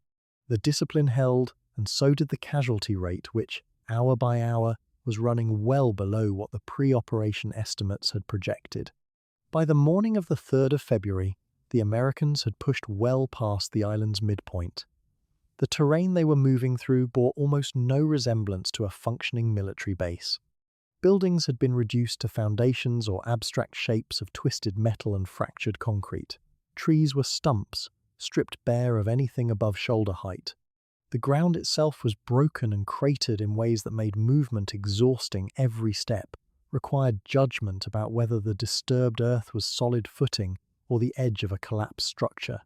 [SPEAKER 1] The discipline held, and so did the casualty rate, which, hour by hour, was running well below what the pre-operation estimates had projected. By the morning of the 3rd of February, the Americans had pushed well past the island's midpoint. The terrain they were moving through bore almost no resemblance to a functioning military base. Buildings had been reduced to foundations or abstract shapes of twisted metal and fractured concrete. Trees were stumps, stripped bare of anything above shoulder height. The ground itself was broken and cratered in ways that made movement exhausting every step, required judgment about whether the disturbed earth was solid footing or the edge of a collapsed structure.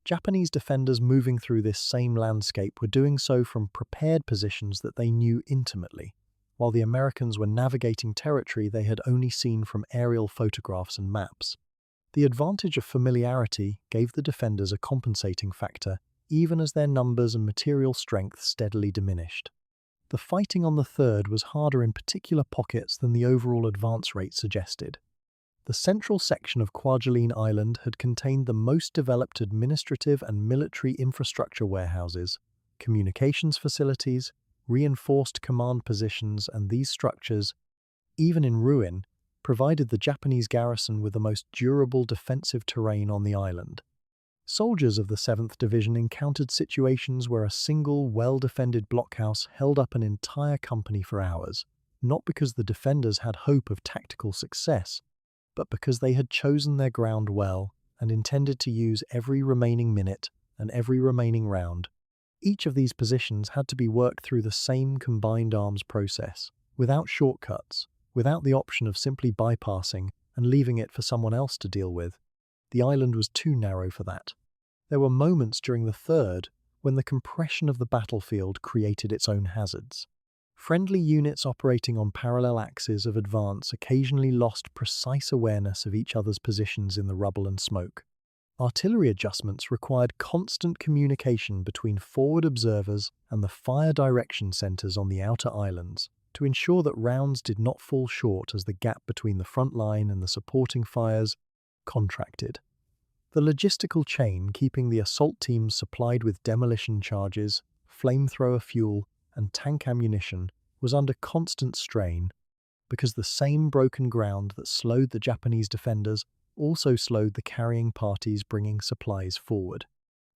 [SPEAKER 1] Japanese defenders moving through this same landscape were doing so from prepared positions that they knew intimately, while the Americans were navigating territory they had only seen from aerial photographs and maps. The advantage of familiarity gave the defenders a compensating factor, even as their numbers and material strength steadily diminished. The fighting on the 3rd was harder in particular pockets than the overall advance rate suggested. The central section of Kwajalein Island had contained the most developed administrative and military infrastructure warehouses, communications facilities, reinforced command positions, and these structures, even in ruin, provided the Japanese garrison with the most durable defensive terrain on the island. Soldiers of the 7th Division encountered situations where a single, well-defended blockhouse held up an entire company for hours, not because the defenders had hope of tactical success, but because they had chosen their ground well and intended to use every remaining minute and every remaining round. Each of these positions had to be worked through the same combined arms process, without shortcuts, without the option of simply bypassing and leaving it for someone else to deal with. The island was too narrow for that. There were moments during the 3rd when the compression of the battlefield created its own hazards. Friendly units operating on parallel axes of advance occasionally lost precise awareness of each other's positions in the rubble and smoke. Artillery adjustments required constant communication between forward observers and the fire direction centers on the outer islands to ensure that rounds did not fall short as the gap between the front line and the supporting fires contracted. The logistical chain keeping the assault teams supplied with demolition charges, flamethrower fuel, and tank ammunition was under constant strain because the same broken ground that slowed the Japanese defenders also slowed the carrying parties bringing supplies forward.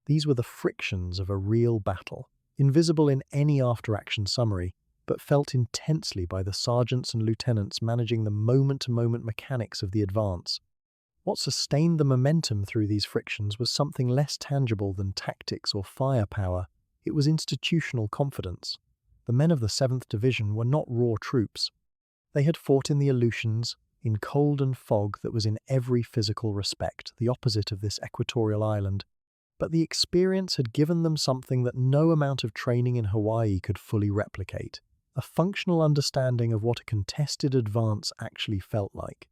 [SPEAKER 1] These were the frictions of a real battle, invisible in any after-action summary, but felt intensely by the sergeants and lieutenants managing the moment-to-moment mechanics of the advance. What sustained the momentum through these frictions was something less tangible than tactics or firepower. It was institutional confidence. The men of the 7th Division were not raw troops. They had fought in the Aleutians, in cold and fog that was in every physical respect the opposite of this equatorial island, but the experience had given them something that no amount of training in Hawaii could fully replicate, a functional understanding of what a contested advance actually felt like.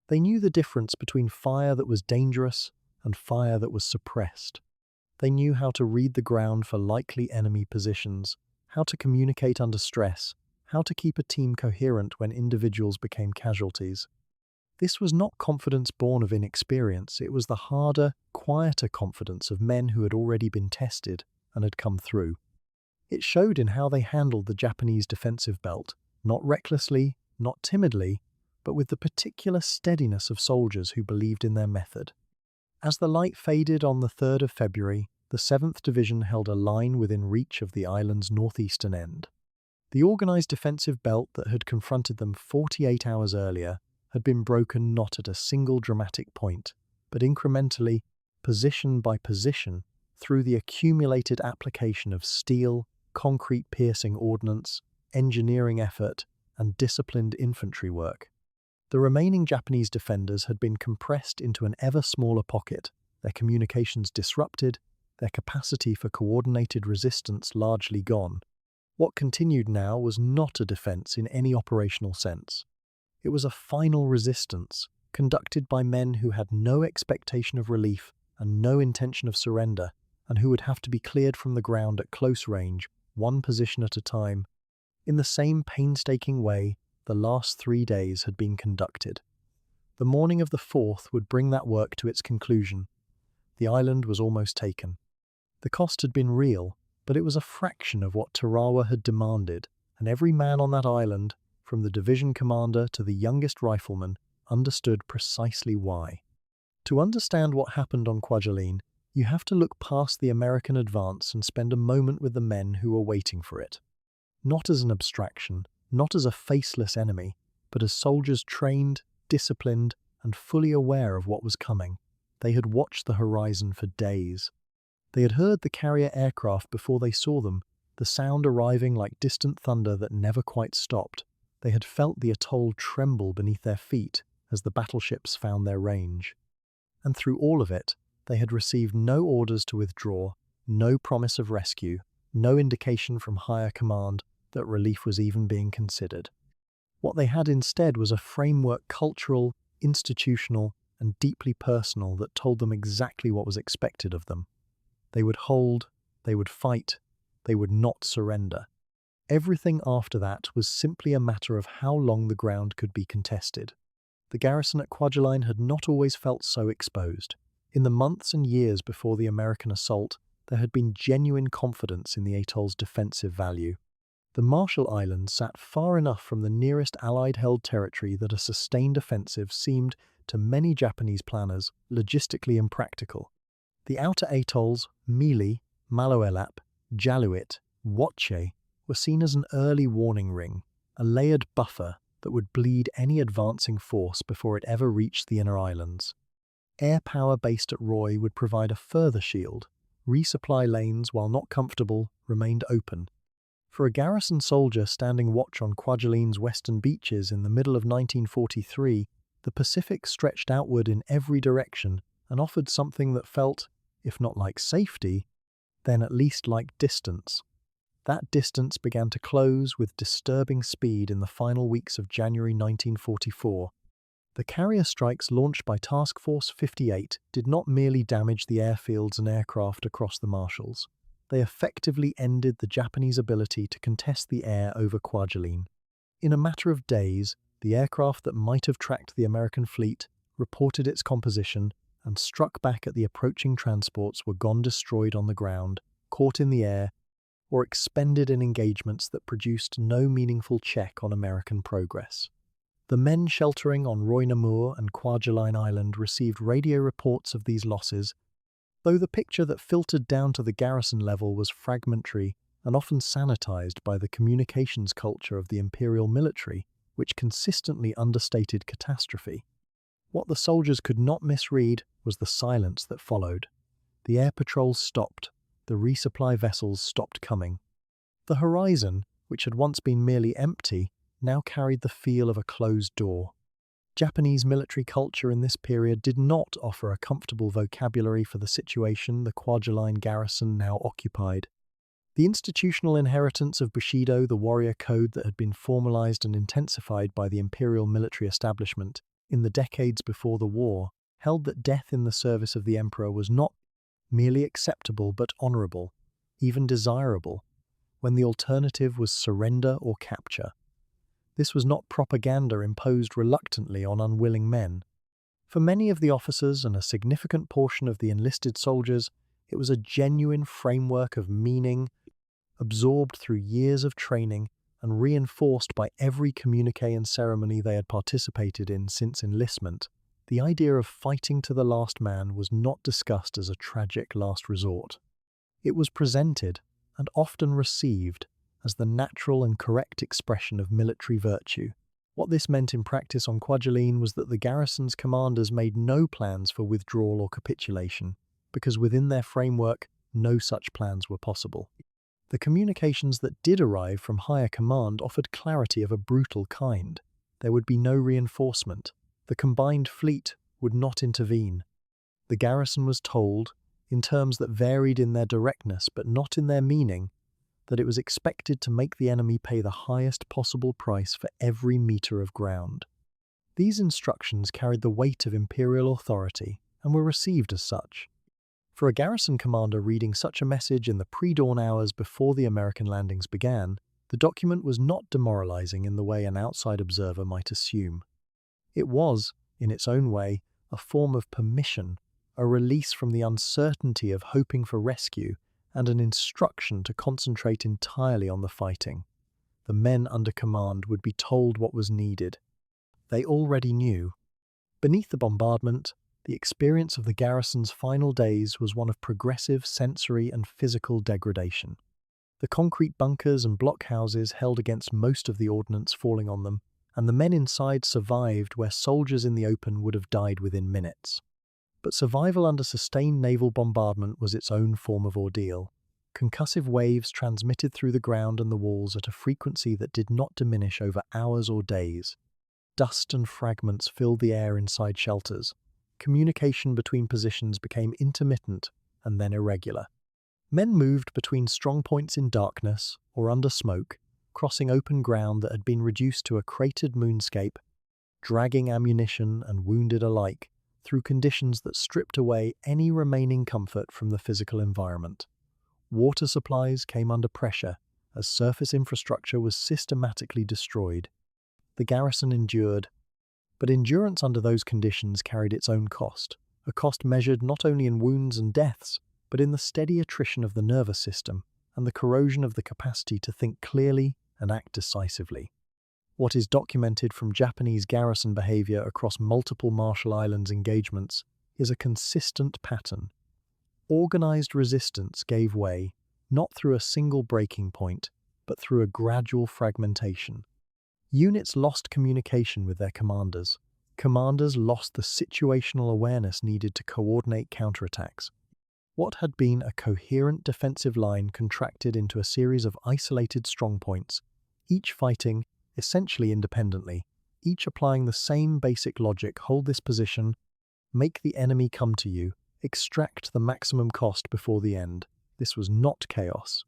[SPEAKER 1] They knew the difference between fire that was dangerous and fire that was suppressed. They knew how to read the ground for likely enemy positions, how to communicate under stress, how to keep a team coherent when individuals became casualties. This was not confidence born of inexperience, it was the harder, quieter confidence of men who had already been tested and had come through. It showed in how they handled the Japanese defensive belt, not recklessly, not timidly, but with the particular steadiness of soldiers who believed in their method. As the light faded on the 3rd of February, the 7th Division held a line within reach of the island's northeastern end. The organized defensive belt that had confronted them 48 hours earlier had been broken not at a single dramatic point, but incrementally, position by position, through the accumulated application of steel, concrete-piercing ordnance, engineering effort, and disciplined infantry work. The remaining Japanese defenders had been compressed into an ever smaller pocket, their communications disrupted, their capacity for coordinated resistance largely gone. What continued now was not a defense in any operational sense. It was a final resistance, conducted by men who had no expectation of relief and no intention of surrender, and who would have to be cleared from the ground at close range, one position at a time. In the same painstaking way, the last 3 days had been conducted. The morning of the 4th would bring that work to its conclusion. The island was almost taken. The cost had been real, but it was a fraction of what Tarawa had demanded, and every man on that island, from the division commander to the youngest rifleman, understood precisely why. To understand what happened on Kwajalein, you have to look past the American advance and spend a moment with the men who were waiting for it. Not as an abstraction, not as a faceless enemy, but as soldiers trained, disciplined, and fully aware of what was coming. They had watched the horizon for days. They had heard the carrier aircraft before they saw them, the sound arriving like distant thunder that never quite stopped. They had felt the atoll tremble beneath their feet as the battleships found their range. And through all of it, they had received no orders to withdraw, no promise of rescue, no indication from higher command that relief was even being considered. What they had instead was a framework cultural, institutional, and deeply personal that told them exactly what was expected of them. They would hold, they would fight, they would not surrender. Everything after that was simply a matter of how long the ground could be contested. The garrison at Kwajalein had not always felt so exposed. In the months and years before the American assault, there had been genuine confidence in the atoll's defensive value. The Marshall Islands sat far enough from the nearest Allied-held territory that a sustained offensive seemed, to many Japanese planners, logistically impractical. The outer atolls, Mili, Maloelap, Jaluit, Wotje, were seen as an early warning ring, a layered buffer that would bleed any advancing force before it ever reached the inner islands. Air power based at Roy would provide a further shield. Resupply lanes, while not comfortable, remained open. For a garrison soldier standing watch on Kwajalein's western beaches in the middle of 1943, the Pacific stretched outward in every direction and offered something that felt, if not like safety, then at least like distance. That distance began to close with disturbing speed in the final weeks of January 1944. The carrier strikes launched by Task Force 58 did not merely damage the airfields and aircraft across the Marshalls. They effectively ended the Japanese ability to contest the air over Kwajalein. In a matter of days, the aircraft that might have tracked the American fleet reported its composition and struck back at the approaching transports were gone destroyed on the ground, caught in the air, or expended in engagements that produced no meaningful check on American progress. The men sheltering on Roy Namur and Kwajalein Island received radio reports of these losses, though the picture that filtered down to the garrison level was fragmentary and often sanitized by the communications culture of the imperial military, which consistently understated catastrophe. What the soldiers could not misread was the silence that followed. The air patrols stopped. The resupply vessels stopped coming. The horizon, which had once been merely empty, now carried the feel of a closed door. Japanese military culture in this period did not offer a comfortable vocabulary for the situation the Kwajalein garrison now occupied. The institutional inheritance of Bushido, the warrior code that had been formalized and intensified by the imperial military establishment in the decades before the war, held that death in the service of the emperor was not merely acceptable but honorable, even desirable, when the alternative was surrender or capture. This was not propaganda imposed reluctantly on unwilling men. For many of the officers and a significant portion of the enlisted soldiers, it was a genuine framework of meaning, absorbed through years of training and reinforced by every communique and ceremony they had participated in since enlistment. The idea of fighting to the last man was not discussed as a tragic last resort. It was presented, and often received, as the natural and correct expression of military virtue. What this meant in practice on Kwajalein was that the garrison's commanders made no plans for withdrawal or capitulation, because within their framework, no such plans were possible. The communications that did arrive from higher command offered clarity of a brutal kind. There would be no reinforcement. The combined fleet would not intervene. The garrison was told, in terms that varied in their directness but not in their meaning, that it was expected to make the enemy pay the highest possible price for every meter of ground. These instructions carried the weight of imperial authority and were received as such. For a garrison commander reading such a message in the pre-dawn hours before the American landings began, the document was not demoralizing in the way an outside observer might assume. It was, in its own way, a form of permission, a release from the uncertainty of hoping for rescue, and an instruction to concentrate entirely on the fighting. The men under command would be told what was needed. They already knew. Beneath the bombardment, the experience of the garrison's final days was one of progressive sensory and physical degradation. The concrete bunkers and blockhouses held against most of the ordnance falling on them, and the men inside survived where soldiers in the open would have died within minutes. But survival under sustained naval bombardment was its own form of ordeal. Concussive waves transmitted through the ground and the walls at a frequency that did not diminish over hours or days. Dust and fragments filled the air inside shelters. Communication between positions became intermittent and then irregular. Men moved between strong points in darkness or under smoke, crossing open ground that had been reduced to a cratered moonscape, dragging ammunition and wounded alike through conditions that stripped away any remaining comfort from the physical environment. Water supplies came under pressure as surface infrastructure was systematically destroyed. The garrison endured, but endurance under those conditions carried its own cost, a cost measured not only in wounds and deaths, but in the steady attrition of the nervous system and the corrosion of the capacity to think clearly and act decisively. What is documented from Japanese garrison behavior across multiple Marshall Islands engagements is a consistent pattern. Organized resistance gave way, not through a single breaking point, but through a gradual fragmentation. Units lost communication with their commanders. Commanders lost the situational awareness needed to coordinate counterattacks. What had been a coherent defensive line contracted into a series of isolated strongpoints, each fighting essentially independently, each applying the same basic logic: hold this position, make the enemy come to you, extract the maximum cost before the end. This was not chaos.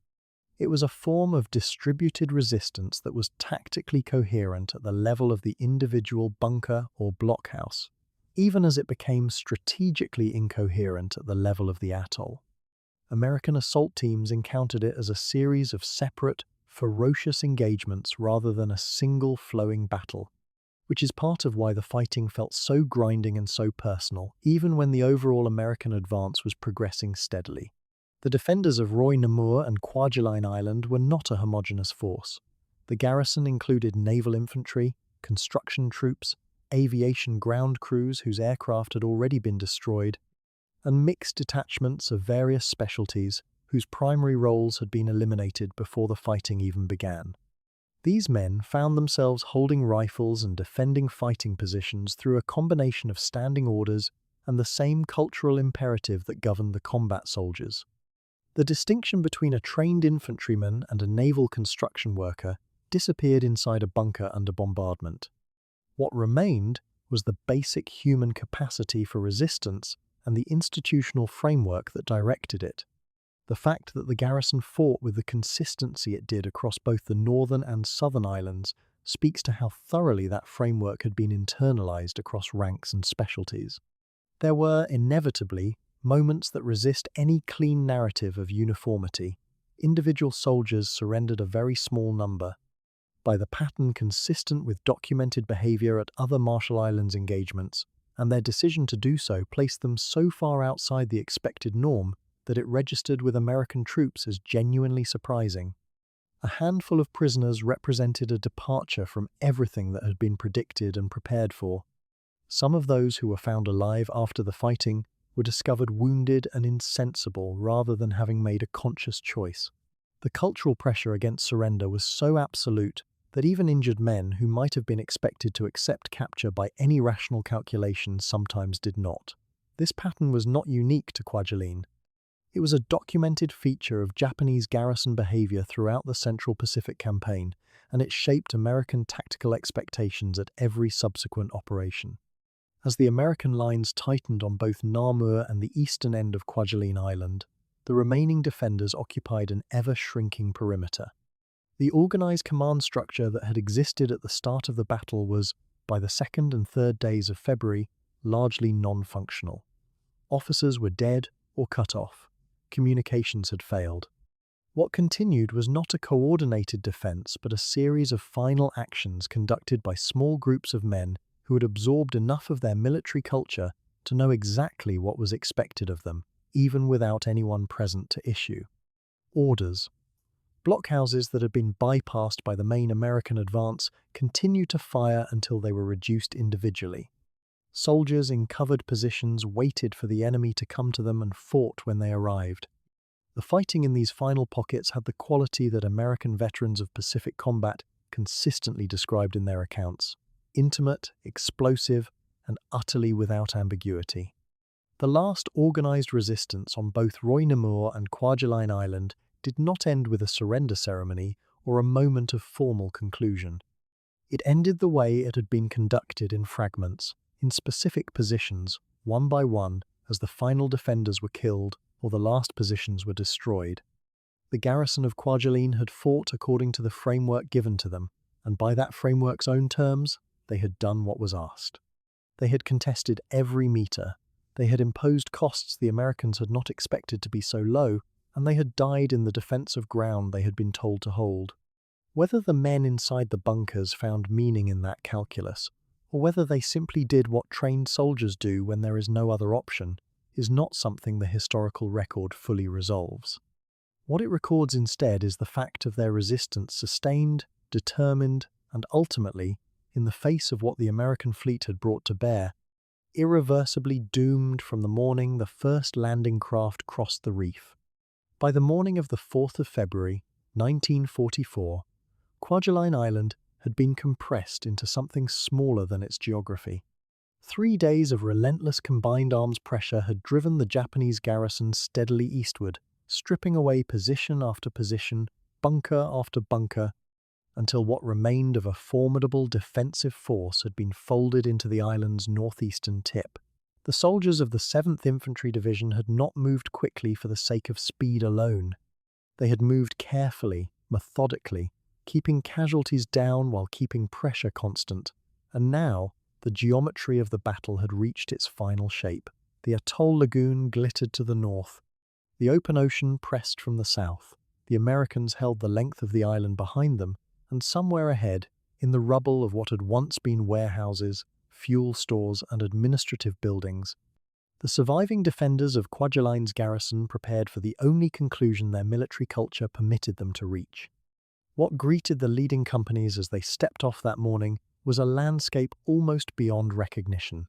[SPEAKER 1] It was a form of distributed resistance that was tactically coherent at the level of the individual bunker or blockhouse, even as it became strategically incoherent at the level of the atoll. American assault teams encountered it as a series of separate, ferocious engagements rather than a single flowing battle, which is part of why the fighting felt so grinding and so personal, even when the overall American advance was progressing steadily. The defenders of Roy Namur and Kwajalein Island were not a homogeneous force. The garrison included naval infantry, construction troops, aviation ground crews whose aircraft had already been destroyed, and mixed detachments of various specialties whose primary roles had been eliminated before the fighting even began. These men found themselves holding rifles and defending fighting positions through a combination of standing orders and the same cultural imperative that governed the combat soldiers. The distinction between a trained infantryman and a naval construction worker disappeared inside a bunker under bombardment. What remained was the basic human capacity for resistance and the institutional framework that directed it. The fact that the garrison fought with the consistency it did across both the northern and southern islands speaks to how thoroughly that framework had been internalized across ranks and specialties. There were, inevitably, moments that resist any clean narrative of uniformity. Individual soldiers surrendered a very small number, by the pattern consistent with documented behavior at other Marshall Islands engagements, and their decision to do so placed them so far outside the expected norm that it registered with American troops as genuinely surprising. A handful of prisoners represented a departure from everything that had been predicted and prepared for. Some of those who were found alive after the fighting were discovered wounded and insensible rather than having made a conscious choice. The cultural pressure against surrender was so absolute that even injured men who might have been expected to accept capture by any rational calculation sometimes did not. This pattern was not unique to Kwajalein. It was a documented feature of Japanese garrison behavior throughout the Central Pacific Campaign, and it shaped American tactical expectations at every subsequent operation. As the American lines tightened on both Namur and the eastern end of Kwajalein Island, the remaining defenders occupied an ever-shrinking perimeter. The organized command structure that had existed at the start of the battle was, by the 2nd and 3rd days of February, largely non-functional. Officers were dead or cut off. Communications had failed. What continued was not a coordinated defense, but a series of final actions conducted by small groups of men who had absorbed enough of their military culture to know exactly what was expected of them, even without anyone present to issue orders. Blockhouses that had been bypassed by the main American advance continued to fire until they were reduced individually. Soldiers in covered positions waited for the enemy to come to them and fought when they arrived. The fighting in these final pockets had the quality that American veterans of Pacific combat consistently described in their accounts: intimate, explosive, and utterly without ambiguity. The last organized resistance on both Roy Namur and Kwajalein Island did not end with a surrender ceremony or a moment of formal conclusion. It ended the way it had been conducted, in fragments, in specific positions, one by one, as the final defenders were killed or the last positions were destroyed. The garrison of Kwajalein had fought according to the framework given to them, and by that framework's own terms, they had done what was asked. They had contested every meter. They had imposed costs the Americans had not expected to be so low, and they had died in the defense of ground they had been told to hold. Whether the men inside the bunkers found meaning in that calculus, or whether they simply did what trained soldiers do when there is no other option, is not something the historical record fully resolves. What it records instead is the fact of their resistance sustained, determined, and ultimately, in the face of what the American fleet had brought to bear, irreversibly doomed from the morning the first landing craft crossed the reef. By the morning of the 4th of February, 1944, Kwajalein Island had been compressed into something smaller than its geography. 3 days of relentless combined arms pressure had driven the Japanese garrison steadily eastward, stripping away position after position, bunker after bunker, until what remained of a formidable defensive force had been folded into the island's northeastern tip. The soldiers of the 7th Infantry Division had not moved quickly for the sake of speed alone. They had moved carefully, methodically, keeping casualties down while keeping pressure constant, and now the geometry of the battle had reached its final shape. The atoll lagoon glittered to the north. The open ocean pressed from the south. The Americans held the length of the island behind them, and somewhere ahead, in the rubble of what had once been warehouses, fuel stores, and administrative buildings, the surviving defenders of Kwajalein's garrison prepared for the only conclusion their military culture permitted them to reach. What greeted the leading companies as they stepped off that morning was a landscape almost beyond recognition.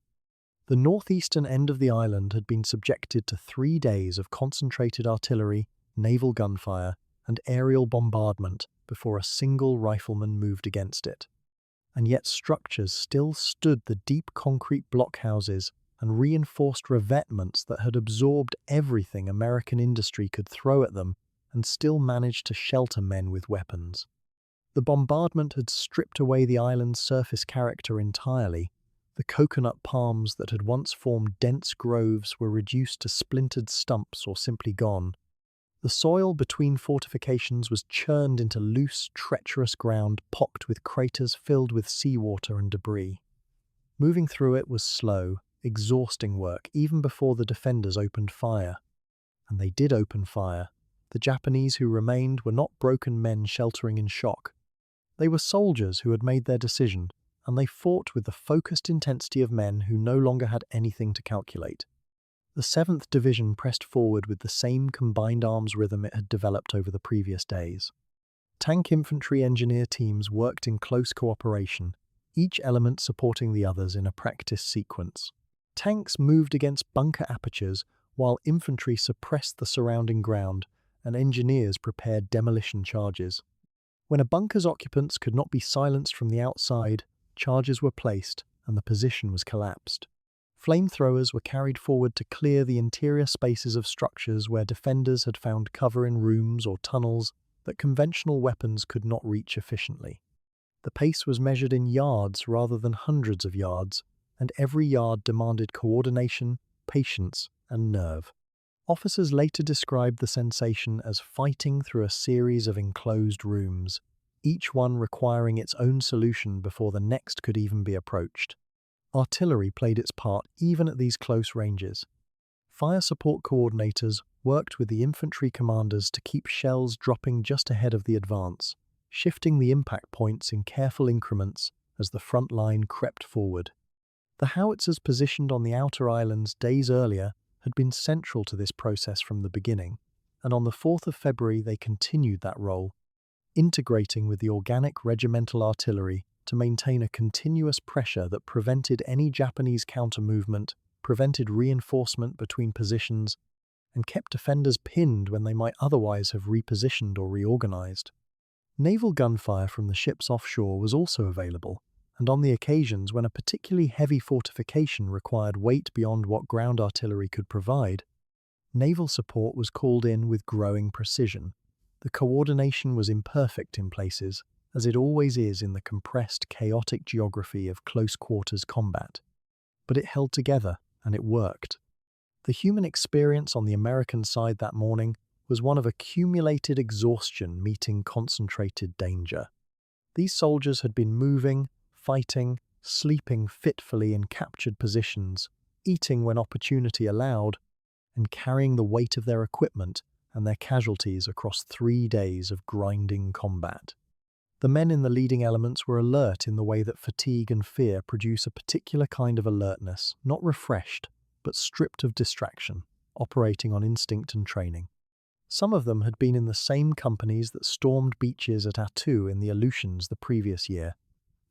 [SPEAKER 1] The northeastern end of the island had been subjected to 3 days of concentrated artillery, naval gunfire, and aerial bombardment before a single rifleman moved against it. And yet structures still stood, the deep concrete blockhouses and reinforced revetments that had absorbed everything American industry could throw at them and still managed to shelter men with weapons. The bombardment had stripped away the island's surface character entirely. The coconut palms that had once formed dense groves were reduced to splintered stumps or simply gone. The soil between fortifications was churned into loose, treacherous ground pocked with craters filled with seawater and debris. Moving through it was slow, exhausting work even before the defenders opened fire. And they did open fire. The Japanese who remained were not broken men sheltering in shock. They were soldiers who had made their decision, and they fought with the focused intensity of men who no longer had anything to calculate. The 7th Division pressed forward with the same combined arms rhythm it had developed over the previous days. Tank infantry engineer teams worked in close cooperation, each element supporting the others in a practice sequence. Tanks moved against bunker apertures while infantry suppressed the surrounding ground, and engineers prepared demolition charges. When a bunker's occupants could not be silenced from the outside, charges were placed and the position was collapsed. Flamethrowers were carried forward to clear the interior spaces of structures where defenders had found cover in rooms or tunnels that conventional weapons could not reach efficiently. The pace was measured in yards rather than hundreds of yards, and every yard demanded coordination, patience, and nerve. Officers later described the sensation as fighting through a series of enclosed rooms, each one requiring its own solution before the next could even be approached. Artillery played its part even at these close ranges. Fire support coordinators worked with the infantry commanders to keep shells dropping just ahead of the advance, shifting the impact points in careful increments as the front line crept forward. The howitzers positioned on the outer islands days earlier had been central to this process from the beginning, and on the 4th of February they continued that role, integrating with the organic regimental artillery to maintain a continuous pressure that prevented any Japanese counter-movement, prevented reinforcement between positions, and kept defenders pinned when they might otherwise have repositioned or reorganized. Naval gunfire from the ships offshore was also available, and on the occasions when a particularly heavy fortification required weight beyond what ground artillery could provide, naval support was called in with growing precision. The coordination was imperfect in places, as it always is in the compressed, chaotic geography of close-quarters combat. But it held together, and it worked. The human experience on the American side that morning was one of accumulated exhaustion meeting concentrated danger. These soldiers had been moving, fighting, sleeping fitfully in captured positions, eating when opportunity allowed, and carrying the weight of their equipment and their casualties across 3 days of grinding combat. The men in the leading elements were alert in the way that fatigue and fear produce a particular kind of alertness, not refreshed, but stripped of distraction, operating on instinct and training. Some of them had been in the same companies that stormed beaches at Attu in the Aleutians the previous year.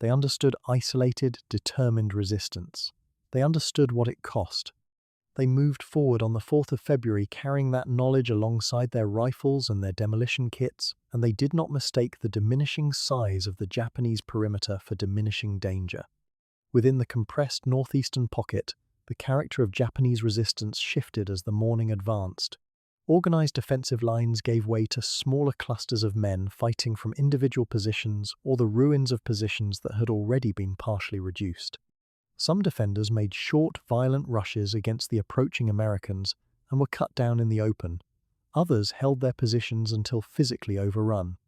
[SPEAKER 1] They understood isolated, determined resistance. They understood what it cost. They moved forward on the 4th of February carrying that knowledge alongside their rifles and their demolition kits, and they did not mistake the diminishing size of the Japanese perimeter for diminishing danger. Within the compressed northeastern pocket, the character of Japanese resistance shifted as the morning advanced. Organized defensive lines gave way to smaller clusters of men fighting from individual positions or the ruins of positions that had already been partially reduced. Some defenders made short, violent rushes against the approaching Americans and were cut down in the open. Others held their positions until physically overrun.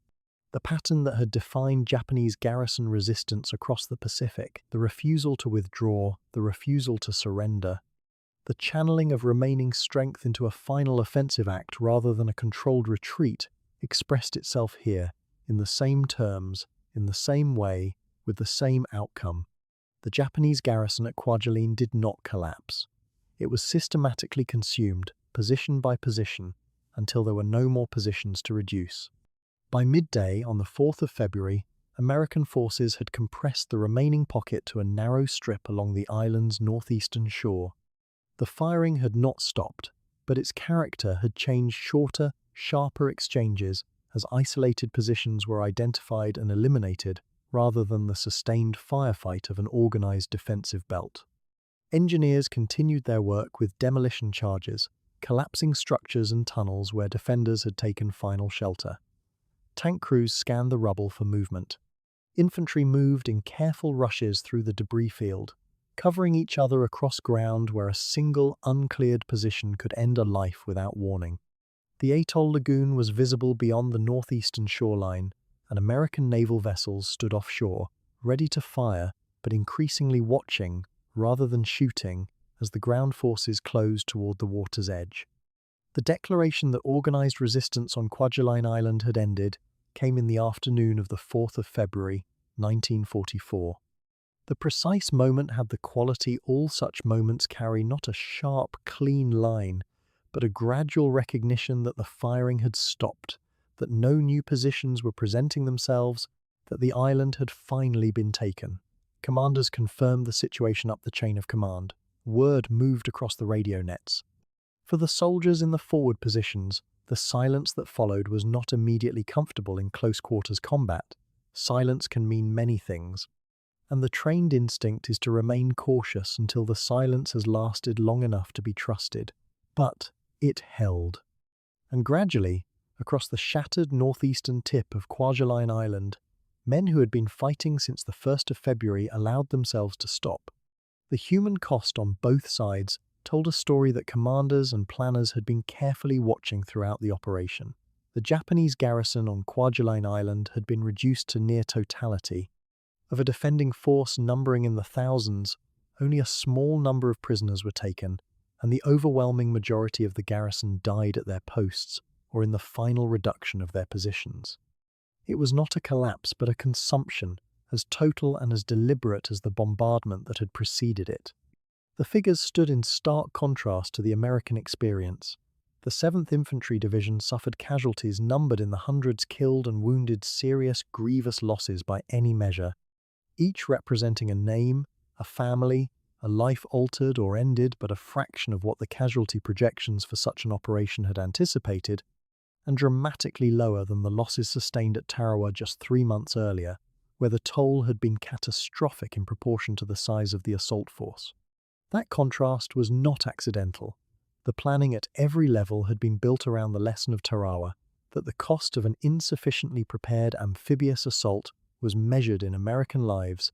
[SPEAKER 1] The pattern that had defined Japanese garrison resistance across the Pacific, the refusal to withdraw, the refusal to surrender, the channeling of remaining strength into a final offensive act rather than a controlled retreat, expressed itself here, in the same terms, in the same way, with the same outcome. The Japanese garrison at Kwajalein did not collapse. It was systematically consumed, position by position, until there were no more positions to reduce. By midday on the 4th of February, American forces had compressed the remaining pocket to a narrow strip along the island's northeastern shore. The firing had not stopped, but its character had changed shorter, sharper exchanges as isolated positions were identified and eliminated rather than the sustained firefight of an organized defensive belt. Engineers continued their work with demolition charges, collapsing structures and tunnels where defenders had taken final shelter. Tank crews scanned the rubble for movement. Infantry moved in careful rushes through the debris field, covering each other across ground where a single uncleared position could end a life without warning. The atoll lagoon was visible beyond the northeastern shoreline, and American naval vessels stood offshore, ready to fire, but increasingly watching, rather than shooting, as the ground forces closed toward the water's edge. The declaration that organized resistance on Kwajalein Island had ended came in the afternoon of the 4th of February, 1944. The precise moment had the quality all such moments carry, not a sharp, clean line, but a gradual recognition that the firing had stopped, that no new positions were presenting themselves, that the island had finally been taken. Commanders confirmed the situation up the chain of command. Word moved across the radio nets. For the soldiers in the forward positions, the silence that followed was not immediately comfortable in close quarters combat. Silence can mean many things, and the trained instinct is to remain cautious until the silence has lasted long enough to be trusted. But it held. And gradually, across the shattered northeastern tip of Kwajalein Island, men who had been fighting since the 1st of February allowed themselves to stop. The human cost on both sides told a story that commanders and planners had been carefully watching throughout the operation. The Japanese garrison on Kwajalein Island had been reduced to near totality. Of a defending force numbering in the thousands, only a small number of prisoners were taken, and the overwhelming majority of the garrison died at their posts or in the final reduction of their positions. It was not a collapse but a consumption, as total and as deliberate as the bombardment that had preceded it. The figures stood in stark contrast to the American experience. The 7th Infantry Division suffered casualties numbered in the hundreds, killed and wounded, serious, grievous losses by any measure, each representing a name, a family, a life altered or ended but a fraction of what the casualty projections for such an operation had anticipated, and dramatically lower than the losses sustained at Tarawa just 3 months earlier, where the toll had been catastrophic in proportion to the size of the assault force. That contrast was not accidental. The planning at every level had been built around the lesson of Tarawa, that the cost of an insufficiently prepared amphibious assault was measured in American lives,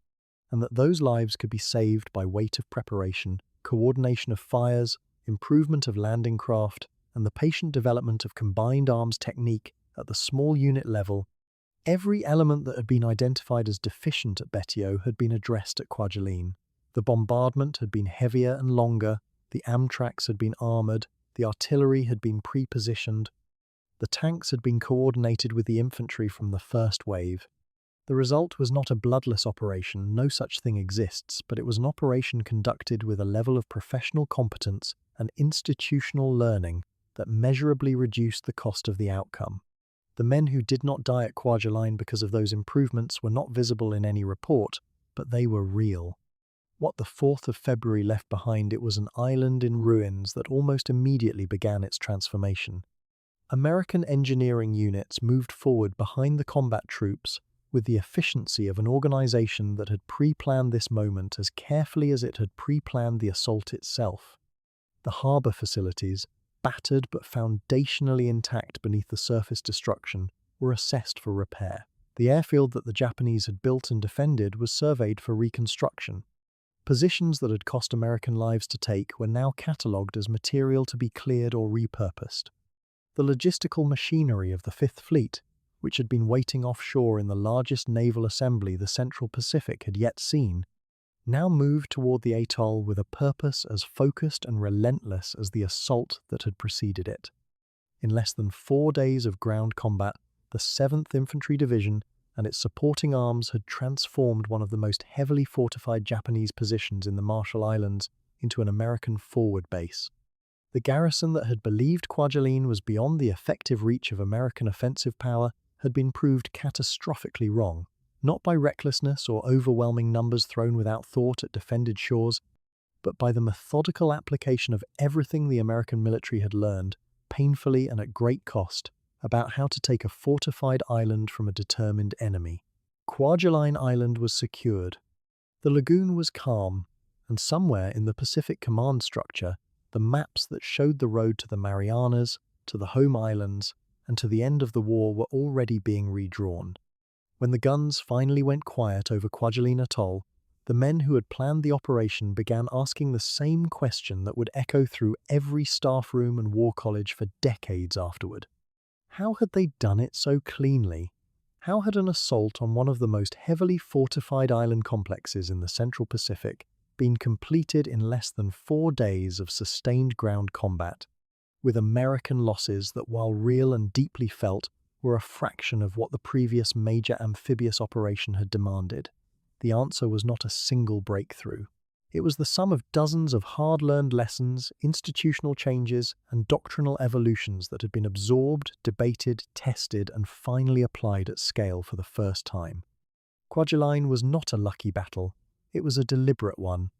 [SPEAKER 1] and that those lives could be saved by weight of preparation, coordination of fires, improvement of landing craft, and the patient development of combined arms technique at the small unit level. Every element that had been identified as deficient at Betio had been addressed at Kwajalein. The bombardment had been heavier and longer, the Amtraks had been armoured, the artillery had been pre-positioned, the tanks had been coordinated with the infantry from the first wave. The result was not a bloodless operation, no such thing exists, but it was an operation conducted with a level of professional competence and institutional learning that measurably reduced the cost of the outcome. The men who did not die at Kwajalein because of those improvements were not visible in any report, but they were real. What the 4th of February left behind it was an island in ruins that almost immediately began its transformation. American engineering units moved forward behind the combat troops with the efficiency of an organization that had pre-planned this moment as carefully as it had pre-planned the assault itself. The harbor facilities, battered but foundationally intact beneath the surface destruction, were assessed for repair. The airfield that the Japanese had built and defended was surveyed for reconstruction. Positions that had cost American lives to take were now catalogued as material to be cleared or repurposed. The logistical machinery of the Fifth Fleet, which had been waiting offshore in the largest naval assembly the Central Pacific had yet seen, now moved toward the atoll with a purpose as focused and relentless as the assault that had preceded it. In less than 4 days of ground combat, the 7th Infantry Division and its supporting arms had transformed one of the most heavily fortified Japanese positions in the Marshall Islands into an American forward base. The garrison that had believed Kwajalein was beyond the effective reach of American offensive power had been proved catastrophically wrong, not by recklessness or overwhelming numbers thrown without thought at defended shores, but by the methodical application of everything the American military had learned, painfully and at great cost, about how to take a fortified island from a determined enemy. Kwajalein Island was secured. The lagoon was calm, and somewhere in the Pacific Command structure, the maps that showed the road to the Marianas, to the home islands, and to the end of the war were already being redrawn. When the guns finally went quiet over Kwajalein Atoll, the men who had planned the operation began asking the same question that would echo through every staff room and war college for decades afterward. How had they done it so cleanly? How had an assault on one of the most heavily fortified island complexes in the Central Pacific been completed in less than 4 days of sustained ground combat, with American losses that, while real and deeply felt, were a fraction of what the previous major amphibious operation had demanded? The answer was not a single breakthrough. It was the sum of dozens of hard-learned lessons, institutional changes, and doctrinal evolutions that had been absorbed, debated, tested, and finally applied at scale for the first time. Kwajalein was not a lucky battle. It was a deliberate one.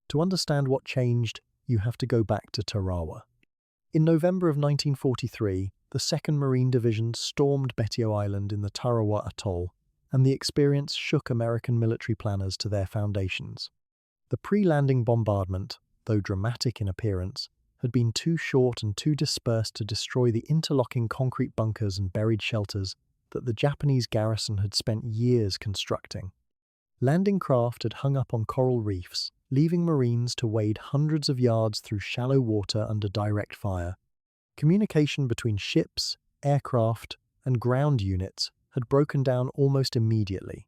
[SPEAKER 1] To understand what changed, you have to go back to Tarawa. In November of 1943, the 2nd Marine Division stormed Betio Island in the Tarawa Atoll, and the experience shook American military planners to their foundations. The pre-landing bombardment, though dramatic in appearance, had been too short and too dispersed to destroy the interlocking concrete bunkers and buried shelters that the Japanese garrison had spent years constructing. Landing craft had hung up on coral reefs, leaving Marines to wade hundreds of yards through shallow water under direct fire. Communication between ships, aircraft, and ground units had broken down almost immediately.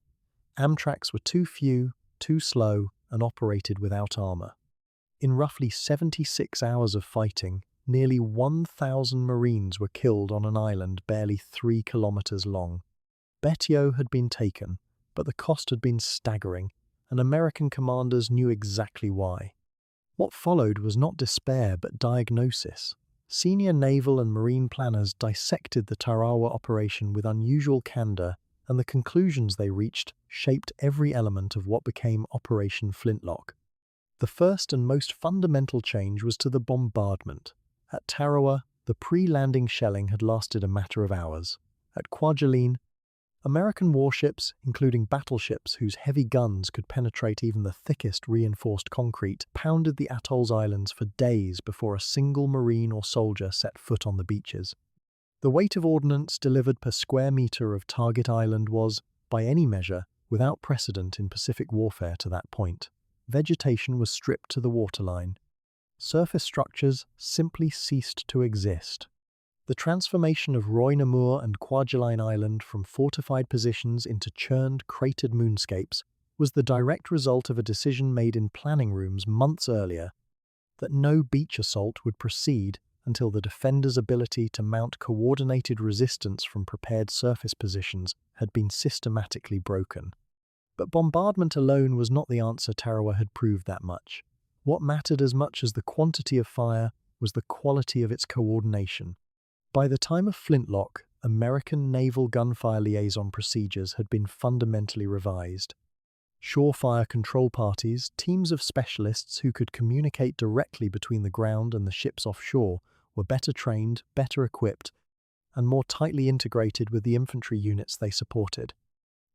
[SPEAKER 1] Amtraks were too few, too slow, and operated without armor. In roughly 76 hours of fighting, nearly 1,000 Marines were killed on an island barely 3 kilometers long. Betio had been taken, but the cost had been staggering, and American commanders knew exactly why. What followed was not despair but diagnosis. Senior naval and marine planners dissected the Tarawa operation with unusual candor, and the conclusions they reached shaped every element of what became Operation Flintlock. The first and most fundamental change was to the bombardment. At Tarawa, the pre-landing shelling had lasted a matter of hours. At Kwajalein, American warships, including battleships whose heavy guns could penetrate even the thickest reinforced concrete, pounded the atoll's islands for days before a single Marine or soldier set foot on the beaches. The weight of ordnance delivered per square meter of target island was, by any measure, without precedent in Pacific warfare to that point. Vegetation was stripped to the waterline. Surface structures simply ceased to exist. The transformation of Roynamur and Kwajalein Island from fortified positions into churned, cratered moonscapes was the direct result of a decision made in planning rooms months earlier that no beach assault would proceed until the defenders' ability to mount coordinated resistance from prepared surface positions had been systematically broken. But bombardment alone was not the answer. Tarawa had proved that much. What mattered as much as the quantity of fire was the quality of its coordination. By the time of Flintlock, American naval gunfire liaison procedures had been fundamentally revised. Shorefire control parties, teams of specialists who could communicate directly between the ground and the ships offshore, were better trained, better equipped, and more tightly integrated with the infantry units they supported.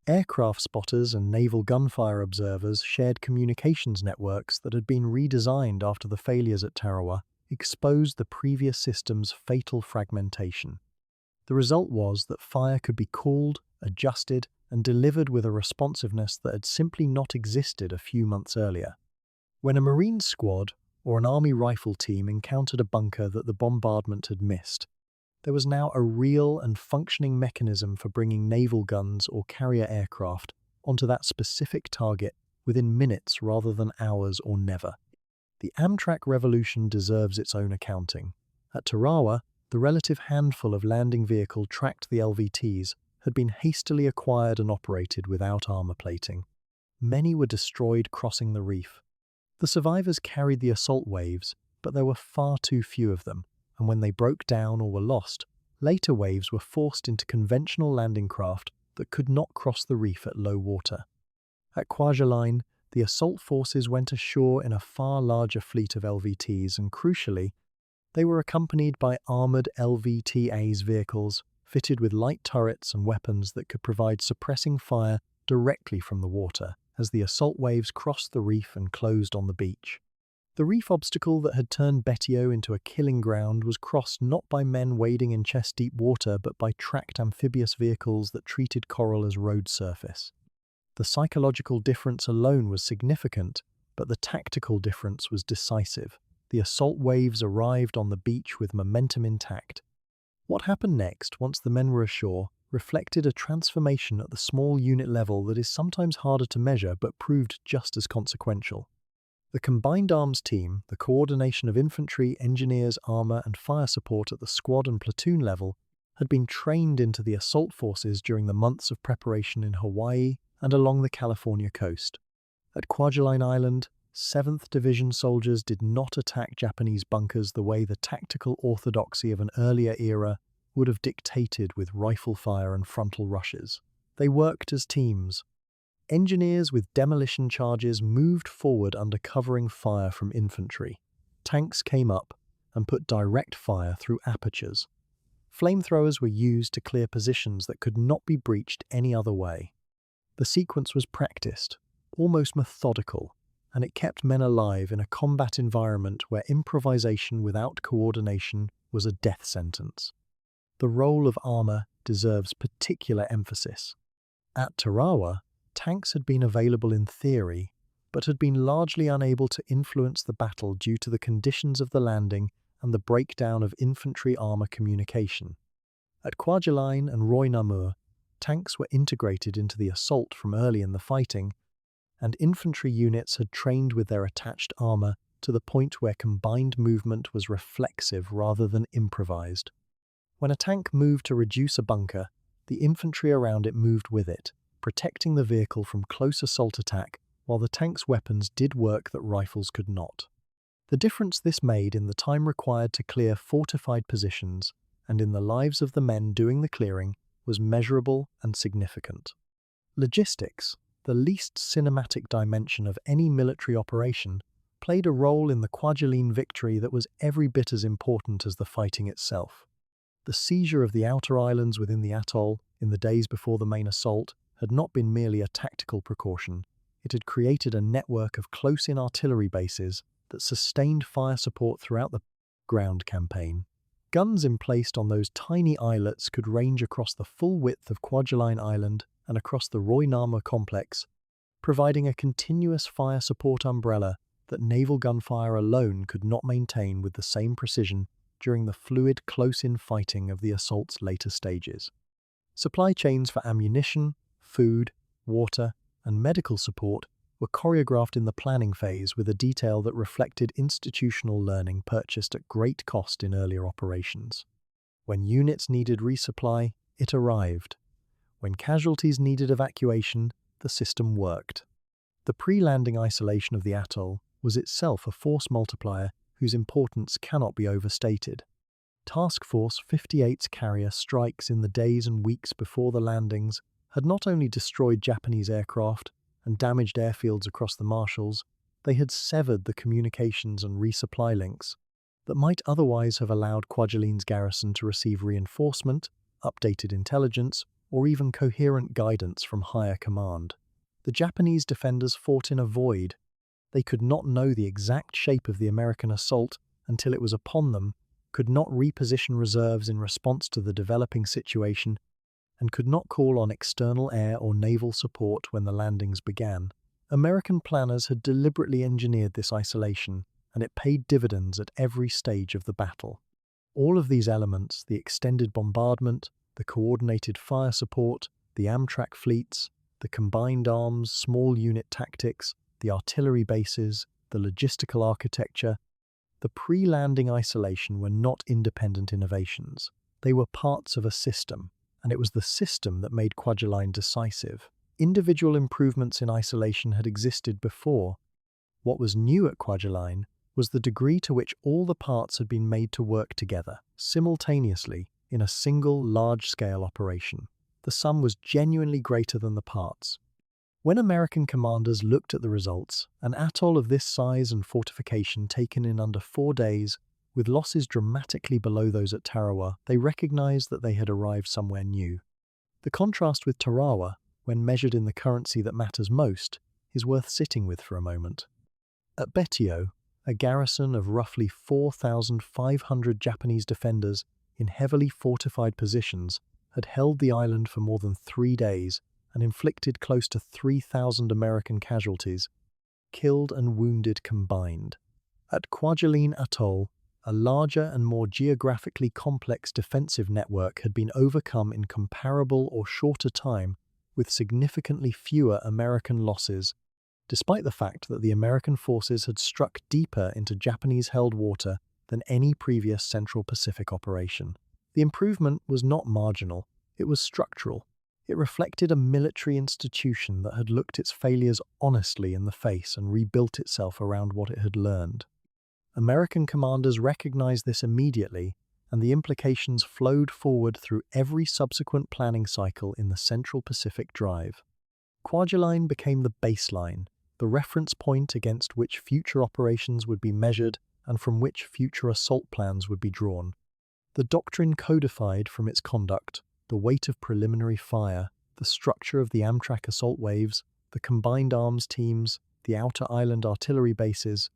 [SPEAKER 1] Aircraft spotters and naval gunfire observers shared communications networks that had been redesigned after the failures at Tarawa, exposed the previous system's fatal fragmentation. The result was that fire could be called, adjusted, and delivered with a responsiveness that had simply not existed a few months earlier. When a Marine squad or an Army rifle team encountered a bunker that the bombardment had missed, there was now a real and functioning mechanism for bringing naval guns or carrier aircraft onto that specific target within minutes rather than hours or never. The Amtrak revolution deserves its own accounting. At Tarawa, the relative handful of landing vehicle tracked the LVTs had been hastily acquired and operated without armor plating. Many were destroyed crossing the reef. The survivors carried the assault waves, but there were far too few of them, and when they broke down or were lost, later waves were forced into conventional landing craft that could not cross the reef at low water. At Kwajalein, the assault forces went ashore in a far larger fleet of LVTs, and crucially, they were accompanied by armoured LVTA's vehicles, fitted with light turrets and weapons that could provide suppressing fire directly from the water as the assault waves crossed the reef and closed on the beach. The reef obstacle that had turned Betio into a killing ground was crossed not by men wading in chest-deep water but by tracked amphibious vehicles that treated coral as road surface. The psychological difference alone was significant, but the tactical difference was decisive. The assault waves arrived on the beach with momentum intact. What happened next, once the men were ashore, reflected a transformation at the small unit level that is sometimes harder to measure but proved just as consequential. The combined arms team, the coordination of infantry, engineers, armor, and fire support at the squad and platoon level, had been trained into the assault forces during the months of preparation in Hawaii and along the California coast. At Kwajalein Island, 7th Division soldiers did not attack Japanese bunkers the way the tactical orthodoxy of an earlier era would have dictated with rifle fire and frontal rushes. They worked as teams. Engineers with demolition charges moved forward under covering fire from infantry. Tanks came up and put direct fire through apertures. Flamethrowers were used to clear positions that could not be breached any other way. The sequence was practiced, almost methodical, and it kept men alive in a combat environment where improvisation without coordination was a death sentence. The role of armor deserves particular emphasis. At Tarawa, tanks had been available in theory, but had been largely unable to influence the battle due to the conditions of the landing and the breakdown of infantry armor communication. At Kwajalein and Roynamur, tanks were integrated into the assault from early in the fighting, and infantry units had trained with their attached armor to the point where combined movement was reflexive rather than improvised. When a tank moved to reduce a bunker, the infantry around it moved with it, protecting the vehicle from close assault attack while the tank's weapons did work that rifles could not. The difference this made in the time required to clear fortified positions and in the lives of the men doing the clearing was measurable and significant. Logistics, the least cinematic dimension of any military operation, played a role in the Kwajalein victory that was every bit as important as the fighting itself. The seizure of the outer islands within the atoll in the days before the main assault had not been merely a tactical precaution. It had created a network of close-in artillery bases that sustained fire support throughout the ground campaign. Guns emplaced on those tiny islets could range across the full width of Kwajalein Island and across the Roynamur complex, providing a continuous fire support umbrella that naval gunfire alone could not maintain with the same precision during the fluid, close-in fighting of the assault's later stages. Supply chains for ammunition, food, water, and medical support were choreographed in the planning phase with a detail that reflected institutional learning purchased at great cost in earlier operations. When units needed resupply, it arrived. When casualties needed evacuation, the system worked. The pre-landing isolation of the atoll was itself a force multiplier whose importance cannot be overstated. Task Force 58's carrier strikes in the days and weeks before the landings had not only destroyed Japanese aircraft and damaged airfields across the Marshalls, they had severed the communications and resupply links that might otherwise have allowed Kwajalein's garrison to receive reinforcement, updated intelligence, or even coherent guidance from higher command. The Japanese defenders fought in a void. They could not know the exact shape of the American assault until it was upon them, could not reposition reserves in response to the developing situation, and could not call on external air or naval support when the landings began. American planners had deliberately engineered this isolation, and it paid dividends at every stage of the battle. All of these elements, the extended bombardment, the coordinated fire support, the Amtrak fleets, the combined arms, small unit tactics, the artillery bases, the logistical architecture, the pre-landing isolation were not independent innovations. They were parts of a system, and it was the system that made Kwajalein decisive. Individual improvements in isolation had existed before. What was new at Kwajalein was the degree to which all the parts had been made to work together, simultaneously, in a single large-scale operation. The sum was genuinely greater than the parts. When American commanders looked at the results, an atoll of this size and fortification taken in under 4 days, with losses dramatically below those at Tarawa, they recognized that they had arrived somewhere new. The contrast with Tarawa, when measured in the currency that matters most, is worth sitting with for a moment. At Betio, a garrison of roughly 4,500 Japanese defenders in heavily fortified positions had held the island for more than 3 days and inflicted close to 3,000 American casualties, killed and wounded combined. At Kwajalein Atoll, a larger and more geographically complex defensive network had been overcome in comparable or shorter time with significantly fewer American losses, despite the fact that the American forces had struck deeper into Japanese-held water than any previous Central Pacific operation. The improvement was not marginal, it was structural. It reflected a military institution that had looked its failures honestly in the face and rebuilt itself around what it had learned. American commanders recognized this immediately, and the implications flowed forward through every subsequent planning cycle in the Central Pacific Drive. Kwajalein became the baseline, the reference point against which future operations would be measured and from which future assault plans would be drawn. The doctrine codified from its conduct, the weight of preliminary fire, the structure of the Amtrak assault waves, the combined arms teams, the outer island artillery bases,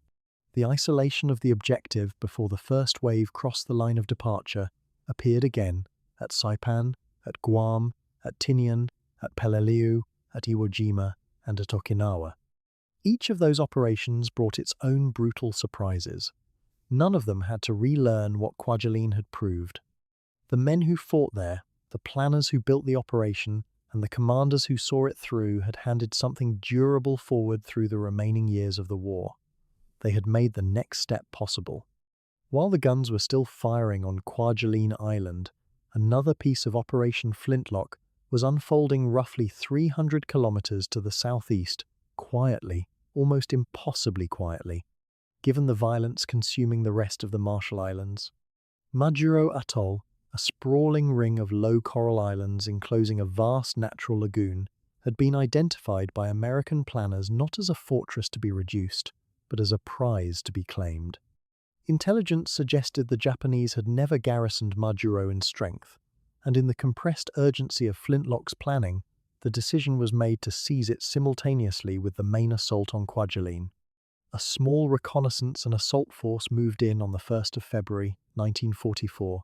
[SPEAKER 1] the isolation of the objective before the first wave crossed the line of departure, appeared again at Saipan, at Guam, at Tinian, at Peleliu, at Iwo Jima, and at Okinawa. Each of those operations brought its own brutal surprises. None of them had to relearn what Kwajalein had proved. The men who fought there, the planners who built the operation, and the commanders who saw it through had handed something durable forward through the remaining years of the war. They had made the next step possible. While the guns were still firing on Kwajalein Island, another piece of Operation Flintlock was unfolding roughly 300 kilometers to the southeast, quietly, almost impossibly quietly, given the violence consuming the rest of the Marshall Islands. Majuro Atoll, a sprawling ring of low coral islands enclosing a vast natural lagoon, had been identified by American planners not as a fortress to be reduced, but as a prize to be claimed. Intelligence suggested the Japanese had never garrisoned Majuro in strength, and in the compressed urgency of Flintlock's planning, the decision was made to seize it simultaneously with the main assault on Kwajalein. A small reconnaissance and assault force moved in on the 1st of February, 1944.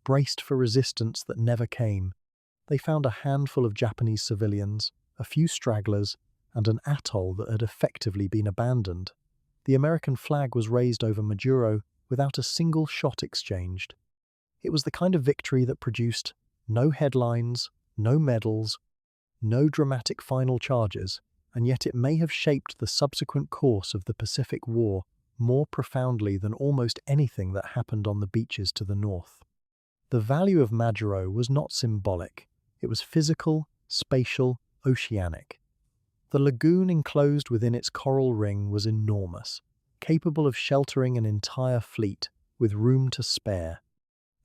[SPEAKER 1] Braced for resistance that never came, they found a handful of Japanese civilians, a few stragglers, and an atoll that had effectively been abandoned. The American flag was raised over Majuro, without a single shot exchanged. It was the kind of victory that produced no headlines, no medals, no dramatic final charges, and yet it may have shaped the subsequent course of the Pacific War more profoundly than almost anything that happened on the beaches to the north. The value of Majuro was not symbolic. It was physical, spatial, oceanic. The lagoon enclosed within its coral ring was enormous, capable of sheltering an entire fleet, with room to spare.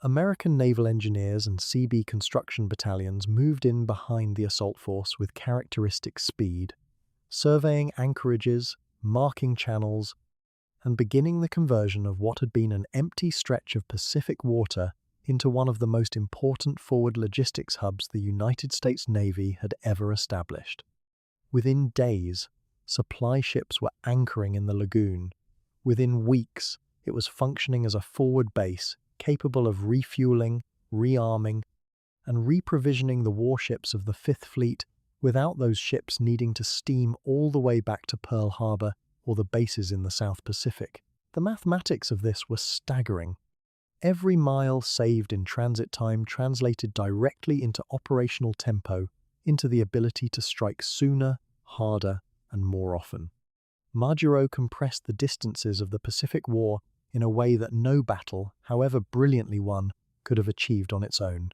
[SPEAKER 1] American naval engineers and CB construction battalions moved in behind the assault force with characteristic speed, surveying anchorages, marking channels, and beginning the conversion of what had been an empty stretch of Pacific water into one of the most important forward logistics hubs the United States Navy had ever established. Within days, supply ships were anchoring in the lagoon. Within weeks, it was functioning as a forward base capable of refueling, rearming, and reprovisioning the warships of the Fifth Fleet without those ships needing to steam all the way back to Pearl Harbor or the bases in the South Pacific. The mathematics of this were staggering. Every mile saved in transit time translated directly into operational tempo, into the ability to strike sooner, harder, and more often. Majuro compressed the distances of the Pacific War in a way that no battle, however brilliantly won, could have achieved on its own.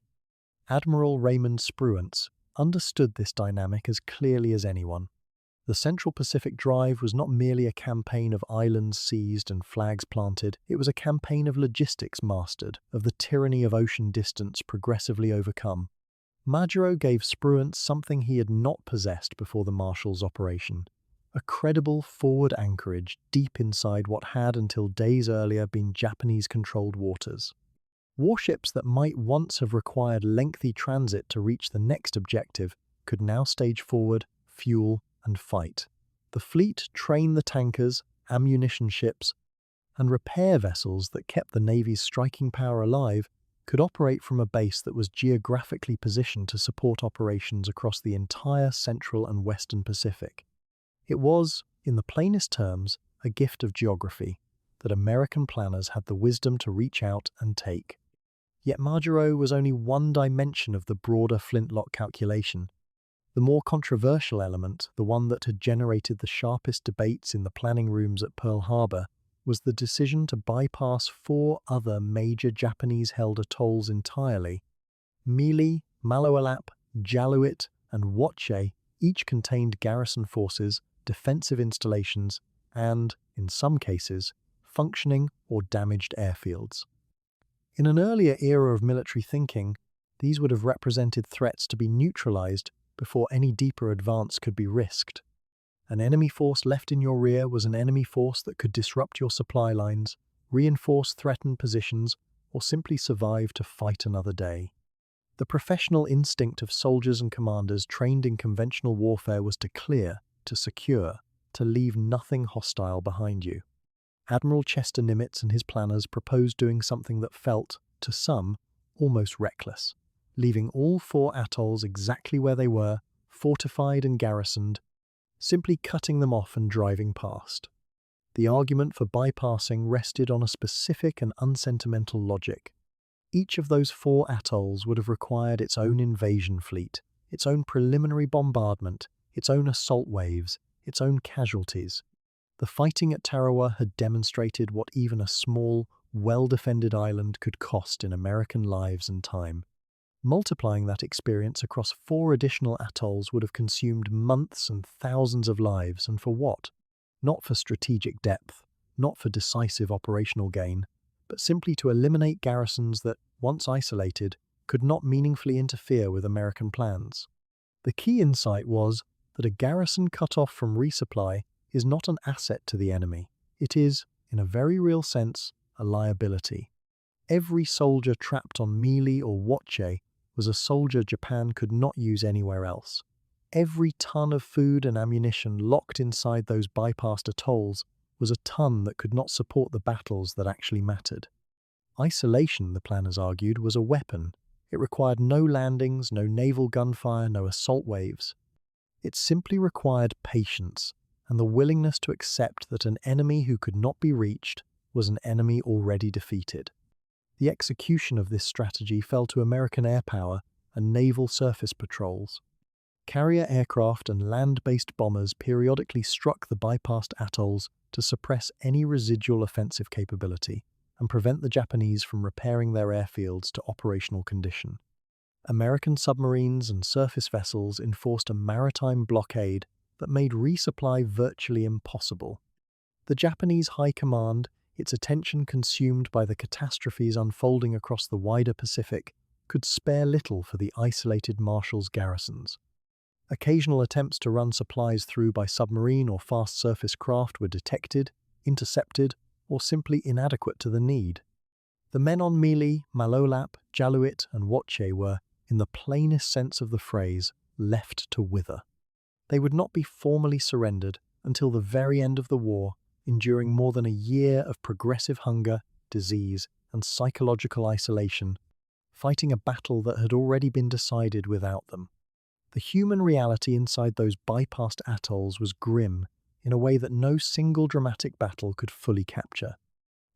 [SPEAKER 1] Admiral Raymond Spruance understood this dynamic as clearly as anyone. The Central Pacific Drive was not merely a campaign of islands seized and flags planted, it was a campaign of logistics mastered, of the tyranny of ocean distance progressively overcome. Majuro gave Spruance something he had not possessed before the Marshall's operation: a credible forward anchorage deep inside what had until days earlier been Japanese-controlled waters. Warships that might once have required lengthy transit to reach the next objective could now stage forward, fuel, and fight. The fleet trained the tankers, ammunition ships, and repair vessels that kept the Navy's striking power alive could operate from a base that was geographically positioned to support operations across the entire Central and Western Pacific. It was, in the plainest terms, a gift of geography that American planners had the wisdom to reach out and take. Yet Majuro was only one dimension of the broader Flintlock calculation. The more controversial element, the one that had generated the sharpest debates in the planning rooms at Pearl Harbor, was the decision to bypass 4 other major Japanese-held atolls entirely. Mili, Maloelap, Jaluit, and Wotje each contained garrison forces, defensive installations, and, in some cases, functioning or damaged airfields. In an earlier era of military thinking, these would have represented threats to be neutralized before any deeper advance could be risked. An enemy force left in your rear was an enemy force that could disrupt your supply lines, reinforce threatened positions, or simply survive to fight another day. The professional instinct of soldiers and commanders trained in conventional warfare was to clear, to secure, to leave nothing hostile behind you. Admiral Chester Nimitz and his planners proposed doing something that felt, to some, almost reckless, leaving all 4 atolls exactly where they were, fortified and garrisoned, simply cutting them off and driving past. The argument for bypassing rested on a specific and unsentimental logic. Each of those 4 atolls would have required its own invasion fleet, its own preliminary bombardment, its own assault waves, its own casualties. The fighting at Tarawa had demonstrated what even a small, well-defended island could cost in American lives and time. Multiplying that experience across 4 additional atolls would have consumed months and thousands of lives, and for what? Not for strategic depth, not for decisive operational gain, but simply to eliminate garrisons that, once isolated, could not meaningfully interfere with American plans. The key insight was that a garrison cut off from resupply is not an asset to the enemy. It is, in a very real sense, a liability. Every soldier trapped on Mili or Wotje was a soldier Japan could not use anywhere else. Every ton of food and ammunition locked inside those bypassed atolls was a ton that could not support the battles that actually mattered. Isolation, the planners argued, was a weapon. It required no landings, no naval gunfire, no assault waves. It simply required patience and the willingness to accept that an enemy who could not be reached was an enemy already defeated. The execution of this strategy fell to American air power and naval surface patrols. Carrier aircraft and land-based bombers periodically struck the bypassed atolls to suppress any residual offensive capability and prevent the Japanese from repairing their airfields to operational condition. American submarines and surface vessels enforced a maritime blockade that made resupply virtually impossible. The Japanese High Command, its attention consumed by the catastrophes unfolding across the wider Pacific, could spare little for the isolated Marshall's garrisons. Occasional attempts to run supplies through by submarine or fast surface craft were detected, intercepted, or simply inadequate to the need. The men on Mili, Maloelap, Jaluit, and Wotje were, in the plainest sense of the phrase, left to wither. They would not be formally surrendered until the very end of the war, enduring more than a year of progressive hunger, disease, and psychological isolation, fighting a battle that had already been decided without them. The human reality inside those bypassed atolls was grim in a way that no single dramatic battle could fully capture.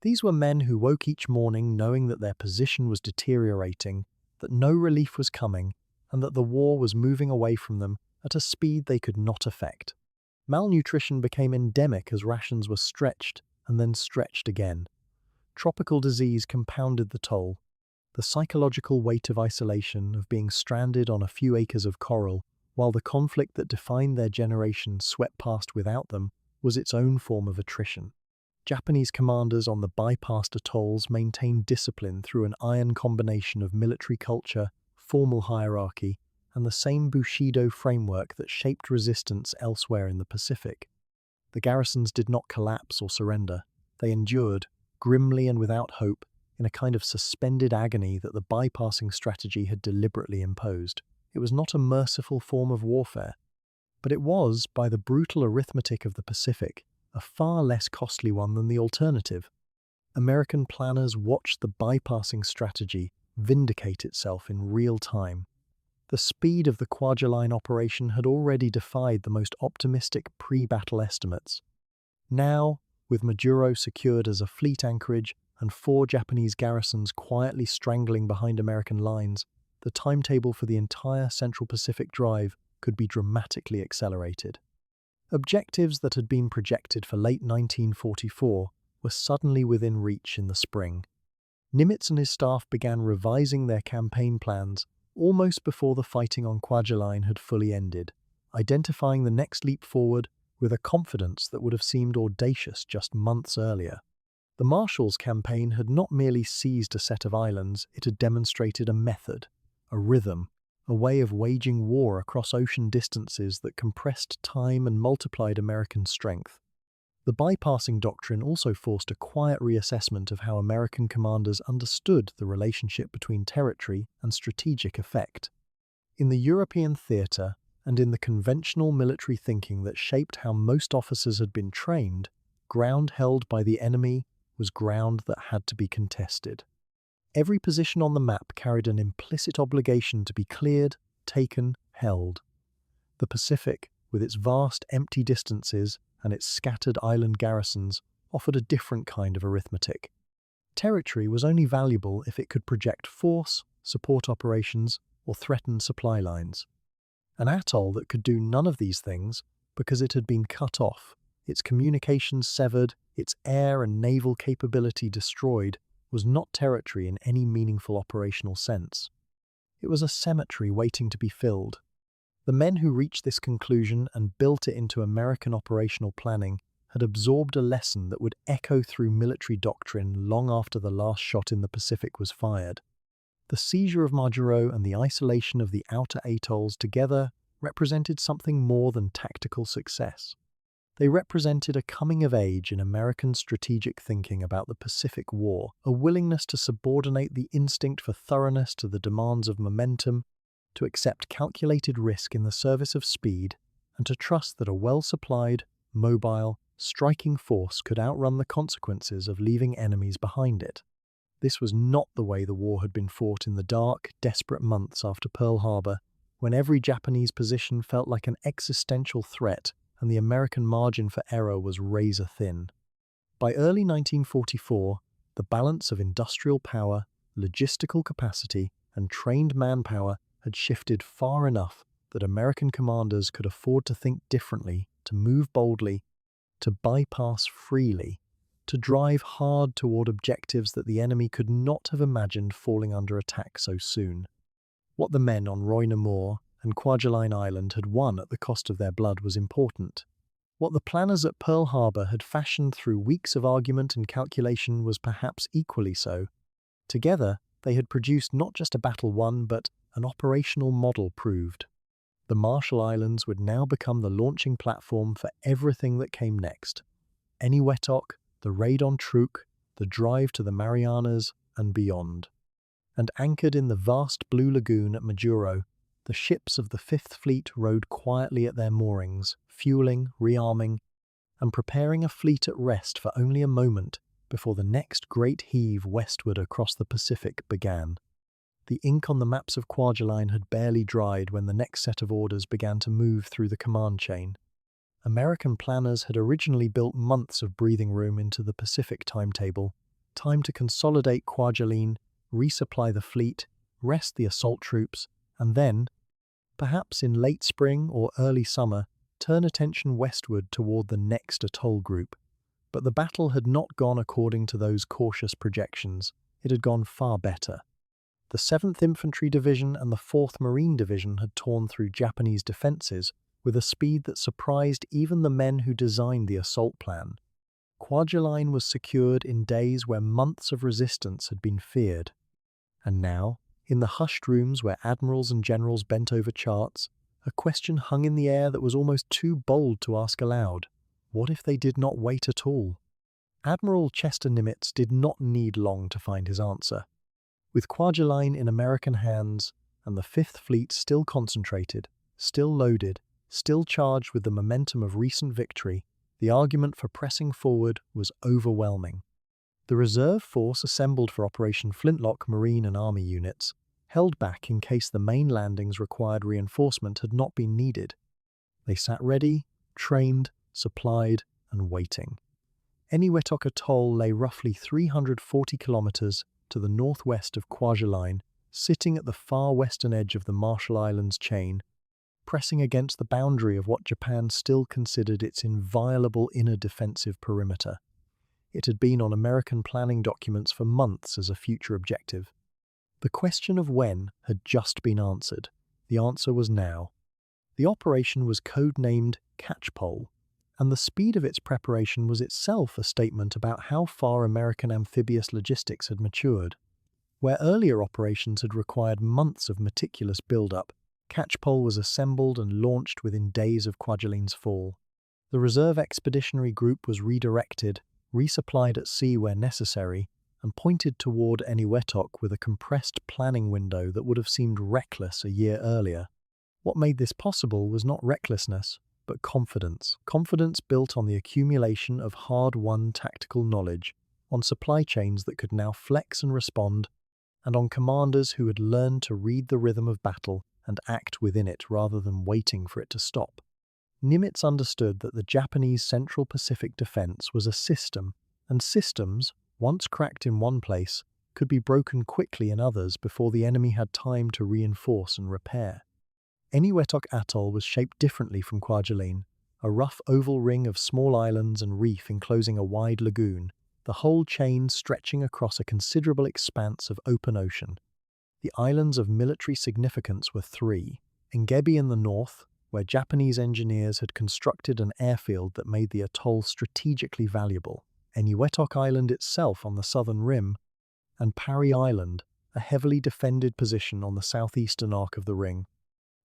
[SPEAKER 1] These were men who woke each morning knowing that their position was deteriorating, that no relief was coming, and that the war was moving away from them at a speed they could not affect. Malnutrition became endemic as rations were stretched and then stretched again. Tropical disease compounded the toll. The psychological weight of isolation, of being stranded on a few acres of coral, while the conflict that defined their generation swept past without them, was its own form of attrition. Japanese commanders on the bypassed atolls maintained discipline through an iron combination of military culture, formal hierarchy, and the same Bushido framework that shaped resistance elsewhere in the Pacific. The garrisons did not collapse or surrender. They endured, grimly and without hope, in a kind of suspended agony that the bypassing strategy had deliberately imposed. It was not a merciful form of warfare, but it was, by the brutal arithmetic of the Pacific, a far less costly one than the alternative. American planners watched the bypassing strategy vindicate itself in real time. The speed of the Kwajalein operation had already defied the most optimistic pre-battle estimates. Now, with Majuro secured as a fleet anchorage and 4 Japanese garrisons quietly strangling behind American lines, the timetable for the entire Central Pacific Drive could be dramatically accelerated. Objectives that had been projected for late 1944 were suddenly within reach in the spring. Nimitz and his staff began revising their campaign plans almost before the fighting on Kwajalein had fully ended, identifying the next leap forward with a confidence that would have seemed audacious just months earlier. The Marshall's campaign had not merely seized a set of islands, it had demonstrated a method, a rhythm, a way of waging war across ocean distances that compressed time and multiplied American strength. The bypassing doctrine also forced a quiet reassessment of how American commanders understood the relationship between territory and strategic effect. In the European theatre, and in the conventional military thinking that shaped how most officers had been trained, ground held by the enemy was ground that had to be contested. Every position on the map carried an implicit obligation to be cleared, taken, held. The Pacific, with its vast empty distances and its scattered island garrisons, offered a different kind of arithmetic. Territory was only valuable if it could project force, support operations, or threaten supply lines. An atoll that could do none of these things, because it had been cut off, its communications severed, its air and naval capability destroyed, was not territory in any meaningful operational sense. It was a cemetery waiting to be filled. The men who reached this conclusion and built it into American operational planning had absorbed a lesson that would echo through military doctrine long after the last shot in the Pacific was fired. The seizure of Majuro and the isolation of the outer atolls together represented something more than tactical success. They represented a coming of age in American strategic thinking about the Pacific War, a willingness to subordinate the instinct for thoroughness to the demands of momentum, to accept calculated risk in the service of speed, and to trust that a well-supplied, mobile, striking force could outrun the consequences of leaving enemies behind it. This was not the way the war had been fought in the dark, desperate months after Pearl Harbor, when every Japanese position felt like an existential threat and the American margin for error was razor thin. By early 1944, the balance of industrial power, logistical capacity, and trained manpower had shifted far enough that American commanders could afford to think differently, to move boldly, to bypass freely, to drive hard toward objectives that the enemy could not have imagined falling under attack so soon. What the men on Roy Moor and Kwajalein Island had won at the cost of their blood was important. What the planners at Pearl Harbor had fashioned through weeks of argument and calculation was perhaps equally so. Together, they had produced not just a battle won, but an operational model proved. The Marshall Islands would now become the launching platform for everything that came next. Eniwetok, the raid on Truk, the drive to the Marianas, and beyond. And anchored in the vast blue lagoon at Majuro, the ships of the Fifth Fleet rode quietly at their moorings, fueling, rearming, and preparing a fleet at rest for only a moment before the next great heave westward across the Pacific began. The ink on the maps of Kwajalein had barely dried when the next set of orders began to move through the command chain. American planners had originally built months of breathing room into the Pacific timetable, time to consolidate Kwajalein, resupply the fleet, rest the assault troops, and then, perhaps in late spring or early summer, turn attention westward toward the next atoll group. But the battle had not gone according to those cautious projections. It had gone far better. The 7th Infantry Division and the 4th Marine Division had torn through Japanese defenses with a speed that surprised even the men who designed the assault plan. Kwajalein was secured in days where months of resistance had been feared. And now, in the hushed rooms where admirals and generals bent over charts, a question hung in the air that was almost too bold to ask aloud. What if they did not wait at all? Admiral Chester Nimitz did not need long to find his answer. With Kwajalein in American hands and the Fifth Fleet still concentrated, still loaded, still charged with the momentum of recent victory, the argument for pressing forward was overwhelming. The reserve force assembled for Operation Flintlock Marine and Army units held back in case the main landings required reinforcement had not been needed. They sat ready, trained, supplied, and waiting. Eniwetok Atoll lay roughly 340 kilometers to the northwest of Kwajalein, sitting at the far western edge of the Marshall Islands chain, pressing against the boundary of what Japan still considered its inviolable inner defensive perimeter. It had been on American planning documents for months as a future objective. The question of when had just been answered. The answer was now. The operation was codenamed Catchpole, and the speed of its preparation was itself a statement about how far American amphibious logistics had matured. Where earlier operations had required months of meticulous build-up, Catchpole was assembled and launched within days of Kwajalene's fall. The reserve expeditionary group was redirected, resupplied at sea where necessary, and pointed toward Eniwetok with a compressed planning window that would have seemed reckless a year earlier. What made this possible was not recklessness, but confidence. Confidence built on the accumulation of hard-won tactical knowledge, on supply chains that could now flex and respond, and on commanders who had learned to read the rhythm of battle and act within it rather than waiting for it to stop. Nimitz understood that the Japanese Central Pacific defense was a system, and systems, once cracked in one place, could be broken quickly in others before the enemy had time to reinforce and repair. Eniwetok Atoll was shaped differently from Kwajalein, a rough oval ring of small islands and reef enclosing a wide lagoon, the whole chain stretching across a considerable expanse of open ocean. The islands of military significance were three: Engebe in the north, where Japanese engineers had constructed an airfield that made the atoll strategically valuable, Eniwetok Island itself on the southern rim, and Parry Island, a heavily defended position on the southeastern arc of the ring.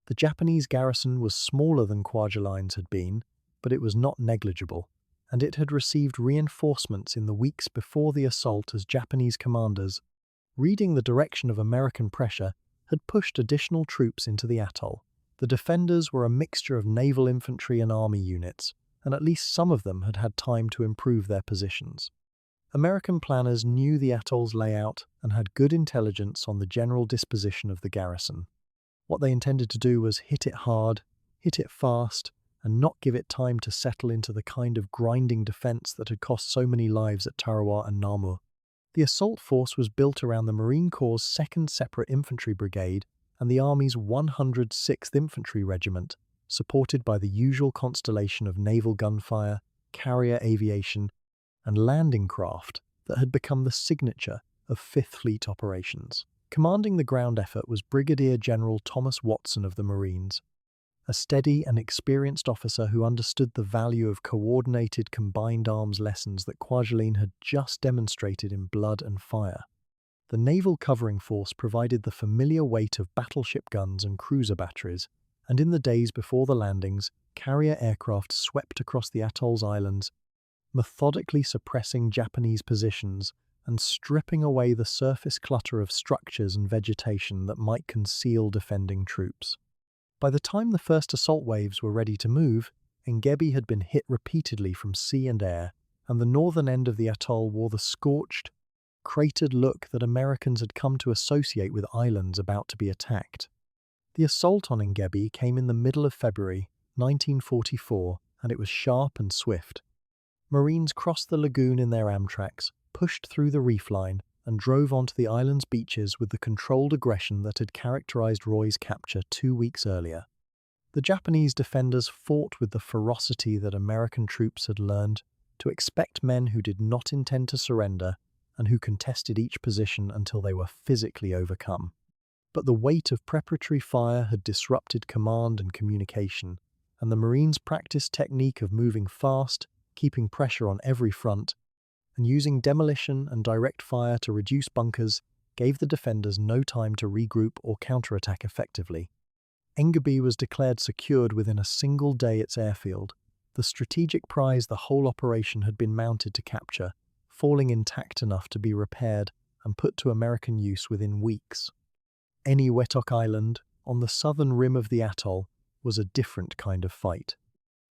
[SPEAKER 1] The Japanese garrison was smaller than Kwajalein's had been, but it was not negligible, and it had received reinforcements in the weeks before the assault as Japanese commanders, reading the direction of American pressure, had pushed additional troops into the atoll. The defenders were a mixture of naval infantry and army units, and at least some of them had had time to improve their positions. American planners knew the atoll's layout and had good intelligence on the general disposition of the garrison. What they intended to do was hit it hard, hit it fast, and not give it time to settle into the kind of grinding defense that had cost so many lives at Tarawa and Namu. The assault force was built around the Marine Corps' 2nd Separate Infantry Brigade and the Army's 106th Infantry Regiment, supported by the usual constellation of naval gunfire, carrier aviation, and landing craft that had become the signature of 5th Fleet operations. Commanding the ground effort was Brigadier General Thomas Watson of the Marines, a steady and experienced officer who understood the value of coordinated combined arms lessons that Kwajalein had just demonstrated in blood and fire. The naval covering force provided the familiar weight of battleship guns and cruiser batteries, and in the days before the landings, carrier aircraft swept across the atoll's islands, methodically suppressing Japanese positions and stripping away the surface clutter of structures and vegetation that might conceal defending troops. By the time the first assault waves were ready to move, Entebbe had been hit repeatedly from sea and air, and the northern end of the atoll wore the scorched, cratered look that Americans had come to associate with islands about to be attacked. The assault on Entebbe came in the middle of February 1944, and it was sharp and swift. Marines crossed the lagoon in their Amtraks, pushed through the reef line, and drove onto the island's beaches with the controlled aggression that had characterized Roy's capture 2 weeks earlier. The Japanese defenders fought with the ferocity that American troops had learned to expect men who did not intend to surrender and who contested each position until they were physically overcome. But the weight of preparatory fire had disrupted command and communication, and the Marines' practiced technique of moving fast, keeping pressure on every front, and using demolition and direct fire to reduce bunkers gave the defenders no time to regroup or counterattack effectively. Entebbe was declared secured within a single day its airfield, the strategic prize the whole operation had been mounted to capture, falling intact enough to be repaired and put to American use within weeks. Eniwetok Island, on the southern rim of the atoll, was a different kind of fight.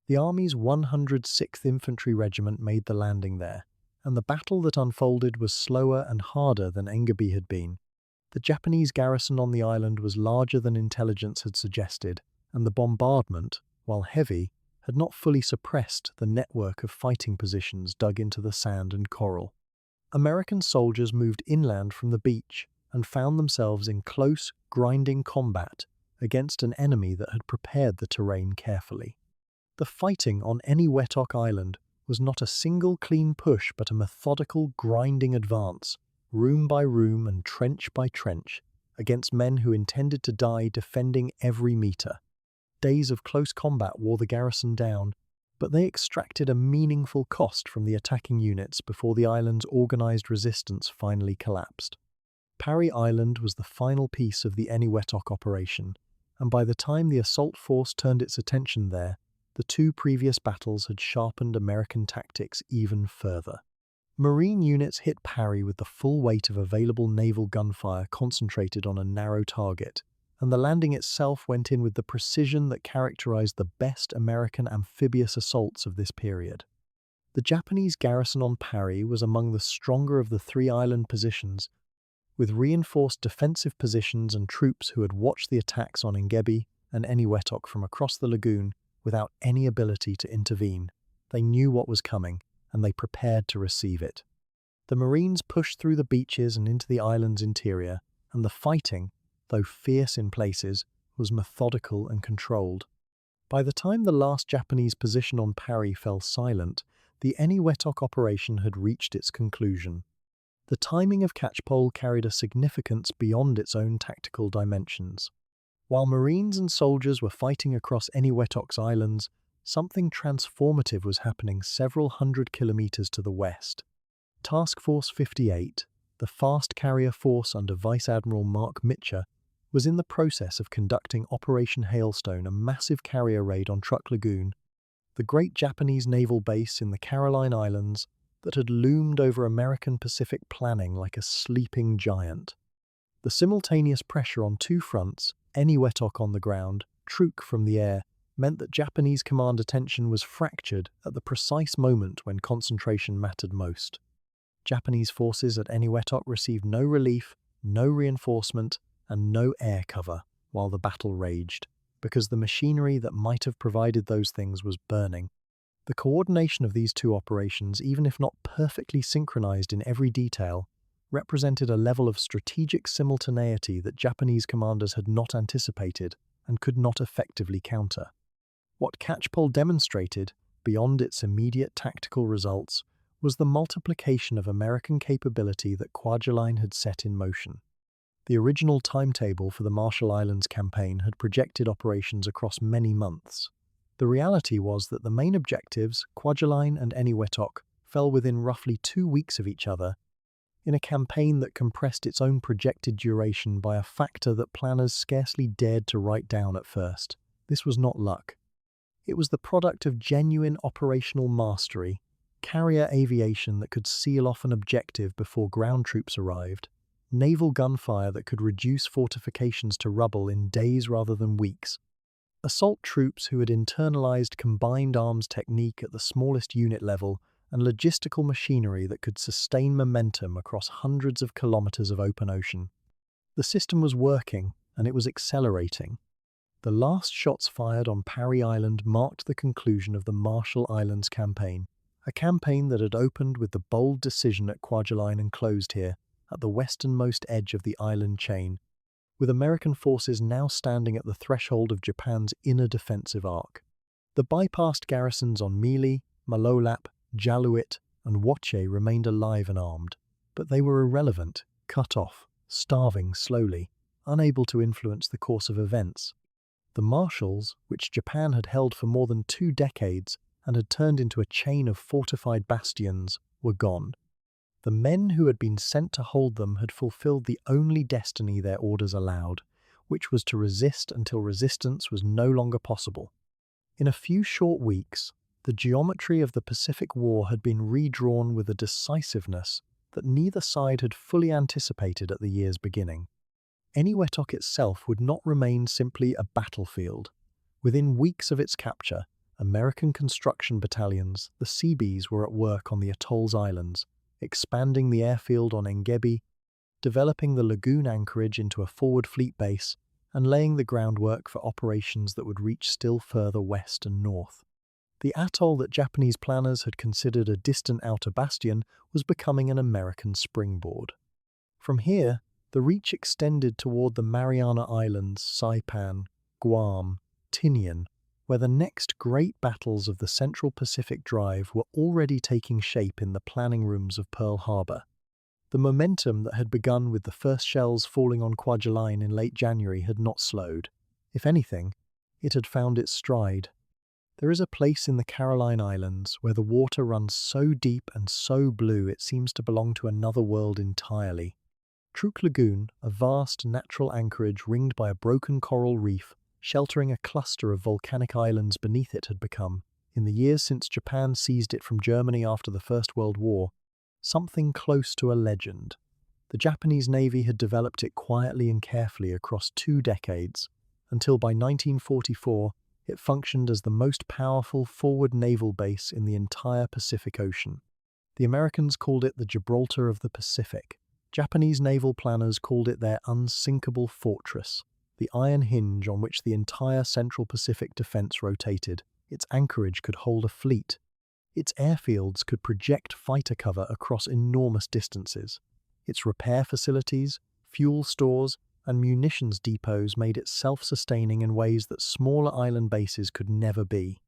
[SPEAKER 1] The Army's 106th Infantry Regiment made the landing there, and the battle that unfolded was slower and harder than Entebbe had been. The Japanese garrison on the island was larger than intelligence had suggested, and the bombardment, while heavy, had not fully suppressed the network of fighting positions dug into the sand and coral. American soldiers moved inland from the beach and found themselves in close, grinding combat against an enemy that had prepared the terrain carefully. The fighting on Eniwetok Island was not a single clean push but a methodical, grinding advance, room by room and trench by trench, against men who intended to die defending every meter. Days of close combat wore the garrison down, but they extracted a meaningful cost from the attacking units before the island's organized resistance finally collapsed. Parry Island was the final piece of the Eniwetok operation, and by the time the assault force turned its attention there, the 2 previous battles had sharpened American tactics even further. Marine units hit Parry with the full weight of available naval gunfire concentrated on a narrow target, and the landing itself went in with the precision that characterized the best American amphibious assaults of this period. The Japanese garrison on Parry was among the stronger of the 3 island positions, with reinforced defensive positions and troops who had watched the attacks on Entebbe and Eniwetok from across the lagoon without any ability to intervene. They knew what was coming, and they prepared to receive it. The Marines pushed through the beaches and into the island's interior, and the fighting, though fierce in places, was methodical and controlled. By the time the last Japanese position on Parry fell silent, the Eniwetok operation had reached its conclusion. The timing of catchpole carried a significance beyond its own tactical dimensions. While Marines and soldiers were fighting across Eniwetok's islands, something transformative was happening several hundred kilometers to the west. Task Force 58, the fast carrier force under Vice Admiral Mark Mitcher, was in the process of conducting Operation Hailstone, a massive carrier raid on Truk Lagoon, the great Japanese naval base in the Caroline Islands that had loomed over American Pacific planning like a sleeping giant. The simultaneous pressure on 2 fronts, Eniwetok on the ground, Truk from the air, meant that Japanese command attention was fractured at the precise moment when concentration mattered most. Japanese forces at Eniwetok received no relief, no reinforcement, and no air cover while the battle raged. because the machinery that might have provided those things was burning. The coordination of these two operations, even if not perfectly synchronized in every detail, represented a level of strategic simultaneity that Japanese commanders had not anticipated and could not effectively counter. What Catchpole demonstrated, beyond its immediate tactical results, was the multiplication of American capability that Kwajalein had set in motion. The original timetable for the Marshall Islands campaign had projected operations across many months. The reality was that the main objectives, Kwajalein and Eniwetok, fell within roughly 2 weeks of each other, in a campaign that compressed its own projected duration by a factor that planners scarcely dared to write down at first. This was not luck. It was the product of genuine operational mastery, carrier aviation that could seal off an objective before ground troops arrived, naval gunfire that could reduce fortifications to rubble in days rather than weeks, assault troops who had internalized combined arms technique at the smallest unit level, and logistical machinery that could sustain momentum across hundreds of kilometers of open ocean. The system was working, and it was accelerating. The last shots fired on Parry Island marked the conclusion of the Marshall Islands campaign, a campaign that had opened with the bold decision at Kwajalein and closed here, at the westernmost edge of the island chain, with American forces now standing at the threshold of Japan's inner defensive arc. The bypassed garrisons on Mili, Maloelap, Jaluit, and Wotje remained alive and armed, but they were irrelevant, cut off, starving slowly, unable to influence the course of events. The Marshalls, which Japan had held for more than 2 decades and had turned into a chain of fortified bastions, were gone. The men who had been sent to hold them had fulfilled the only destiny their orders allowed, which was to resist until resistance was no longer possible. In a few short weeks, the geometry of the Pacific War had been redrawn with a decisiveness that neither side had fully anticipated at the year's beginning. Eniwetok itself would not remain simply a battlefield. Within weeks of its capture, American construction battalions, the Seabees, were at work on the Atoll's islands, expanding the airfield on Engebe, developing the lagoon anchorage into a forward fleet base, and laying the groundwork for operations that would reach still further west and north. The atoll that Japanese planners had considered a distant outer bastion was becoming an American springboard. From here, the reach extended toward the Mariana Islands, Saipan, Guam, Tinian, where the next great battles of the Central Pacific Drive were already taking shape in the planning rooms of Pearl Harbor. The momentum that had begun with the first shells falling on Kwajalein in late January had not slowed. If anything, it had found its stride. There is a place in the Caroline Islands where the water runs so deep and so blue it seems to belong to another world entirely. Truk Lagoon, a vast natural anchorage ringed by a broken coral reef, sheltering a cluster of volcanic islands beneath it, had become, in the years since Japan seized it from Germany after the First World War, something close to a legend. The Japanese Navy had developed it quietly and carefully across 2 decades, until by 1944 it functioned as the most powerful forward naval base in the entire Pacific Ocean. The Americans called it the Gibraltar of the Pacific. Japanese naval planners called it their unsinkable fortress, the iron hinge on which the entire Central Pacific defense rotated. Its anchorage could hold a fleet. Its airfields could project fighter cover across enormous distances. Its repair facilities, fuel stores, and munitions depots made it self-sustaining in ways that smaller island bases could never be.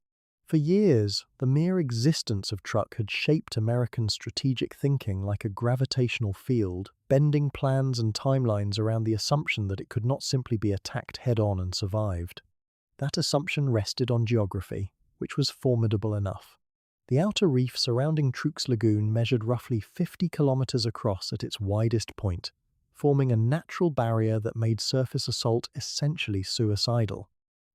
[SPEAKER 1] For years, the mere existence of Truk had shaped American strategic thinking like a gravitational field, bending plans and timelines around the assumption that it could not simply be attacked head-on and survived. That assumption rested on geography, which was formidable enough. The outer reef surrounding Truk's lagoon measured roughly 50 kilometers across at its widest point, forming a natural barrier that made surface assault essentially suicidal.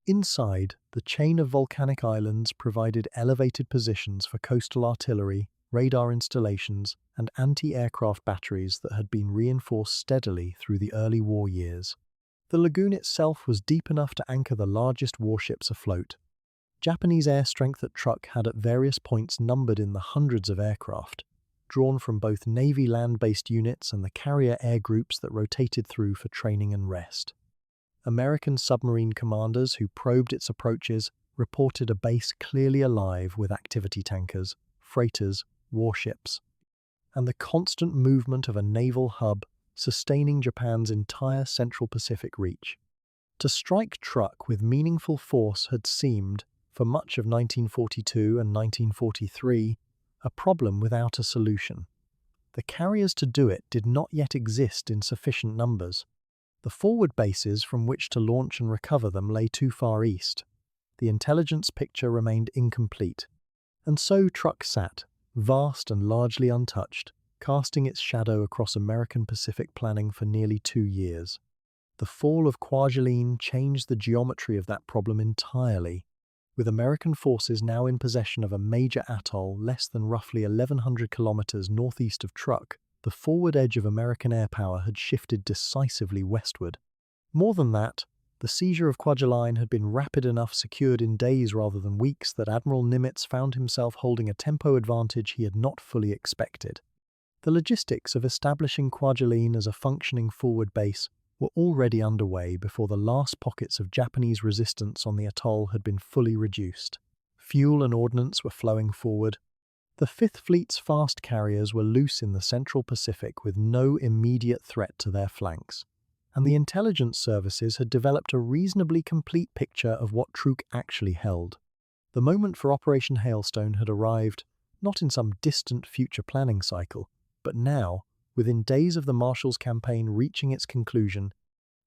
[SPEAKER 1] Inside, the chain of volcanic islands provided elevated positions for coastal artillery, radar installations, and anti-aircraft batteries that had been reinforced steadily through the early war years. The lagoon itself was deep enough to anchor the largest warships afloat. Japanese air strength at Truk had at various points numbered in the hundreds of aircraft, drawn from both Navy land-based units and the carrier air groups that rotated through for training and rest. American submarine commanders who probed its approaches reported a base clearly alive with activity tankers, freighters, warships, and the constant movement of a naval hub sustaining Japan's entire Central Pacific reach. To strike Truk with meaningful force had seemed, for much of 1942 and 1943, a problem without a solution. The carriers to do it did not yet exist in sufficient numbers. The forward bases from which to launch and recover them lay too far east. The intelligence picture remained incomplete. And so Truk sat, vast and largely untouched, casting its shadow across American Pacific planning for nearly 2 years. The fall of Kwajalein changed the geometry of that problem entirely, with American forces now in possession of a major atoll less than roughly 1,100 kilometers northeast of Truk. The forward edge of American air power had shifted decisively westward. More than that, the seizure of Kwajalein had been rapid enough, secured in days rather than weeks, that Admiral Nimitz found himself holding a tempo advantage he had not fully expected. The logistics of establishing Kwajalein as a functioning forward base were already underway before the last pockets of Japanese resistance on the atoll had been fully reduced. Fuel and ordnance were flowing forward. The Fifth Fleet's fast carriers were loose in the Central Pacific with no immediate threat to their flanks, and the intelligence services had developed a reasonably complete picture of what Truk actually held. The moment for Operation Hailstone had arrived, not in some distant future planning cycle, but now, within days of the Marshall's campaign reaching its conclusion.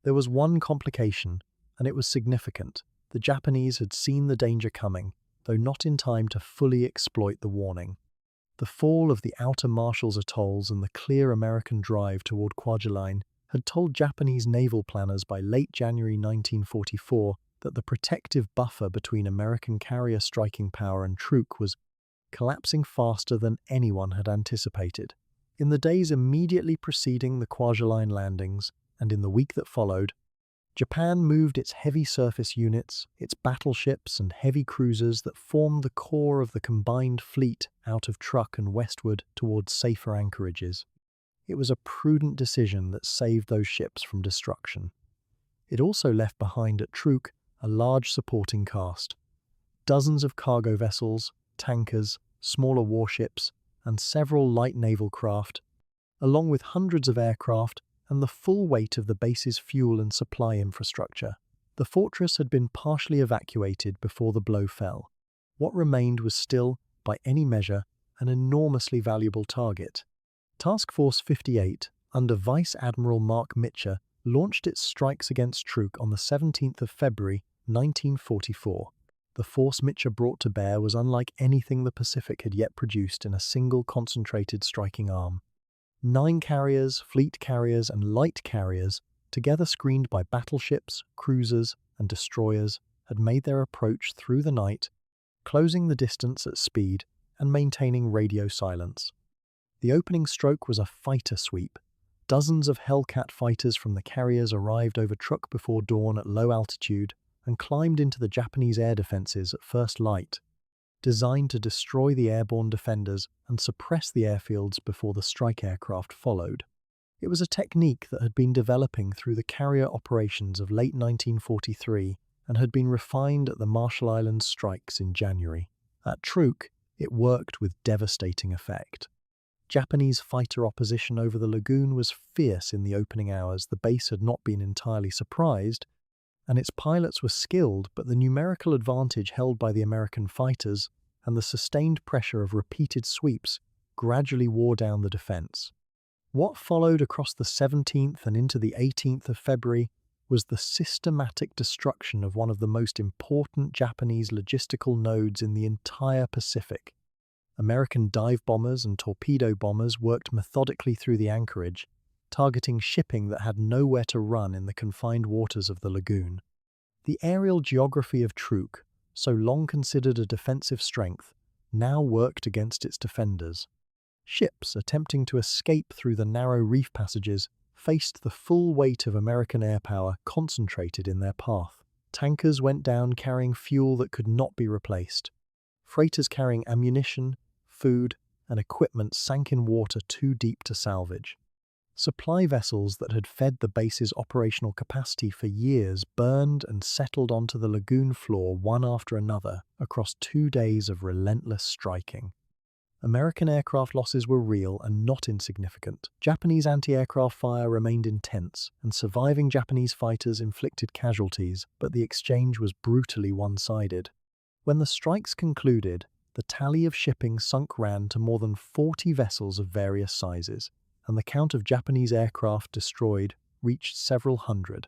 [SPEAKER 1] There was one complication, and it was significant. The Japanese had seen the danger coming, though not in time to fully exploit the warning. The fall of the outer Marshall's atolls and the clear American drive toward Kwajalein had told Japanese naval planners by late January 1944 that the protective buffer between American carrier striking power and Truk was collapsing faster than anyone had anticipated. In the days immediately preceding the Kwajalein landings, and in the week that followed, Japan moved its heavy surface units, its battleships and heavy cruisers that formed the core of the combined fleet out of Truk and westward towards safer anchorages. It was a prudent decision that saved those ships from destruction. It also left behind at Truk a large supporting cast. Dozens of cargo vessels, tankers, smaller warships, and several light naval craft, along with hundreds of aircraft and the full weight of the base's fuel and supply infrastructure. The fortress had been partially evacuated before the blow fell. What remained was still, by any measure, an enormously valuable target. Task Force 58, under Vice Admiral Mark Mitcher, launched its strikes against Truk on the 17th of February, 1944. The force Mitcher brought to bear was unlike anything the Pacific had yet produced in a single concentrated striking arm. 9 carriers, fleet carriers, and light carriers, together screened by battleships, cruisers, and destroyers, had made their approach through the night, closing the distance at speed and maintaining radio silence. The opening stroke was a fighter sweep. Dozens of Hellcat fighters from the carriers arrived over Truk before dawn at low altitude and climbed into the Japanese air defenses at first light, designed to destroy the airborne defenders and suppress the airfields before the strike aircraft followed. It was a technique that had been developing through the carrier operations of late 1943 and had been refined at the Marshall Islands strikes in January. At Truk, it worked with devastating effect. Japanese fighter opposition over the lagoon was fierce in the opening hours. The base had not been entirely surprised, and its pilots were skilled, but the numerical advantage held by the American fighters and the sustained pressure of repeated sweeps gradually wore down the defense. What followed across the 17th and into the 18th of February was the systematic destruction of one of the most important Japanese logistical nodes in the entire Pacific. American dive bombers and torpedo bombers worked methodically through the anchorage, targeting shipping that had nowhere to run in the confined waters of the lagoon. The aerial geography of Truk, so long considered a defensive strength, now worked against its defenders. Ships attempting to escape through the narrow reef passages faced the full weight of American air power concentrated in their path. Tankers went down carrying fuel that could not be replaced. Freighters carrying ammunition, food, and equipment sank in water too deep to salvage. Supply vessels that had fed the base's operational capacity for years burned and settled onto the lagoon floor one after another across 2 days of relentless striking. American aircraft losses were real and not insignificant. Japanese anti-aircraft fire remained intense, and surviving Japanese fighters inflicted casualties, but the exchange was brutally one-sided. When the strikes concluded, the tally of shipping ran to more than 40 vessels of various sizes, and the count of Japanese aircraft destroyed reached several hundred.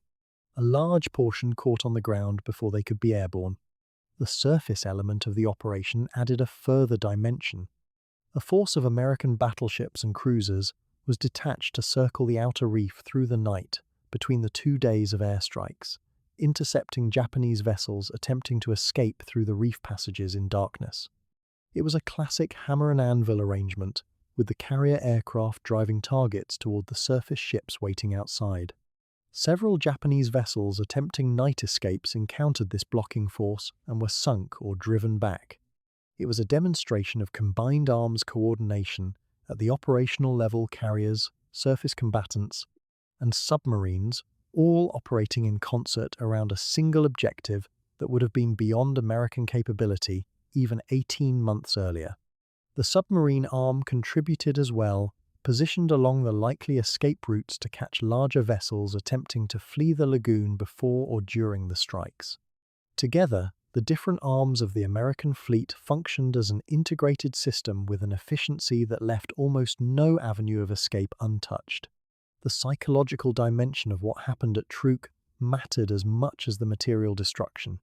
[SPEAKER 1] A large portion caught on the ground before they could be airborne. The surface element of the operation added a further dimension. A force of American battleships and cruisers was detached to circle the outer reef through the night between the 2 days of airstrikes, intercepting Japanese vessels attempting to escape through the reef passages in darkness. It was a classic hammer and anvil arrangement, with the carrier aircraft driving targets toward the surface ships waiting outside. Several Japanese vessels attempting night escapes encountered this blocking force and were sunk or driven back. It was a demonstration of combined arms coordination at the operational level. Carriers, surface combatants, and submarines, all operating in concert around a single objective that would have been beyond American capability even 18 months earlier. The submarine arm contributed as well, positioned along the likely escape routes to catch larger vessels attempting to flee the lagoon before or during the strikes. Together, the different arms of the American fleet functioned as an integrated system with an efficiency that left almost no avenue of escape untouched. The psychological dimension of what happened at Truk mattered as much as the material destruction.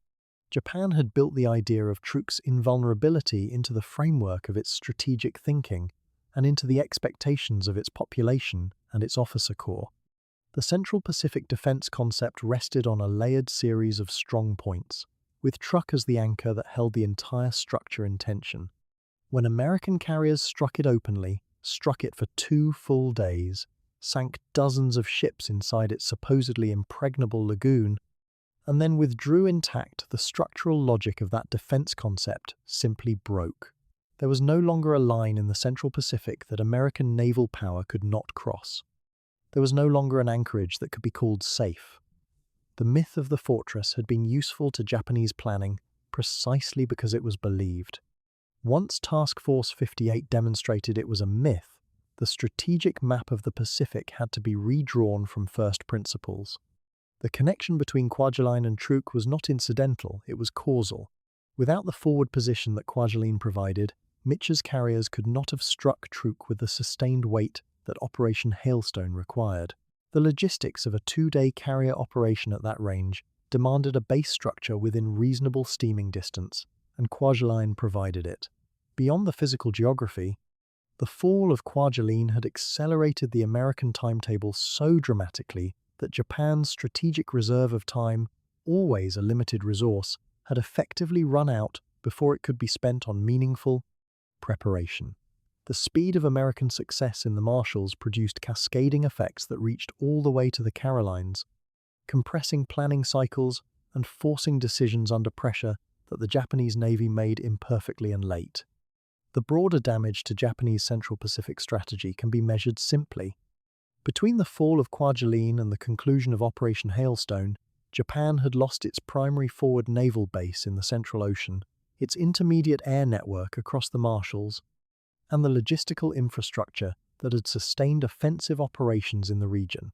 [SPEAKER 1] Japan had built the idea of Truk's invulnerability into the framework of its strategic thinking and into the expectations of its population and its officer corps. The Central Pacific defense concept rested on a layered series of strong points, with Truk as the anchor that held the entire structure in tension. When American carriers struck it openly, struck it for 2 full days, sank dozens of ships inside its supposedly impregnable lagoon, and then withdrew intact, the structural logic of that defense concept simply broke. There was no longer a line in the Central Pacific that American naval power could not cross. There was no longer an anchorage that could be called safe. The myth of the fortress had been useful to Japanese planning precisely because it was believed. Once Task Force 58 demonstrated it was a myth, the strategic map of the Pacific had to be redrawn from first principles. The connection between Kwajalein and Truk was not incidental, it was causal. Without the forward position that Kwajalein provided, Mitch's carriers could not have struck Truk with the sustained weight that Operation Hailstone required. The logistics of a 2-day carrier operation at that range demanded a base structure within reasonable steaming distance, and Kwajalein provided it. Beyond the physical geography, the fall of Kwajalein had accelerated the American timetable so dramatically that Japan's strategic reserve of time, always a limited resource, had effectively run out before it could be spent on meaningful preparation. The speed of American success in the Marshalls produced cascading effects that reached all the way to the Carolines, compressing planning cycles and forcing decisions under pressure that the Japanese Navy made imperfectly and late. The broader damage to Japanese Central Pacific strategy can be measured simply. Between the fall of Kwajalein and the conclusion of Operation Hailstone, Japan had lost its primary forward naval base in the Central Ocean, its intermediate air network across the Marshalls, and the logistical infrastructure that had sustained offensive operations in the region.